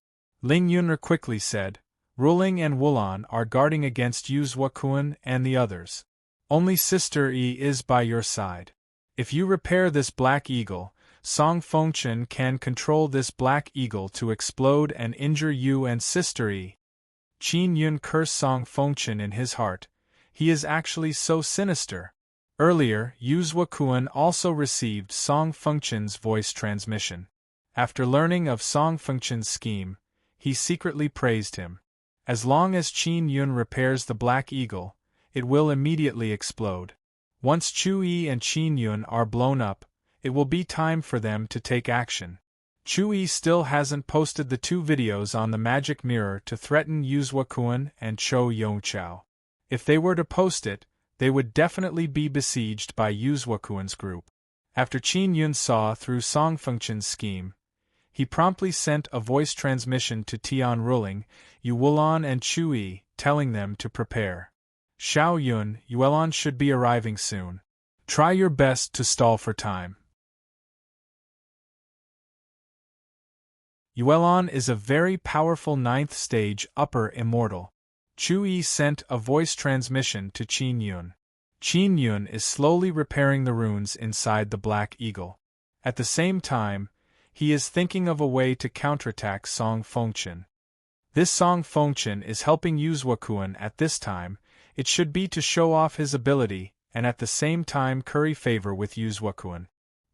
Ling Yun'er quickly said. Ruling and Wulan are guarding against Yu Zuoquan and the others. Only Sister Yi is by your side. If you repair this Black Eagle, Song Fengchen can control this Black Eagle to explode and injure you and Sister Yi. Qin Yun cursed Song Fengchen in his heart. He is actually so sinister. Earlier, Yu Zuoquan also received Song Fengchen's voice transmission. After learning of Song Fengchen's scheme, he secretly praised him. As long as Qin Yun repairs the Black Eagle, it will immediately explode. Once Chu Yi and Qin Yun are blown up, it will be time for them to take action. Chu Yi still hasn't posted the 2 videos on the magic mirror to threaten Yu Zuoquan and Chou Yongchao. If they were to post it, they would definitely be besieged by Yu Zuoquan's group. After Qin Yun saw through Song Fengchen's scheme, he promptly sent a voice transmission to Tian Ruling, Yu Wulan and Chu Yi, telling them to prepare. Xiao Yun, Yuelan should be arriving soon. Try your best to stall for time. Yuelan is a very powerful 9th stage upper immortal. Chu Yi sent a voice transmission to Qin Yun. Qin Yun is slowly repairing the runes inside the Black Eagle. At the same time, he is thinking of a way to counterattack Song Fengchen. This Song Fengchen is helping Yu Zuoquan at this time. It should be to show off his ability and at the same time curry favor with Yu Zuoquan.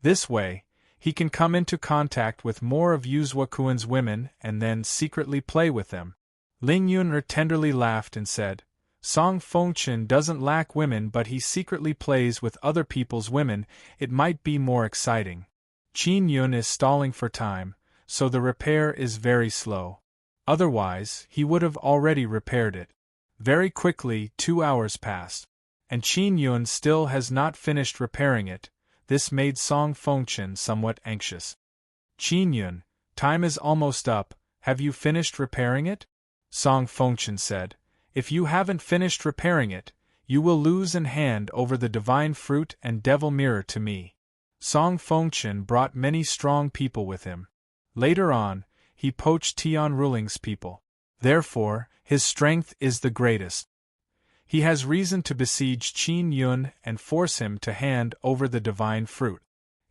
This way, he can come into contact with more of Yu Zuoquan's women and then secretly play with them. Ling Yun'er tenderly laughed and said, Song Fengchen doesn't lack women but he secretly plays with other people's women, it might be more exciting. Qin Yun is stalling for time, so the repair is very slow. Otherwise, he would have already repaired it. Very quickly 2 hours passed, and Qin Yun still has not finished repairing it. This made Song Fengchen somewhat anxious. Qin Yun, time is almost up, have you finished repairing it? Song Fengchen said, if you haven't finished repairing it, you will lose and hand over the divine fruit and devil mirror to me. Song Fengchen brought many strong people with him. Later on, he poached Tian Ruling's people. Therefore, his strength is the greatest. He has reason to besiege Qin Yun and force him to hand over the divine fruit.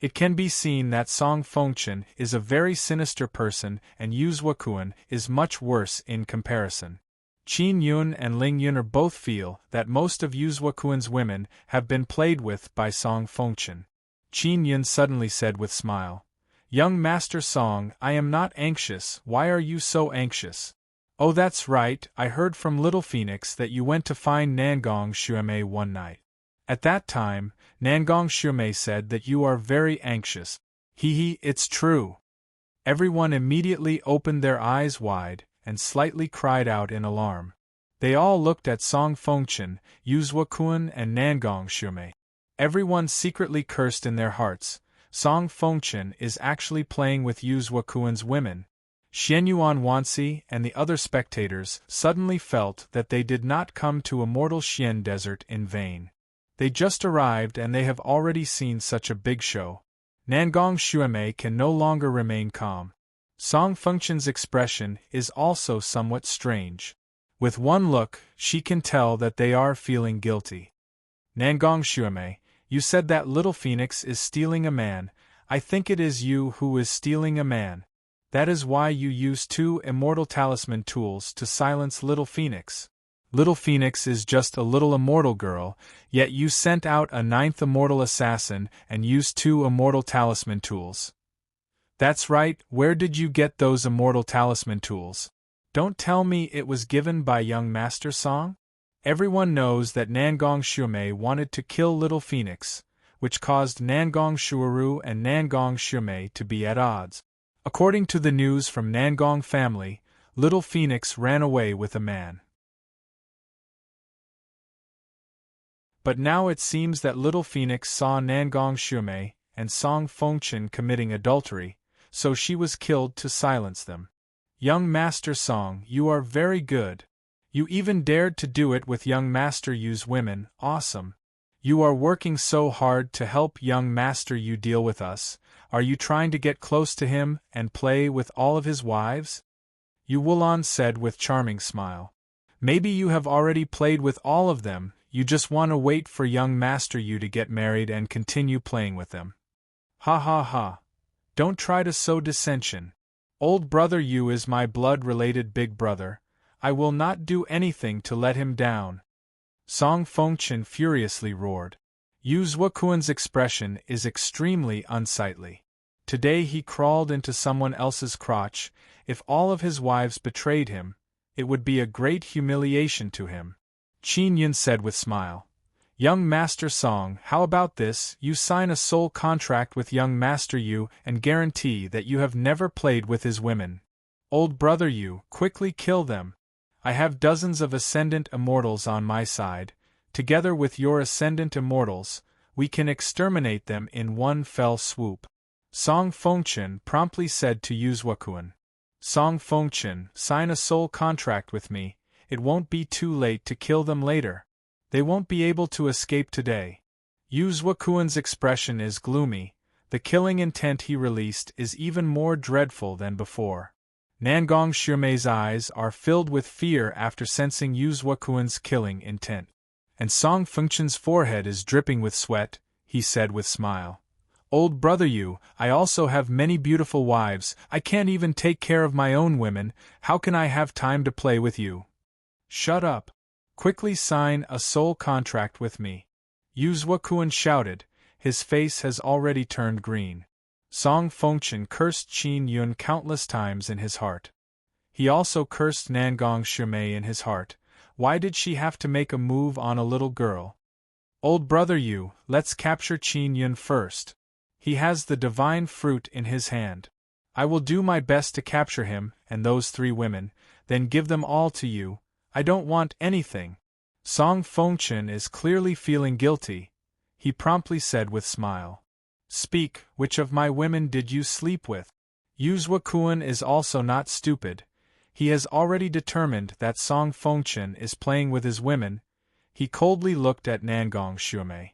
It can be seen that Song Fengchen is a very sinister person and Yu Zuoquan is much worse in comparison. Qin Yun and Ling Yun'er both feel that most of Yu Zuoquan's women have been played with by Song Fengchen. Qin Yun suddenly said with smile, Young Master Song, I am not anxious, why are you so anxious? Oh that's right, I heard from Little Phoenix that you went to find Nangong Shumei one night. At that time, Nangong Shumei said that you are very anxious. Hee, it's true. Everyone immediately opened their eyes wide and slightly cried out in alarm. They all looked at Song Fengchen, Yu Zuokuan and Nangong Shumei. Everyone secretly cursed in their hearts. Song Fengchen is actually playing with Yu Zuokuan's women. Xianyuan Wanxi and the other spectators suddenly felt that they did not come to Immortal Xian Desert in vain. They just arrived and they have already seen such a big show. Nangong Shumei can no longer remain calm. Song Fengchen's expression is also somewhat strange. With one look, she can tell that they are feeling guilty. Nangong Shumei, you said that little phoenix is stealing a man. I think it is you who is stealing a man. That is why you use 2 immortal talisman tools to silence Little Phoenix. Little Phoenix is just a little immortal girl, yet you sent out a 9th immortal assassin and used 2 immortal talisman tools. That's right, where did you get those immortal talisman tools? Don't tell me it was given by young Master Song? Everyone knows that Nangong Shumei wanted to kill Little Phoenix, which caused Nangong Shuaru and Nangong Shumei to be at odds. According to the news from Nangong family, Little Phoenix ran away with a man. But now it seems that Little Phoenix saw Nangong Shumei and Song Fengchen committing adultery, so she was killed to silence them. Young Master Song, you are very good. You even dared to do it with young Master Yu's women, awesome. You are working so hard to help young Master Yu deal with us. Are you trying to get close to him and play with all of his wives? Yu Wulan said with charming smile. Maybe you have already played with all of them, you just want to wait for young Master Yu to get married and continue playing with them. Ha ha ha. Don't try to sow dissension. Old brother Yu is my blood-related big brother. I will not do anything to let him down. Song Fengchen furiously roared. Yu Zuokuan's expression is extremely unsightly. Today he crawled into someone else's crotch. If all of his wives betrayed him, it would be a great humiliation to him. Qin Yun said with smile. Young Master Song, how about this? You sign a soul contract with young Master Yu and guarantee that you have never played with his women. Old brother Yu, quickly kill them. I have dozens of Ascendant Immortals on my side. Together with your Ascendant Immortals, we can exterminate them in one fell swoop. Song Fengchen promptly said to Yu Zuokuan. Song Fengchen, sign a soul contract with me. It won't be too late to kill them later. They won't be able to escape today. Yu Zuokuan's expression is gloomy. The killing intent he released is even more dreadful than before. Nangong Shumei's eyes are filled with fear after sensing Yu Zuokuan's killing intent. And Song Fengchen's forehead is dripping with sweat, he said with smile. Old brother Yu, I also have many beautiful wives. I can't even take care of my own women. How can I have time to play with you? Shut up. Quickly sign a soul contract with me. Yu Zuokuan shouted. His face has already turned green. Song Fengchen cursed Qin Yun countless times in his heart. He also cursed Nangong Shumei in his heart. Why did she have to make a move on a little girl? Old brother Yu, let's capture Qin Yun first. He has the divine fruit in his hand. I will do my best to capture him and those 3 women, then give them all to you. I don't want anything. Song Fengchen is clearly feeling guilty. He promptly said with smile. Speak, which of my women did you sleep with? Yu Zuokuan is also not stupid. He has already determined that Song Fengchen is playing with his women. He coldly looked at Nangong Shumei.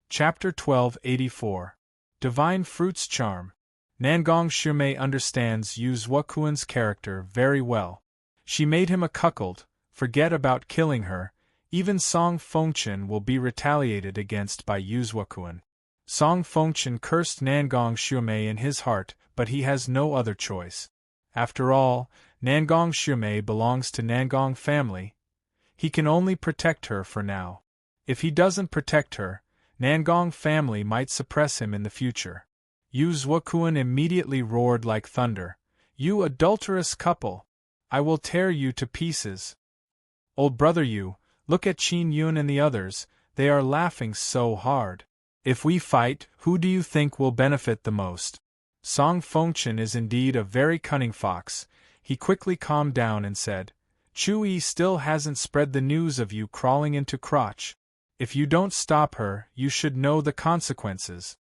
Chapter 1284. Divine Fruit's Charm. Nangong Shumei understands Yu Zuokuan's character very well. She made him a cuckold. Forget about killing her. Even Song Fengchen will be retaliated against by Yu Zuokuan. Song Fengchen cursed Nangong Shumei in his heart, but he has no other choice. After all, Nangong Shumei belongs to Nangong family. He can only protect her for now. If he doesn't protect her, Nangong family might suppress him in the future. Yu Zuokuan immediately roared like thunder. You adulterous couple! I will tear you to pieces. Old brother Yu, look at Qin Yun and the others, they are laughing so hard. If we fight, who do you think will benefit the most? Song Fengchen is indeed a very cunning fox. He quickly calmed down and said, Chu Yi still hasn't spread the news of you crawling into crotch. If you don't stop her, you should know the consequences.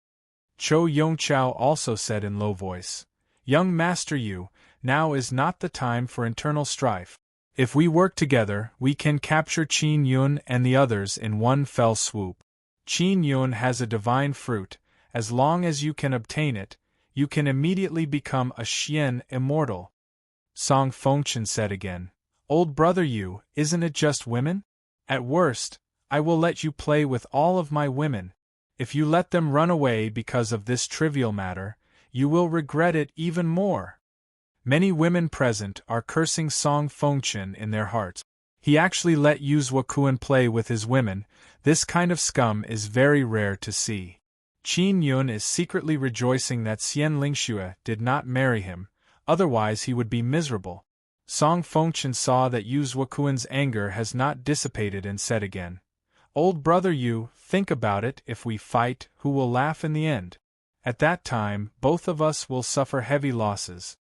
Chou Yongqiao also said in low voice, Young Master Yu, now is not the time for internal strife. If we work together, we can capture Qin Yun and the others in one fell swoop. Qin Yun has a divine fruit. As long as you can obtain it, you can immediately become a Xian immortal. Song Fengchen said again, Old brother Yu, isn't it just women? At worst, I will let you play with all of my women. If you let them run away because of this trivial matter, you will regret it even more. Many women present are cursing Song Fengchen in their hearts. He actually let Yu Zuokuan play with his women. This kind of scum is very rare to see. Qin Yun is secretly rejoicing that Xian Lingxue did not marry him, otherwise he would be miserable. Song Fengchen saw that Yu Zuokuan's anger has not dissipated and said again, Old brother Yu, think about it, if we fight, who will laugh in the end? At that time, both of us will suffer heavy losses.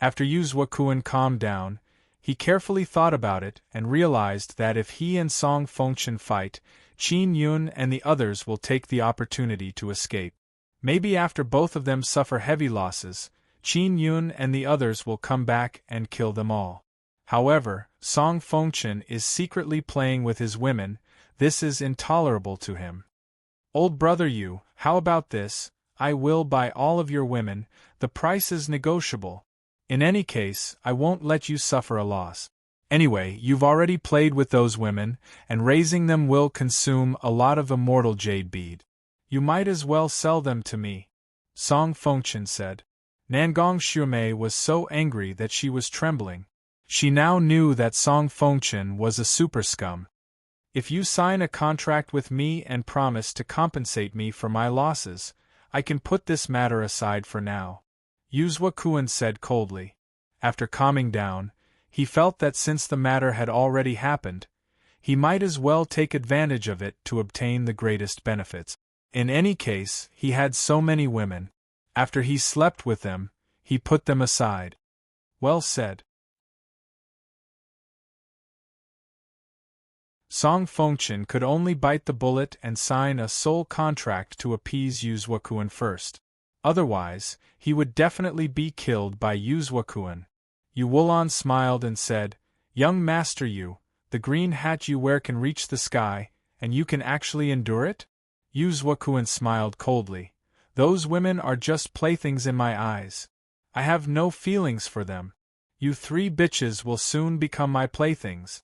After Yu Zuokuan calmed down, he carefully thought about it and realized that if he and Song Fengchen fight, Qin Yun and the others will take the opportunity to escape. Maybe after both of them suffer heavy losses, Qin Yun and the others will come back and kill them all. However, Song Fengchen is secretly playing with his women. This is intolerable to him. Old brother Yu, how about this? I will buy all of your women, the price is negotiable. In any case, I won't let you suffer a loss. Anyway, you've already played with those women, and raising them will consume a lot of immortal jade bead. You might as well sell them to me. Song Fengchen said. Nangong Shumei was so angry that she was trembling. She now knew that Song Fengchen was a super scum. If you sign a contract with me and promise to compensate me for my losses, I can put this matter aside for now. Yu Zuokuan said coldly. After calming down, he felt that since the matter had already happened, he might as well take advantage of it to obtain the greatest benefits. In any case, he had so many women. After he slept with them, he put them aside. Well said. Song Fengchen could only bite the bullet and sign a soul contract to appease Yu Zuokuan first. Otherwise, he would definitely be killed by Yu Zuokuan. Yu Wulan smiled and said, Young Master Yu, the green hat you wear can reach the sky, and you can actually endure it? Yu Zuokuan smiled coldly. Those women are just playthings in my eyes. I have no feelings for them. You three bitches will soon become my playthings.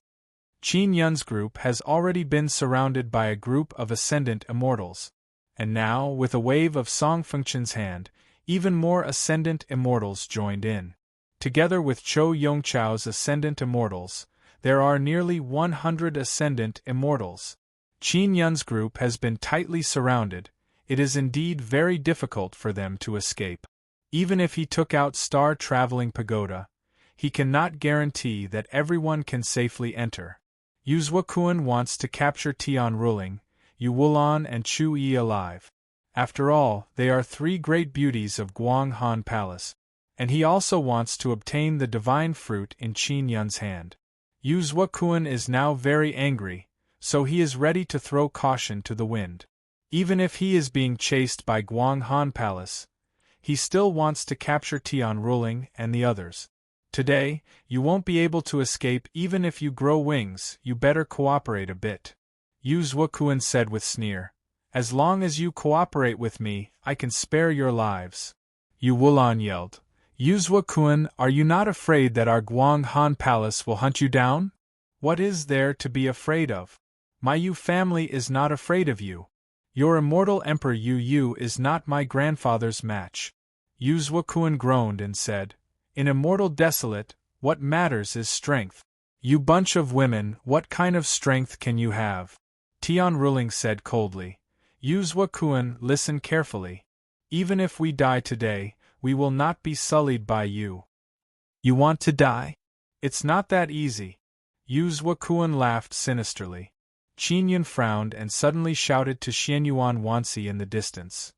Qin Yun's group has already been surrounded by a group of ascendant immortals. And now, with a wave of Song Fengchen's hand, even more ascendant immortals joined in. Together with Chou Yongqiao's ascendant immortals, there are nearly 100 ascendant immortals. Qin Yun's group has been tightly surrounded. It is indeed very difficult for them to escape. Even if he took out Star-Traveling Pagoda, he cannot guarantee that everyone can safely enter. Yu Zuokuan wants to capture Tian Ruling, Yu Wulan and Chu Yi alive. After all, they are three great beauties of Guanghan Palace. And he also wants to obtain the divine fruit in Qin Yun's hand. Yu Zuokuan is now very angry, so he is ready to throw caution to the wind. Even if he is being chased by Guanghan Palace, he still wants to capture Tian Ruling and the others. Today, you won't be able to escape even if you grow wings, you better cooperate a bit. Yu Zuokuan said with sneer. As long as you cooperate with me, I can spare your lives. Yu Wulan yelled. Yu Zuokuan, are you not afraid that our Guanghan Palace will hunt you down? What is there to be afraid of? My Yu family is not afraid of you. Your immortal Emperor Yu is not my grandfather's match. Yu Zuokuan groaned and said, In Immortal Desolate, what matters is strength. You bunch of women, what kind of strength can you have? Tian Ruling said coldly. Yu Zuokuan, listen carefully. Even if we die today, we will not be sullied by you. You want to die? It's not that easy. Yu Zuokuan laughed sinisterly. Qin Yun frowned and suddenly shouted to Xianyuan Wansi in the distance.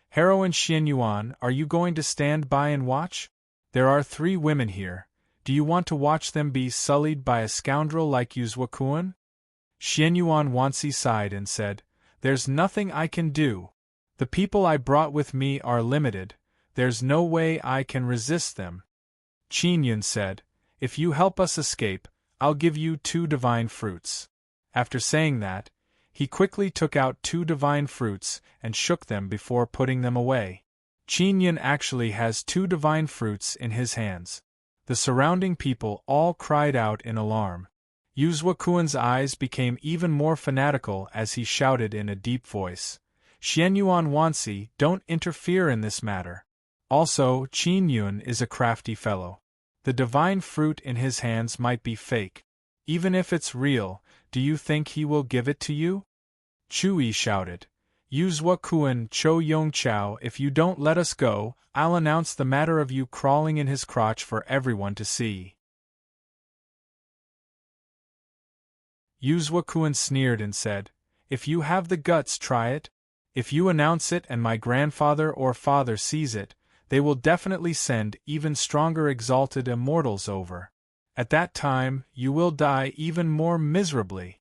Heroine Xianyuan, are you going to stand by and watch? There are 3 women here. Do you want to watch them be sullied by a scoundrel like Yu Zuokuan? Xianyuan Wansi sighed and said, There's nothing I can do. The people I brought with me are limited, there's no way I can resist them. Qin Yun said, If you help us escape, I'll give you 2 divine fruits. After saying that, he quickly took out 2 divine fruits and shook them before putting them away. Qin Yun actually has 2 divine fruits in his hands. The surrounding people all cried out in alarm. Yu Zuokuan's eyes became even more fanatical as he shouted in a deep voice, Xianyuan Wansi, don't interfere in this matter. Also, Qin Yun is a crafty fellow. The divine fruit in his hands might be fake. Even if it's real, do you think he will give it to you? Chui shouted, Yu Zuokuan Cho Yongchao, if you don't let us go, I'll announce the matter of you crawling in his crotch for everyone to see. Yu Zuokuan sneered and said, If you have the guts, try it. If you announce it and my grandfather or father sees it, they will definitely send even stronger exalted immortals over. At that time, you will die even more miserably.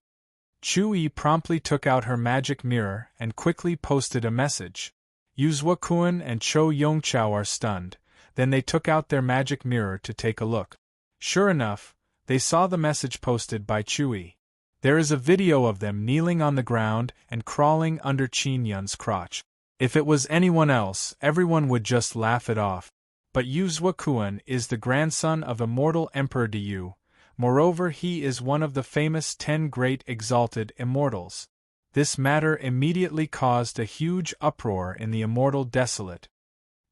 Chui promptly took out her magic mirror and quickly posted a message. Yu Zuokuan and Cho Yongchao are stunned, then they took out their magic mirror to take a look. Sure enough, they saw the message posted by Chui. There is a video of them kneeling on the ground and crawling under Qin Yun's crotch. If it was anyone else, everyone would just laugh it off. But Yu Zuokuan is the grandson of immortal Emperor Yu. Moreover, he is one of the famous 10 great exalted immortals. This matter immediately caused a huge uproar in the immortal desolate.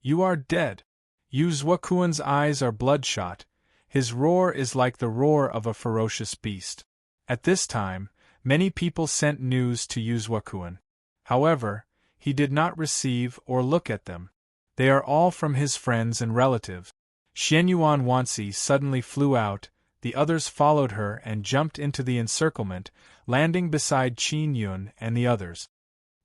You are dead. Yu Zuokuan's eyes are bloodshot. His roar is like the roar of a ferocious beast. At this time, many people sent news to Yu Zuokuan. However, he did not receive or look at them. They are all from his friends and relatives. Xianyuan Wansi suddenly flew out, the others followed her and jumped into the encirclement, landing beside Qin Yun and the others.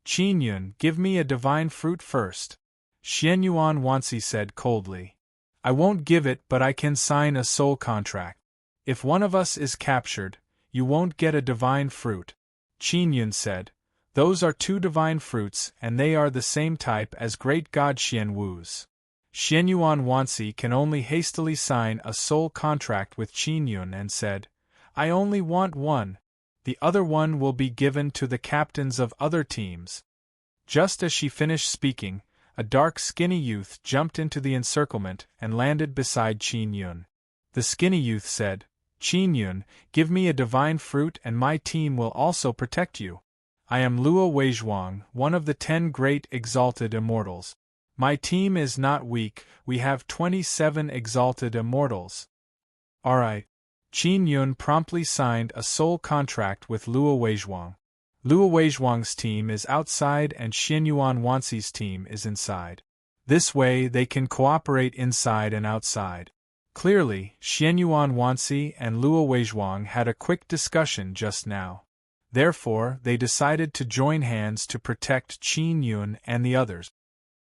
Qin Yun, give me a divine fruit first. Xianyuan Wansi said coldly. I won't give it, but I can sign a soul contract. If one of us is captured, you won't get a divine fruit. Qin Yun said. Those are 2 divine fruits and they are the same type as great god Xian Wu's. Xianyuan Wansi can only hastily sign a soul contract with Qin Yun and said, I only want one. The other one will be given to the captains of other teams. Just as she finished speaking, a dark skinny youth jumped into the encirclement and landed beside Qin Yun. The skinny youth said, Qin Yun, give me a divine fruit and my team will also protect you. I am Luo Weizhuang, one of the 10 great exalted immortals. My team is not weak, we have 27 exalted immortals. Alright. Qin Yun promptly signed a soul contract with Luo Weizhuang. Luo Weizhuang's team is outside and Xianyuan Wansi's team is inside. This way they can cooperate inside and outside. Clearly, Xianyuan Wansi and Luo Weizhuang had a quick discussion just now. Therefore, they decided to join hands to protect Qin Yun and the others.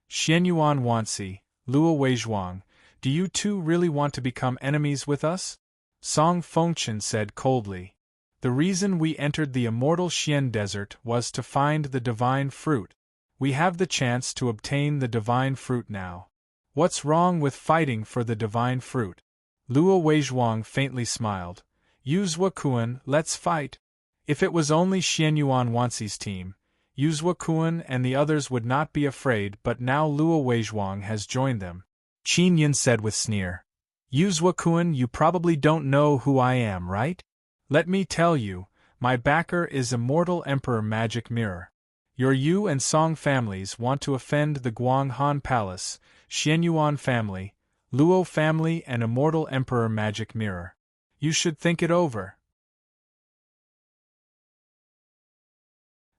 Xianyuan Wansi, Luo Weizhuang, do you 2 really want to become enemies with us? Song Fengchen said coldly. The reason we entered the immortal Xian desert was to find the divine fruit. We have the chance to obtain the divine fruit now. What's wrong with fighting for the divine fruit? Luo Weizhuang faintly smiled. Yu Zuokuan, let's fight. If it was only Xianyuan Wansi's team, Yu Zuokuan and the others would not be afraid, but now Luo Weizhuang has joined them. Qin Yun said with sneer. Yu Zuokuan, you probably don't know who I am, right? Let me tell you, my backer is Immortal Emperor Magic Mirror. Your Yu and Song families want to offend the Guanghan Palace, Xianyuan family, Luo family and Immortal Emperor Magic Mirror. You should think it over.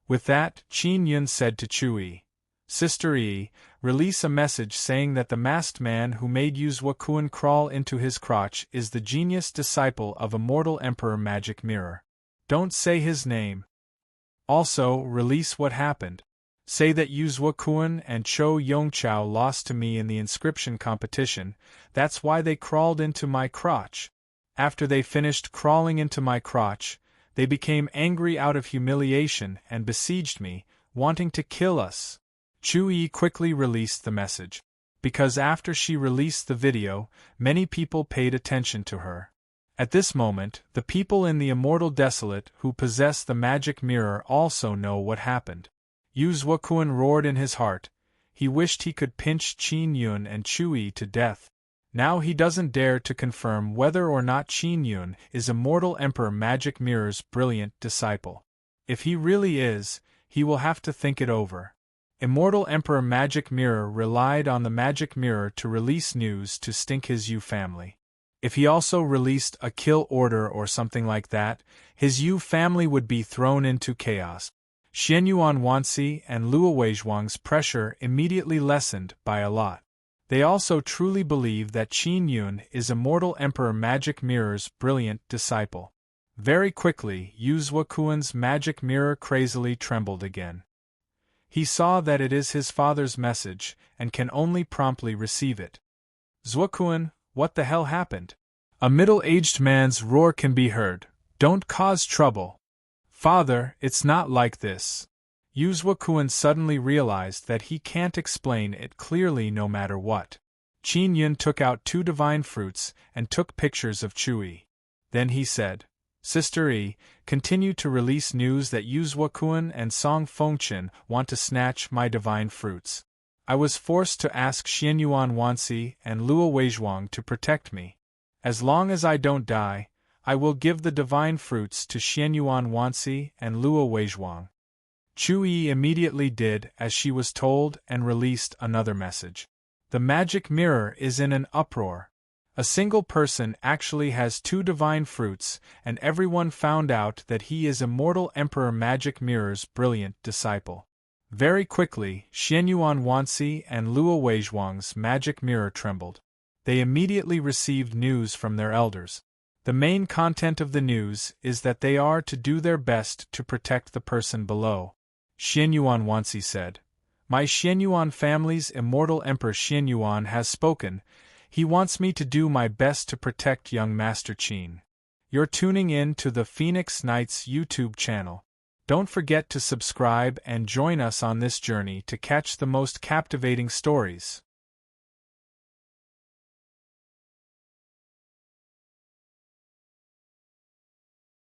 With that, Qin Yun said to Chui, Sister E, release a message saying that the masked man who made Yuzwakuin crawl into his crotch is the genius disciple of immortal Emperor Magic Mirror. Don't say his name. Also, release what happened. Say that Yuzwakuin and Cho Yongchao lost to me in the inscription competition, that's why they crawled into my crotch. After they finished crawling into my crotch, they became angry out of humiliation and besieged me, wanting to kill us. Chu Yi quickly released the message. Because after she released the video, many people paid attention to her. At this moment, the people in the Immortal Desolate who possess the magic mirror also know what happened. Yuzwakuin roared in his heart. He wished he could pinch Qin Yun and Chu Yi to death. Now he doesn't dare to confirm whether or not Qin Yun is Immortal Emperor Magic Mirror's brilliant disciple. If he really is, he will have to think it over. Immortal Emperor Magic Mirror relied on the Magic Mirror to release news to stink his Yu family. If he also released a kill order or something like that, his Yu family would be thrown into chaos. Xianyuan Wanxi and Luo Weizhuang's pressure immediately lessened by a lot. They also truly believe that Qin Yun is Immortal Emperor Magic Mirror's brilliant disciple. Very quickly, Yuzwakuin's magic mirror crazily trembled again. He saw that it is his father's message, and can only promptly receive it. Zwakuin, what the hell happened? A middle-aged man's roar can be heard. Don't cause trouble. Father, it's not like this. Yuzwakuin suddenly realized that he can't explain it clearly no matter what. Qin Yun took out 2 divine fruits and took pictures of Chui. Then he said, Sister E, continue to release news that Yuzwakuin and Song Fengqin want to snatch my divine fruits. I was forced to ask Xianyuan Wanxi and Luo Weizhuang to protect me. As long as I don't die, I will give the divine fruits to Xianyuan Wanxi and Luo Weizhuang. Chu Yi immediately did as she was told and released another message. The magic mirror is in an uproar. A single person actually has 2 divine fruits, and everyone found out that he is Immortal Emperor Magic Mirror's brilliant disciple. Very quickly, Xianyuan Wanxi and Luo Weizhuang's magic mirror trembled. They immediately received news from their elders. The main content of the news is that they are to do their best to protect the person below. Xianyuan Wanxi said, My Xianyuan family's Immortal Emperor Xianyuan has spoken. He wants me to do my best to protect young Master Qin. You're tuning in to the Phoenix Knights YouTube channel. Don't forget to subscribe and join us on this journey to catch the most captivating stories.